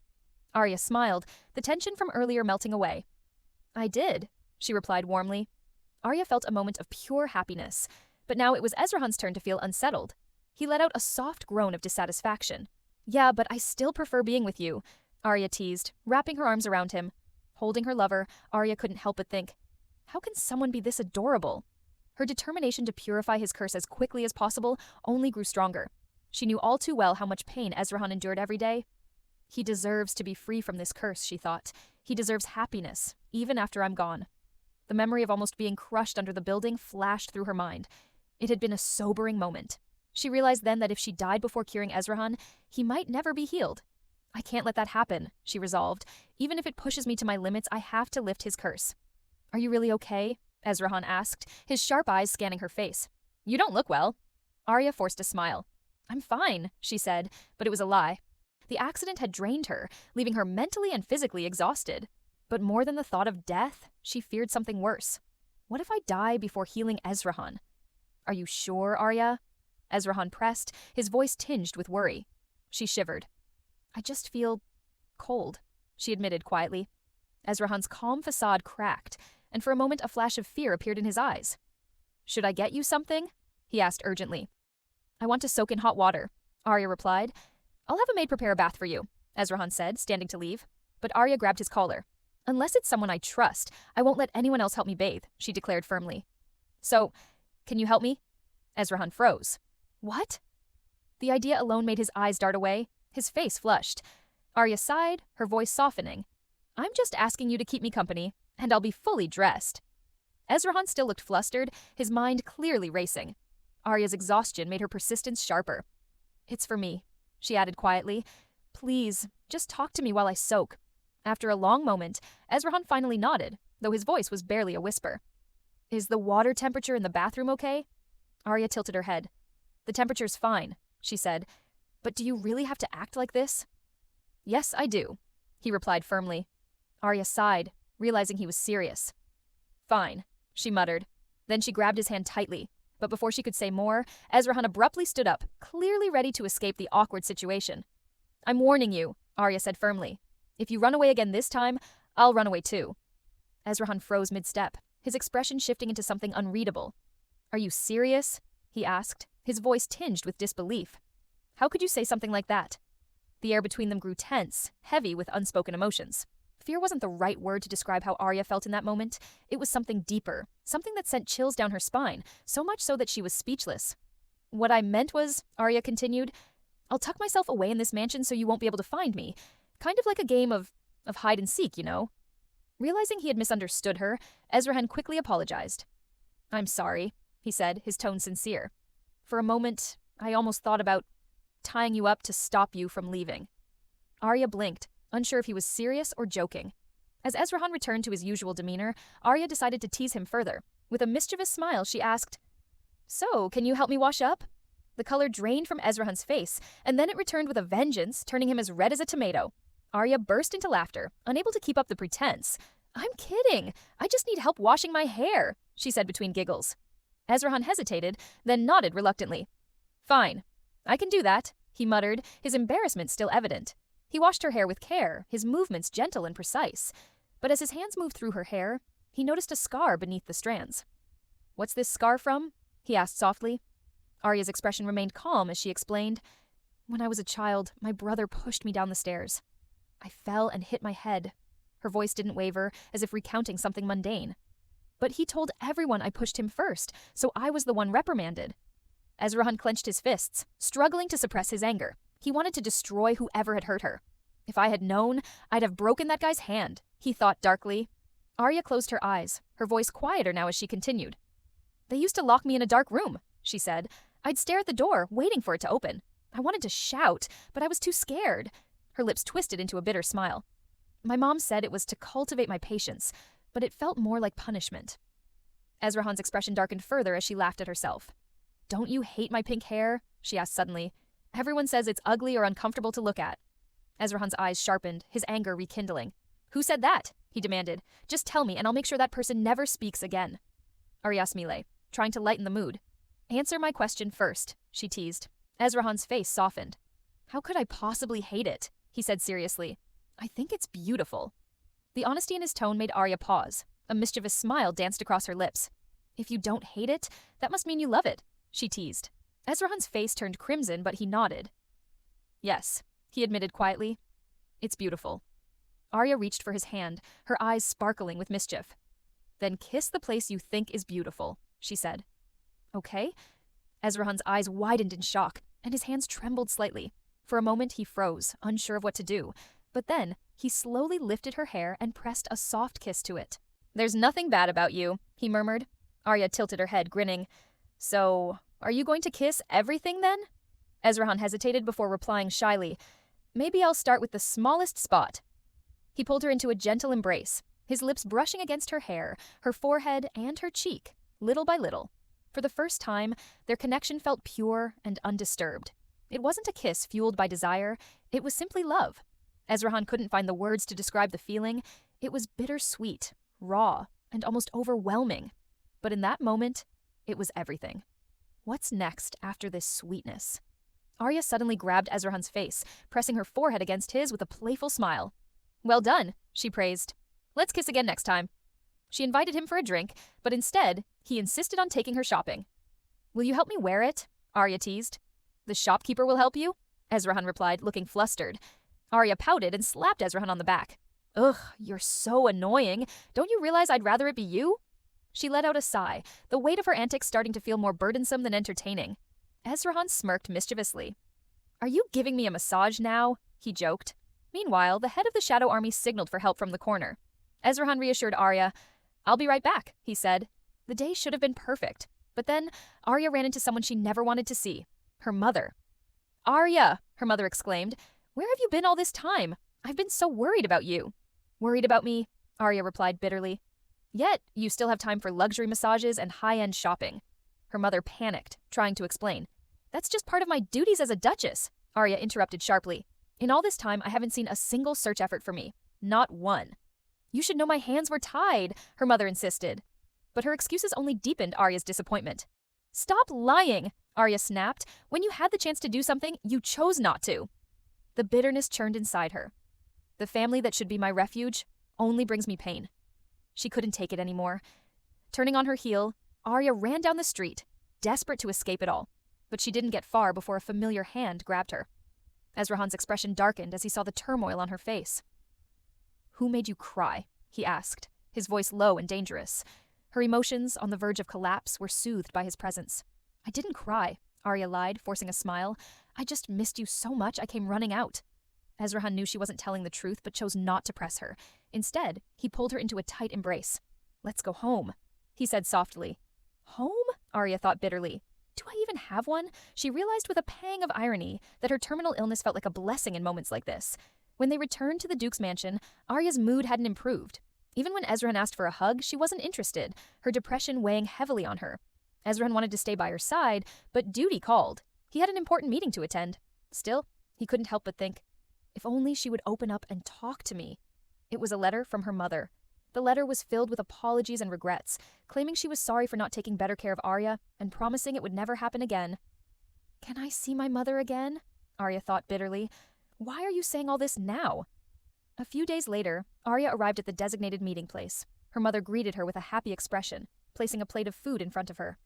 Arya smiled, the tension from earlier melting away. "I did," she replied warmly. Arya felt a moment of pure happiness, but now it was Ezrahan's turn to feel unsettled. He let out a soft groan of dissatisfaction. "Yeah, but I still prefer being with you," Arya teased, wrapping her arms around him. Holding her lover, Arya couldn't help but think, how can someone be this adorable? Her determination to purify his curse as quickly as possible only grew stronger. She knew all too well how much pain Ezran endured every day. He deserves to be free from this curse, she thought. He deserves happiness, even after I'm gone. The memory of almost being crushed under the building flashed through her mind. It had been a sobering moment. She realized then that if she died before curing Ezran, he might never be healed. "I can't let that happen," she resolved. "Even if it pushes me to my limits, I have to lift his curse." "Are you really okay?" Ezran asked, his sharp eyes scanning her face. "You don't look well." Arya forced a smile. "I'm fine," she said, but it was a lie. The accident had drained her, leaving her mentally and physically exhausted. But more than the thought of death, she feared something worse. What if I die before healing Ezran? "Are you sure, Arya?" Ezran pressed, his voice tinged with worry. She shivered. "I just feel cold," she admitted quietly. Ezrahan's calm facade cracked, and for a moment a flash of fear appeared in his eyes. "Should I get you something?" he asked urgently. "I want to soak in hot water," Arya replied. "I'll have a maid prepare a bath for you," Ezran said, standing to leave. But Arya grabbed his collar. "Unless it's someone I trust, I won't let anyone else help me bathe," she declared firmly. So, can you help me? Ezran froze. What? The idea alone made his eyes dart away. His face flushed. Arya sighed, her voice softening. I'm just asking you to keep me company, and I'll be fully dressed. Ezran still looked flustered, his mind clearly racing. Arya's exhaustion made her persistence sharper. It's for me, she added quietly. Please, just talk to me while I soak. After a long moment, Ezran finally nodded, though his voice was barely a whisper. Is the water temperature in the bathroom okay? Arya tilted her head. The temperature's fine, she said. But do you really have to act like this? Yes, I do, he replied firmly. Arya sighed, realizing he was serious. Fine, she muttered. Then she grabbed his hand tightly. But before she could say more, Ezran abruptly stood up, clearly ready to escape the awkward situation. I'm warning you, Arya said firmly. If you run away again this time, I'll run away too. Ezran froze mid-step, his expression shifting into something unreadable. Are you serious? He asked, his voice tinged with disbelief. How could you say something like that? The air between them grew tense, heavy with unspoken emotions. Fear wasn't the right word to describe how Arya felt in that moment. It was something deeper, something that sent chills down her spine, so much so that she was speechless. What I meant was, Arya continued, I'll tuck myself away in this mansion so you won't be able to find me. Kind of like a game of hide and seek, you know? Realizing he had misunderstood her, Ezran quickly apologized. I'm sorry, he said, his tone sincere. For a moment, I almost thought about tying you up to stop you from leaving. Arya blinked, unsure if he was serious or joking. As Ezran returned to his usual demeanor, Arya decided to tease him further. With a mischievous smile, she asked, So, can you help me wash up? The color drained from Ezran's face, and then it returned with a vengeance, turning him as red as a tomato. Arya burst into laughter, unable to keep up the pretense. I'm kidding. I just need help washing my hair, she said between giggles. Ezran hesitated, then nodded reluctantly. Fine. I can do that, he muttered, his embarrassment still evident. He washed her hair with care, his movements gentle and precise. But as his hands moved through her hair, he noticed a scar beneath the strands. What's this scar from? He asked softly. Arya's expression remained calm as she explained. When I was a child, my brother pushed me down the stairs. I fell and hit my head. Her voice didn't waver, as if recounting something mundane. But he told everyone I pushed him first, so I was the one reprimanded. Ezran clenched his fists, struggling to suppress his anger. He wanted to destroy whoever had hurt her. If I had known, I'd have broken that guy's hand, he thought darkly. Arya closed her eyes, her voice quieter now as she continued. They used to lock me in a dark room, she said. I'd stare at the door, waiting for it to open. I wanted to shout, but I was too scared. Her lips twisted into a bitter smile. My mom said it was to cultivate my patience, but it felt more like punishment. Ezran's expression darkened further as she laughed at herself. Don't you hate my pink hair? She asked suddenly. Everyone says it's ugly or uncomfortable to look at. Ezran's eyes sharpened, his anger rekindling. Who said that? He demanded. Just tell me and I'll make sure that person never speaks again. Arya Smile, trying to lighten the mood. Answer my question first, she teased. Ezran's face softened. How could I possibly hate it? He said seriously. I think it's beautiful. The honesty in his tone made Arya pause. A mischievous smile danced across her lips. If you don't hate it, that must mean you love it, she teased. Ezran's face turned crimson, but he nodded. Yes, he admitted quietly. It's beautiful. Arya reached for his hand, her eyes sparkling with mischief. Then kiss the place you think is beautiful, she said. Okay. Ezran's eyes widened in shock, and his hands trembled slightly. For a moment he froze, unsure of what to do. But then he slowly lifted her hair and pressed a soft kiss to it. There's nothing bad about you, he murmured. Arya tilted her head, grinning. So, are you going to kiss everything then? Ezran hesitated before replying shyly. Maybe I'll start with the smallest spot. He pulled her into a gentle embrace, his lips brushing against her hair, her forehead, and her cheek, little by little. For the first time, their connection felt pure and undisturbed. It wasn't a kiss fueled by desire, it was simply love. Ezran couldn't find the words to describe the feeling. It was bittersweet, raw, and almost overwhelming. But in that moment, it was everything. What's next after this sweetness? Arya suddenly grabbed Ezran's face, pressing her forehead against his with a playful smile. Well done, she praised. Let's kiss again next time. She invited him for a drink, but instead, he insisted on taking her shopping. Will you help me wear it? Arya teased. The shopkeeper will help you? Ezran replied, looking flustered. Arya pouted and slapped Ezran on the back. Ugh, you're so annoying. Don't you realize I'd rather it be you? She let out a sigh, the weight of her antics starting to feel more burdensome than entertaining. Ezran smirked mischievously. "Are you giving me a massage now?" he joked. Meanwhile, the head of the Shadow Army signaled for help from the corner. Ezran reassured Arya. "I'll be right back," he said. The day should have been perfect. But then, Arya ran into someone she never wanted to see. Her mother. "Arya!" her mother exclaimed. "Where have you been all this time? I've been so worried about you." "Worried about me?" Arya replied bitterly. "Yet, you still have time for luxury massages and high-end shopping." Her mother panicked, trying to explain. "That's just part of my duties as a duchess," Arya interrupted sharply. "In all this time, I haven't seen a single search effort for me. Not one." "You should know my hands were tied," her mother insisted. But her excuses only deepened Arya's disappointment. "Stop lying," Arya snapped. "When you had the chance to do something, you chose not to." The bitterness churned inside her. The family that should be my refuge only brings me pain. She couldn't take it anymore. Turning on her heel, Arya ran down the street, desperate to escape it all. But she didn't get far before a familiar hand grabbed her. Ezrahan's expression darkened as he saw the turmoil on her face. "Who made you cry?" he asked, his voice low and dangerous. Her emotions, on the verge of collapse, were soothed by his presence. "I didn't cry," Arya lied, forcing a smile. "I just missed you so much I came running out." Ezran knew she wasn't telling the truth, but chose not to press her. Instead, he pulled her into a tight embrace. "Let's go home," he said softly. "Home?" Arya thought bitterly. Do I even have one? She realized with a pang of irony that her terminal illness felt like a blessing in moments like this. When they returned to the Duke's mansion, Arya's mood hadn't improved. Even when Ezran asked for a hug, she wasn't interested, her depression weighing heavily on her. Ezran wanted to stay by her side, but duty called. He had an important meeting to attend. Still, he couldn't help but think, if only she would open up and talk to me. It was a letter from her mother. The letter was filled with apologies and regrets, claiming she was sorry for not taking better care of Arya and promising it would never happen again. "Can I see my mother again?" Arya thought bitterly. "Why are you saying all this now?" A few days later, Arya arrived at the designated meeting place. Her mother greeted her with a happy expression, placing a plate of food in front of her.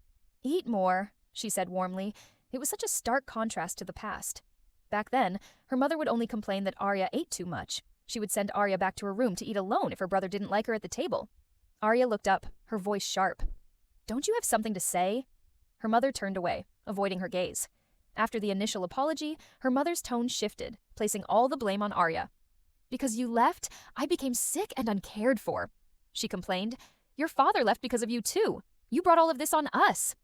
"Eat more," she said warmly. It was such a stark contrast to the past. Back then, her mother would only complain that Arya ate too much. She would send Arya back to her room to eat alone if her brother didn't like her at the table. Arya looked up, her voice sharp. "Don't you have something to say?" Her mother turned away, avoiding her gaze. After the initial apology, her mother's tone shifted, placing all the blame on Arya. "Because you left, I became sick and uncared for," she complained. "Your father left because of you too. You brought all of this on us."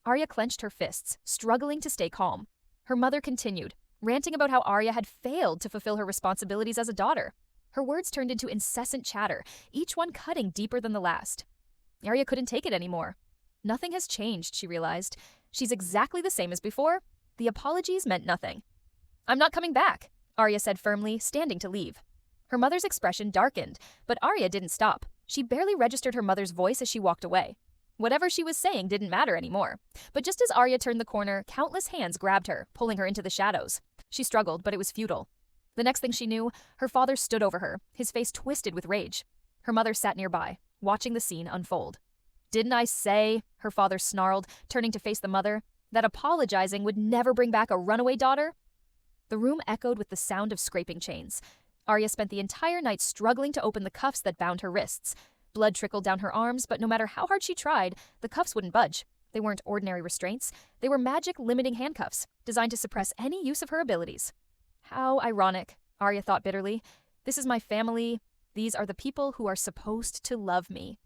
Arya clenched her fists, struggling to stay calm. Her mother continued, ranting about how Arya had failed to fulfill her responsibilities as a daughter. Her words turned into incessant chatter, each one cutting deeper than the last. Arya couldn't take it anymore. Nothing has changed, she realized. She's exactly the same as before. The apologies meant nothing. "I'm not coming back," Arya said firmly, standing to leave. Her mother's expression darkened, but Arya didn't stop. She barely registered her mother's voice as she walked away. Whatever she was saying didn't matter anymore. But just as Arya turned the corner, countless hands grabbed her, pulling her into the shadows. She struggled, but it was futile. The next thing she knew, her father stood over her, his face twisted with rage. Her mother sat nearby, watching the scene unfold. "Didn't I say," her father snarled, turning to face the mother, "that apologizing would never bring back a runaway daughter?" The room echoed with the sound of scraping chains. Arya spent the entire night struggling to open the cuffs that bound her wrists. Blood trickled down her arms, but no matter how hard she tried, the cuffs wouldn't budge. They weren't ordinary restraints. They were magic limiting handcuffs, designed to suppress any use of her abilities. How ironic, Arya thought bitterly. This is my family. These are the people who are supposed to love me.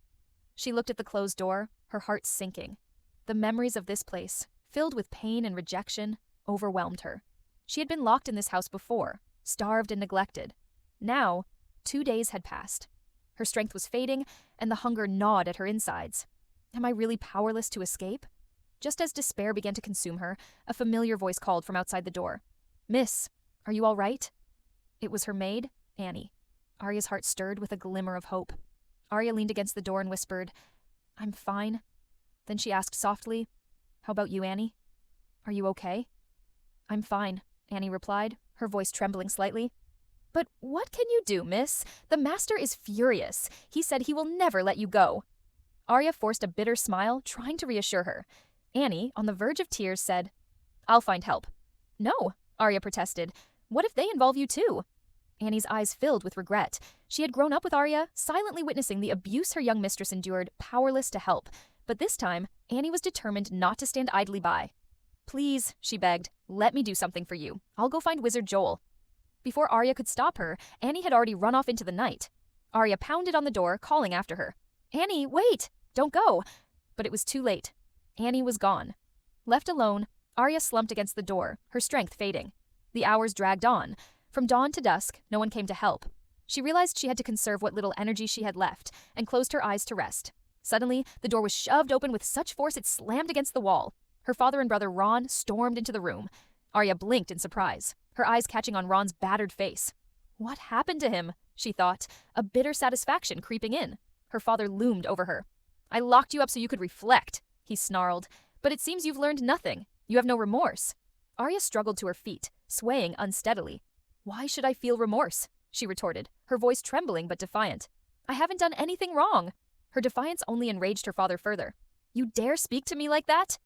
She looked at the closed door, her heart sinking. The memories of this place, filled with pain and rejection, overwhelmed her. She had been locked in this house before, starved and neglected. Now, 2 days had passed. Her strength was fading, and the hunger gnawed at her insides. Am I really powerless to escape? Just as despair began to consume her, a familiar voice called from outside the door. "Miss, are you all right?" It was her maid, Annie. Arya's heart stirred with a glimmer of hope. Arya leaned against the door and whispered, "I'm fine." Then she asked softly, "How about you, Annie? Are you okay?" "I'm fine," Annie replied, her voice trembling slightly. "But what can you do, miss? The master is furious. He said he will never let you go." Arya forced a bitter smile, trying to reassure her. Annie, on the verge of tears, said, "I'll find help." "No," Arya protested. "What if they involve you too?" Annie's eyes filled with regret. She had grown up with Arya, silently witnessing the abuse her young mistress endured, powerless to help. But this time, Annie was determined not to stand idly by. "Please," she begged, "let me do something for you. I'll go find Wizard Joel." Before Arya could stop her, Annie had already run off into the night. Arya pounded on the door, calling after her. "Annie, wait! Don't go!" But it was too late. Annie was gone. Left alone, Arya slumped against the door, her strength fading. The hours dragged on. From dawn to dusk, no one came to help. She realized she had to conserve what little energy she had left, and closed her eyes to rest. Suddenly, the door was shoved open with such force it slammed against the wall. Her father and brother Ron stormed into the room. Arya blinked in surprise, her eyes catching on Ron's battered face. What happened to him? She thought, a bitter satisfaction creeping in. Her father loomed over her. "I locked you up so you could reflect," he snarled. "But it seems you've learned nothing. You have no remorse." Arya struggled to her feet, swaying unsteadily. "Why should I feel remorse?" she retorted, her voice trembling but defiant. "I haven't done anything wrong." Her defiance only enraged her father further. "You dare speak to me like that?"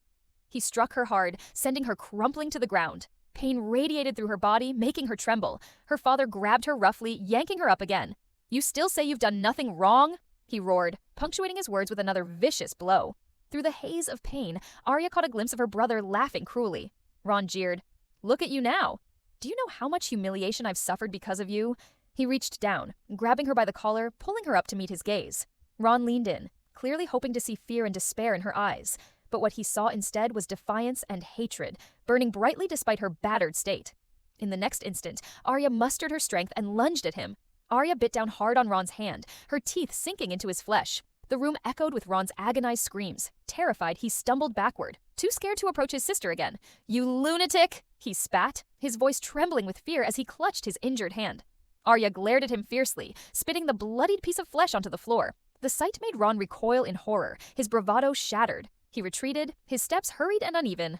He struck her hard, sending her crumpling to the ground. Pain radiated through her body, making her tremble. Her father grabbed her roughly, yanking her up again. "You still say you've done nothing wrong?" he roared, punctuating his words with another vicious blow. Through the haze of pain, Arya caught a glimpse of her brother laughing cruelly. Ron jeered. "Look at you now. Do you know how much humiliation I've suffered because of you?" He reached down, grabbing her by the collar, pulling her up to meet his gaze. Ron leaned in, clearly hoping to see fear and despair in her eyes. But what he saw instead was defiance and hatred, burning brightly despite her battered state. In the next instant, Arya mustered her strength and lunged at him. Arya bit down hard on Ron's hand, her teeth sinking into his flesh. The room echoed with Ron's agonized screams. Terrified, he stumbled backward, too scared to approach his sister again. "You lunatic!" he spat, his voice trembling with fear as he clutched his injured hand. Arya glared at him fiercely, spitting the bloodied piece of flesh onto the floor. The sight made Ron recoil in horror, his bravado shattered. He retreated, his steps hurried and uneven.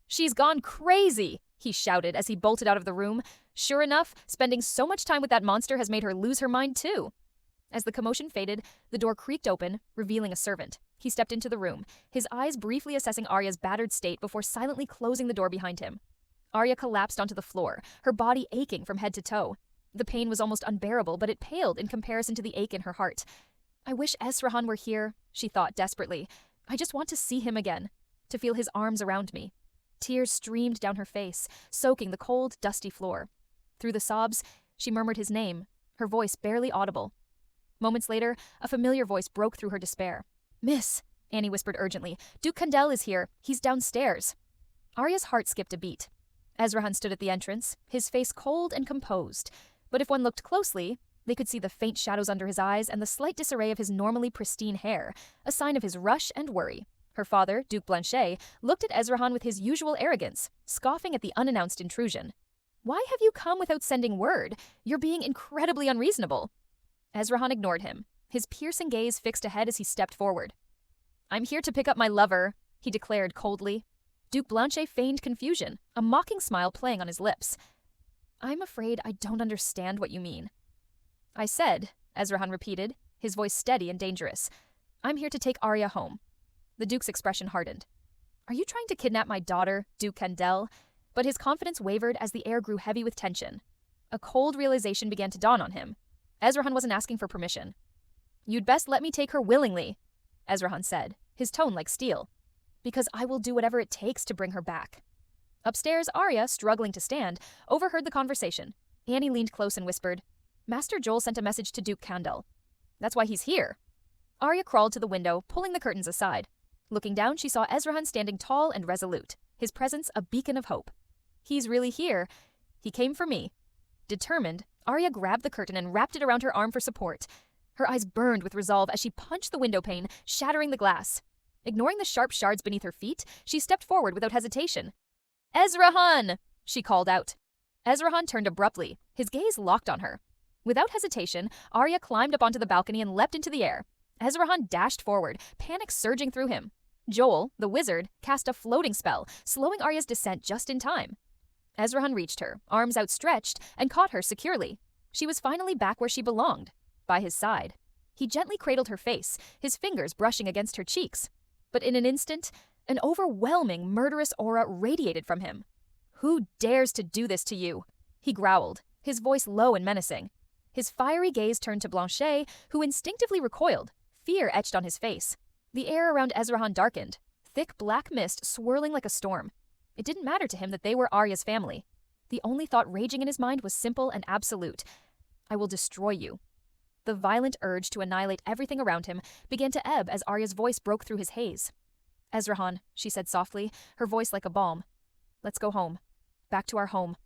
"She's gone crazy!" he shouted as he bolted out of the room. Sure enough, spending so much time with that monster has made her lose her mind too. As the commotion faded, the door creaked open, revealing a servant. He stepped into the room, his eyes briefly assessing Arya's battered state before silently closing the door behind him. Arya collapsed onto the floor, her body aching from head to toe. The pain was almost unbearable, but it paled in comparison to the ache in her heart. "I wish Ezran were here," she thought desperately. "I just want to see him again, to feel his arms around me." Tears streamed down her face, soaking the cold, dusty floor. Through the sobs, she murmured his name, her voice barely audible. Moments later, a familiar voice broke through her despair. "Miss," Annie whispered urgently, "Duke Candel is here. He's downstairs." Arya's heart skipped a beat. Ezran stood at the entrance, his face cold and composed. But if one looked closely, they could see the faint shadows under his eyes and the slight disarray of his normally pristine hair, a sign of his rush and worry. Her father, Duke Blanchet, looked at Ezran with his usual arrogance, scoffing at the unannounced intrusion. "Why have you come without sending word? You're being incredibly unreasonable." Ezran ignored him, his piercing gaze fixed ahead as he stepped forward. "I'm here to pick up my lover," he declared coldly. Duke Blanchet feigned confusion, a mocking smile playing on his lips. "I'm afraid I don't understand what you mean." "I said," Ezran repeated, his voice steady and dangerous, "I'm here to take Arya home." The Duke's expression hardened. "Are you trying to kidnap my daughter, Duke Candel?" But his confidence wavered as the air grew heavy with tension. A cold realization began to dawn on him. Ezran wasn't asking for permission. "You'd best let me take her willingly," Ezran said, his tone like steel. "Because I will do whatever it takes to bring her back." Upstairs, Arya, struggling to stand, overheard the conversation. Annie leaned close and whispered, "Master Joel sent a message to Duke Candel. That's why he's here." Arya crawled to the window, pulling the curtains aside. Looking down, she saw Ezran standing tall and resolute, his presence a beacon of hope. "He's really here. He came for me." Determined, Arya grabbed the curtain and wrapped it around her arm for support. Her eyes burned with resolve as she punched the window pane, shattering the glass. Ignoring the sharp shards beneath her feet, she stepped forward without hesitation. "Ezran!" she called out. Ezran turned abruptly, his gaze locked on her. Without hesitation, Arya climbed up onto the balcony and leapt into the air. Ezran dashed forward, panic surging through him. Joel, the wizard, cast a floating spell, slowing Arya's descent just in time. Ezran reached her, arms outstretched, and caught her securely. She was finally back where she belonged, by his side. He gently cradled her face, his fingers brushing against her cheeks. But in an instant, an overwhelming, murderous aura radiated from him. "Who dares to do this to you?" he growled, his voice low and menacing. His fiery gaze turned to Blanchet, who instinctively recoiled, fear etched on his face. The air around Ezran darkened, thick black mist swirling like a storm. It didn't matter to him that they were Arya's family. The only thought raging in his mind was simple and absolute. I will destroy you. The violent urge to annihilate everything around him began to ebb as Arya's voice broke through his haze. Ezran, she said softly, her voice like a balm. Let's go home. Back to our home.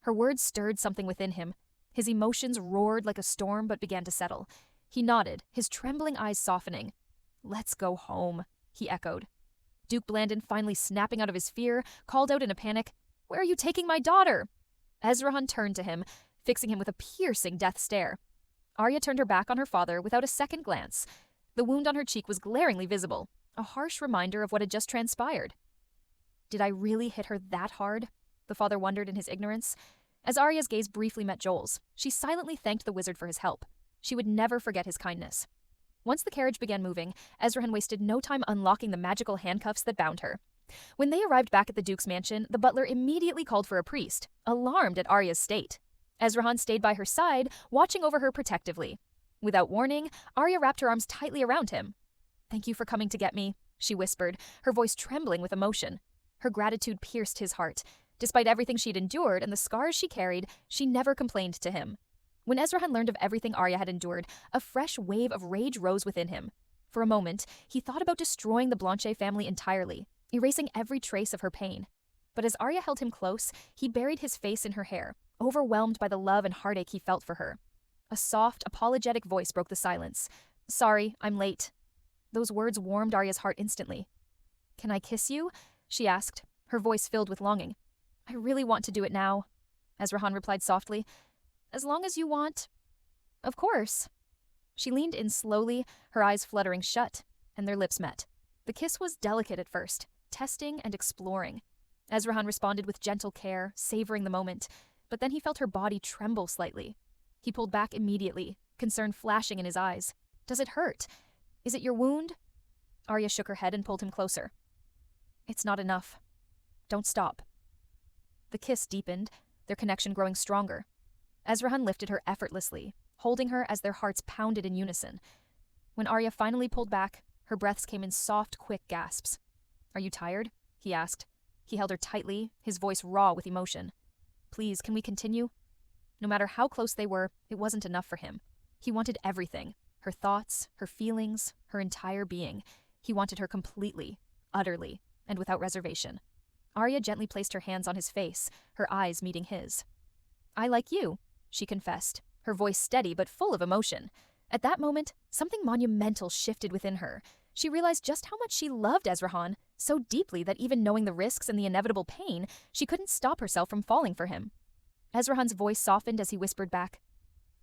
Her words stirred something within him. His emotions roared like a storm but began to settle. He nodded, his trembling eyes softening. Let's go home, he echoed. Duke Blandon, finally snapping out of his fear, called out in a panic, Where are you taking my daughter? Ezran turned to him, fixing him with a piercing death stare. Arya turned her back on her father without a second glance. The wound on her cheek was glaringly visible, a harsh reminder of what had just transpired. Did I really hit her that hard? The father wondered in his ignorance. As Arya's gaze briefly met Joel's, she silently thanked the wizard for his help. She would never forget his kindness. Once the carriage began moving, Ezran wasted no time unlocking the magical handcuffs that bound her. When they arrived back at the Duke's mansion, the butler immediately called for a priest, alarmed at Arya's state. Ezran stayed by her side, watching over her protectively. Without warning, Arya wrapped her arms tightly around him. Thank you for coming to get me, she whispered, her voice trembling with emotion. Her gratitude pierced his heart. Despite everything she'd endured and the scars she carried, she never complained to him. When Ezran learned of everything Arya had endured, a fresh wave of rage rose within him. For a moment, he thought about destroying the Blanchet family entirely, erasing every trace of her pain. But as Arya held him close, he buried his face in her hair, overwhelmed by the love and heartache he felt for her. A soft, apologetic voice broke the silence. Sorry, I'm late. Those words warmed Arya's heart instantly. Can I kiss you? She asked, her voice filled with longing. I really want to do it now, Ezran replied softly. As long as you want. Of course. She leaned in slowly, her eyes fluttering shut, and their lips met. The kiss was delicate at first, testing and exploring. Ezran responded with gentle care, savoring the moment, but then he felt her body tremble slightly. He pulled back immediately, concern flashing in his eyes. Does it hurt? Is it your wound? Arya shook her head and pulled him closer. It's not enough. Don't stop. The kiss deepened, their connection growing stronger. Ezran lifted her effortlessly, holding her as their hearts pounded in unison. When Arya finally pulled back, her breaths came in soft, quick gasps. Are you tired? He asked. He held her tightly, his voice raw with emotion. Please, can we continue? No matter how close they were, it wasn't enough for him. He wanted everything. Her thoughts, her feelings, her entire being. He wanted her completely, utterly, and without reservation. Arya gently placed her hands on his face, her eyes meeting his. I like you, she confessed, her voice steady but full of emotion. At that moment, something monumental shifted within her. She realized just how much she loved Ezran, so deeply that even knowing the risks and the inevitable pain, she couldn't stop herself from falling for him. Ezran's voice softened as he whispered back,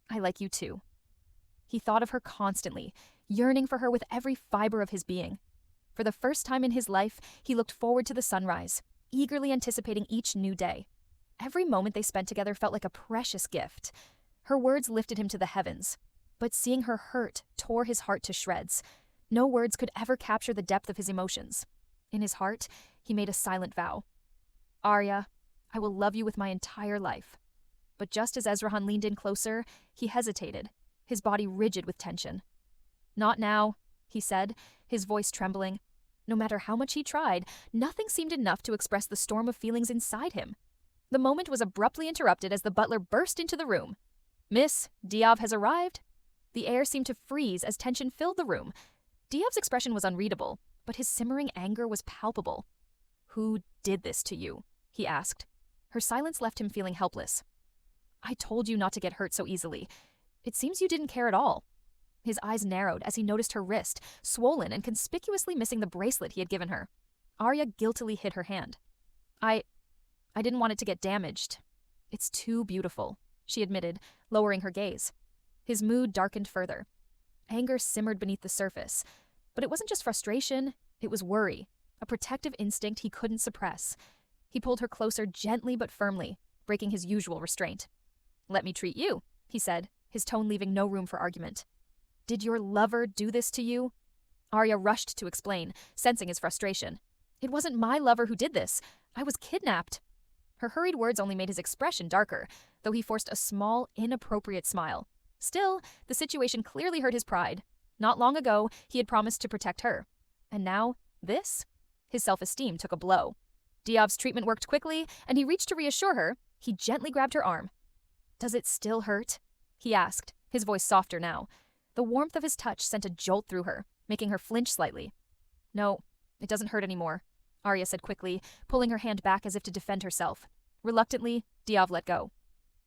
I like you too. He thought of her constantly, yearning for her with every fiber of his being. For the first time in his life, he looked forward to the sunrise, eagerly anticipating each new day. Every moment they spent together felt like a precious gift. Her words lifted him to the heavens, but seeing her hurt tore his heart to shreds. No words could ever capture the depth of his emotions. In his heart, he made a silent vow. Arya, I will love you with my entire life. But just as Ezran leaned in closer, he hesitated, his body rigid with tension. Not now, he said, his voice trembling. No matter how much he tried, nothing seemed enough to express the storm of feelings inside him. The moment was abruptly interrupted as the butler burst into the room. Miss, Diav has arrived. The air seemed to freeze as tension filled the room. Diav's expression was unreadable, but his simmering anger was palpable. Who did this to you? He asked. Her silence left him feeling helpless. I told you not to get hurt so easily. It seems you didn't care at all. His eyes narrowed as he noticed her wrist, swollen and conspicuously missing the bracelet he had given her. Arya guiltily hid her hand. I didn't want it to get damaged. It's too beautiful, she admitted, lowering her gaze. His mood darkened further. Anger simmered beneath the surface, but it wasn't just frustration, it was worry, a protective instinct he couldn't suppress. He pulled her closer gently but firmly, breaking his usual restraint. Let me treat you, he said, his tone leaving no room for argument. Did your lover do this to you? Arya rushed to explain, sensing his frustration. It wasn't my lover who did this. I was kidnapped. Her hurried words only made his expression darker, though he forced a small, inappropriate smile. Still, the situation clearly hurt his pride. Not long ago, he had promised to protect her. And now, this? His self-esteem took a blow. Diav's treatment worked quickly, and he reached to reassure her. He gently grabbed her arm. "Does it still hurt?" he asked, his voice softer now. The warmth of his touch sent a jolt through her, making her flinch slightly. "No, it doesn't hurt anymore," Arya said quickly, pulling her hand back as if to defend herself. Reluctantly, Diav let go.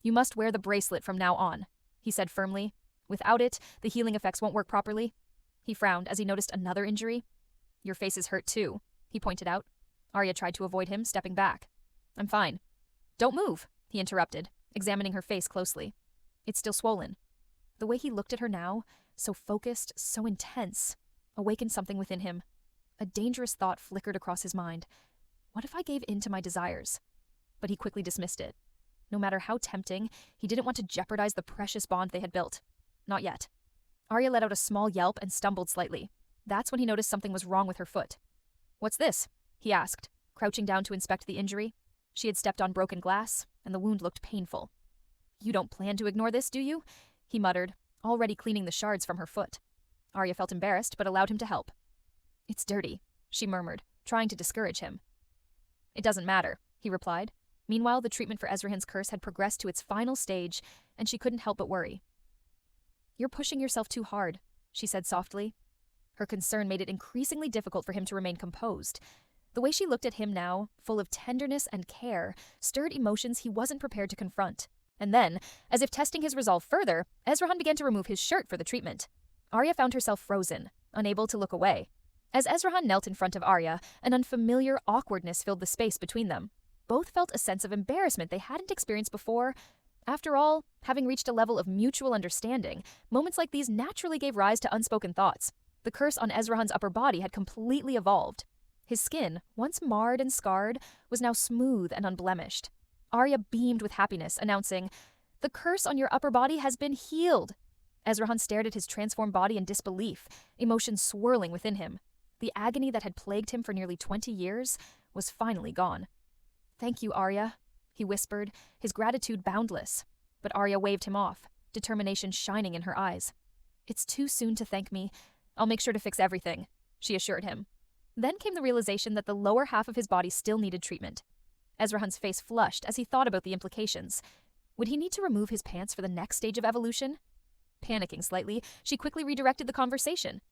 "You must wear the bracelet from now on," he said firmly. "Without it, the healing effects won't work properly." He frowned as he noticed another injury. "Your face is hurt too," he pointed out. Arya tried to avoid him, stepping back. "I'm fine." "Don't move," he interrupted, examining her face closely. "It's still swollen." The way he looked at her now, so focused, so intense, awakened something within him. A dangerous thought flickered across his mind. What if I gave in to my desires? But he quickly dismissed it. No matter how tempting, he didn't want to jeopardize the precious bond they had built. Not yet. Arya let out a small yelp and stumbled slightly. That's when he noticed something was wrong with her foot. "What's this?" he asked, crouching down to inspect the injury. She had stepped on broken glass, and the wound looked painful. "You don't plan to ignore this, do you?" he muttered, already cleaning the shards from her foot. Arya felt embarrassed, but allowed him to help. "It's dirty," she murmured, trying to discourage him. "It doesn't matter," he replied. Meanwhile, the treatment for Ezrahan's curse had progressed to its final stage, and she couldn't help but worry. "You're pushing yourself too hard," she said softly. Her concern made it increasingly difficult for him to remain composed. The way she looked at him now, full of tenderness and care, stirred emotions he wasn't prepared to confront. And then, as if testing his resolve further, Ezran began to remove his shirt for the treatment. Arya found herself frozen, unable to look away. As Ezran knelt in front of Arya, an unfamiliar awkwardness filled the space between them. Both felt a sense of embarrassment they hadn't experienced before. After all, having reached a level of mutual understanding, moments like these naturally gave rise to unspoken thoughts. The curse on Ezrahan's upper body had completely evolved. His skin, once marred and scarred, was now smooth and unblemished. Arya beamed with happiness, announcing, "The curse on your upper body has been healed." Ezran stared at his transformed body in disbelief, emotions swirling within him. The agony that had plagued him for nearly 20 years was finally gone. "Thank you, Arya," he whispered, his gratitude boundless. But Arya waved him off, determination shining in her eyes. "It's too soon to thank me. I'll make sure to fix everything," she assured him. Then came the realization that the lower half of his body still needed treatment. Ezrahan's face flushed as he thought about the implications. Would he need to remove his pants for the next stage of evolution? Panicking slightly, she quickly redirected the conversation.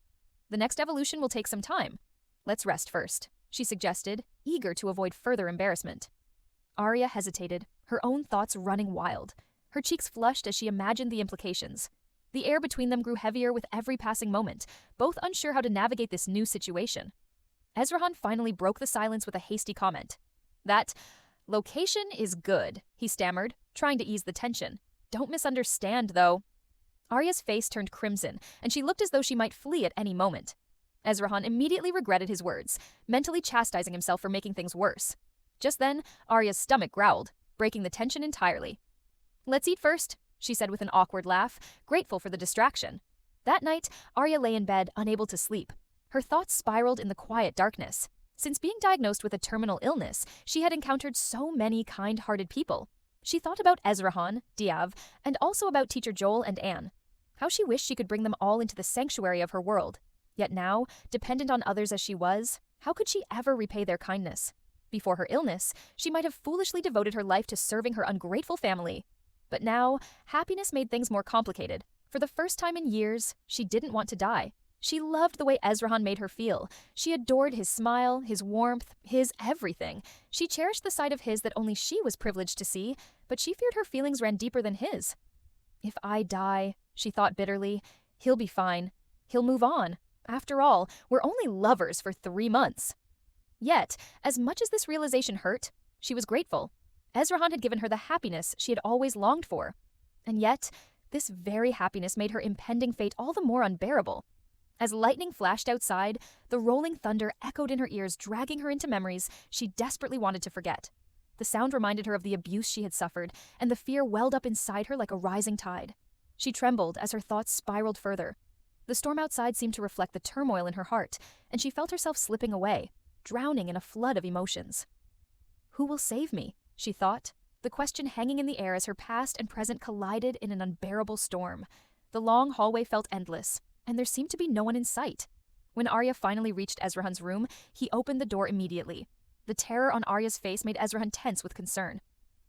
"The next evolution will take some time. Let's rest first," she suggested, eager to avoid further embarrassment. Arya hesitated, her own thoughts running wild. Her cheeks flushed as she imagined the implications. The air between them grew heavier with every passing moment, both unsure how to navigate this new situation. Ezran finally broke the silence with a hasty comment. "That location is good," he stammered, trying to ease the tension. "Don't misunderstand, though." Arya's face turned crimson, and she looked as though she might flee at any moment. Ezran immediately regretted his words, mentally chastising himself for making things worse. Just then, Arya's stomach growled, breaking the tension entirely. "Let's eat first," she said with an awkward laugh, grateful for the distraction. That night, Arya lay in bed, unable to sleep. Her thoughts spiraled in the quiet darkness. Since being diagnosed with a terminal illness, she had encountered so many kind-hearted people. She thought about Ezran, Diav, and also about Teacher Joel and Anne. How she wished she could bring them all into the sanctuary of her world. Yet now, dependent on others as she was, how could she ever repay their kindness? Before her illness, she might have foolishly devoted her life to serving her ungrateful family. But now, happiness made things more complicated. For the first time in years, she didn't want to die. She loved the way Ezran made her feel. She adored his smile, his warmth, his everything. She cherished the side of his that only she was privileged to see, but she feared her feelings ran deeper than his. "If I die," she thought bitterly, "he'll be fine. He'll move on. After all, we're only lovers for 3 months." Yet, as much as this realization hurt, she was grateful. Ezran had given her the happiness she had always longed for. And yet, this very happiness made her impending fate all the more unbearable. As lightning flashed outside, the rolling thunder echoed in her ears, dragging her into memories she desperately wanted to forget. The sound reminded her of the abuse she had suffered, and the fear welled up inside her like a rising tide. She trembled as her thoughts spiraled further. The storm outside seemed to reflect the turmoil in her heart, and she felt herself slipping away, drowning in a flood of emotions. Who will save me? she thought, the question hanging in the air as her past and present collided in an unbearable storm. The long hallway felt endless, and there seemed to be no one in sight. When Arya finally reached Ezran's room, he opened the door immediately. The terror on Arya's face made Ezran tense with concern.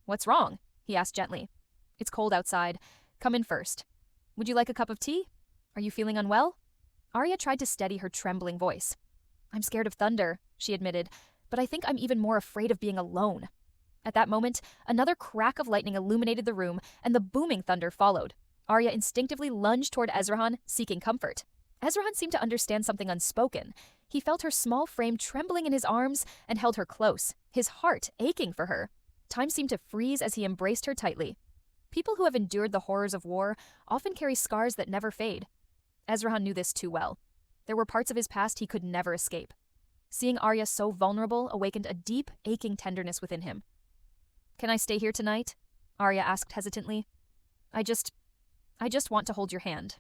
"What's wrong?" he asked gently. "It's cold outside. Come in first. Would you like a cup of tea? Are you feeling unwell?" Arya tried to steady her trembling voice. "I'm scared of thunder," she admitted, "but I think I'm even more afraid of being alone." At that moment, another crack of lightning illuminated the room, and the booming thunder followed. Arya instinctively lunged toward Ezran, seeking comfort. Ezran seemed to understand something unspoken. He felt her small frame trembling in his arms and held her close, his heart aching for her. Time seemed to freeze as he embraced her tightly. People who have endured the horrors of war often carry scars that never fade. Ezran knew this too well. There were parts of his past he could never escape. Seeing Arya so vulnerable awakened a deep, aching tenderness within him. "Can I stay here tonight?" Arya asked hesitantly. I just want to hold your hand,"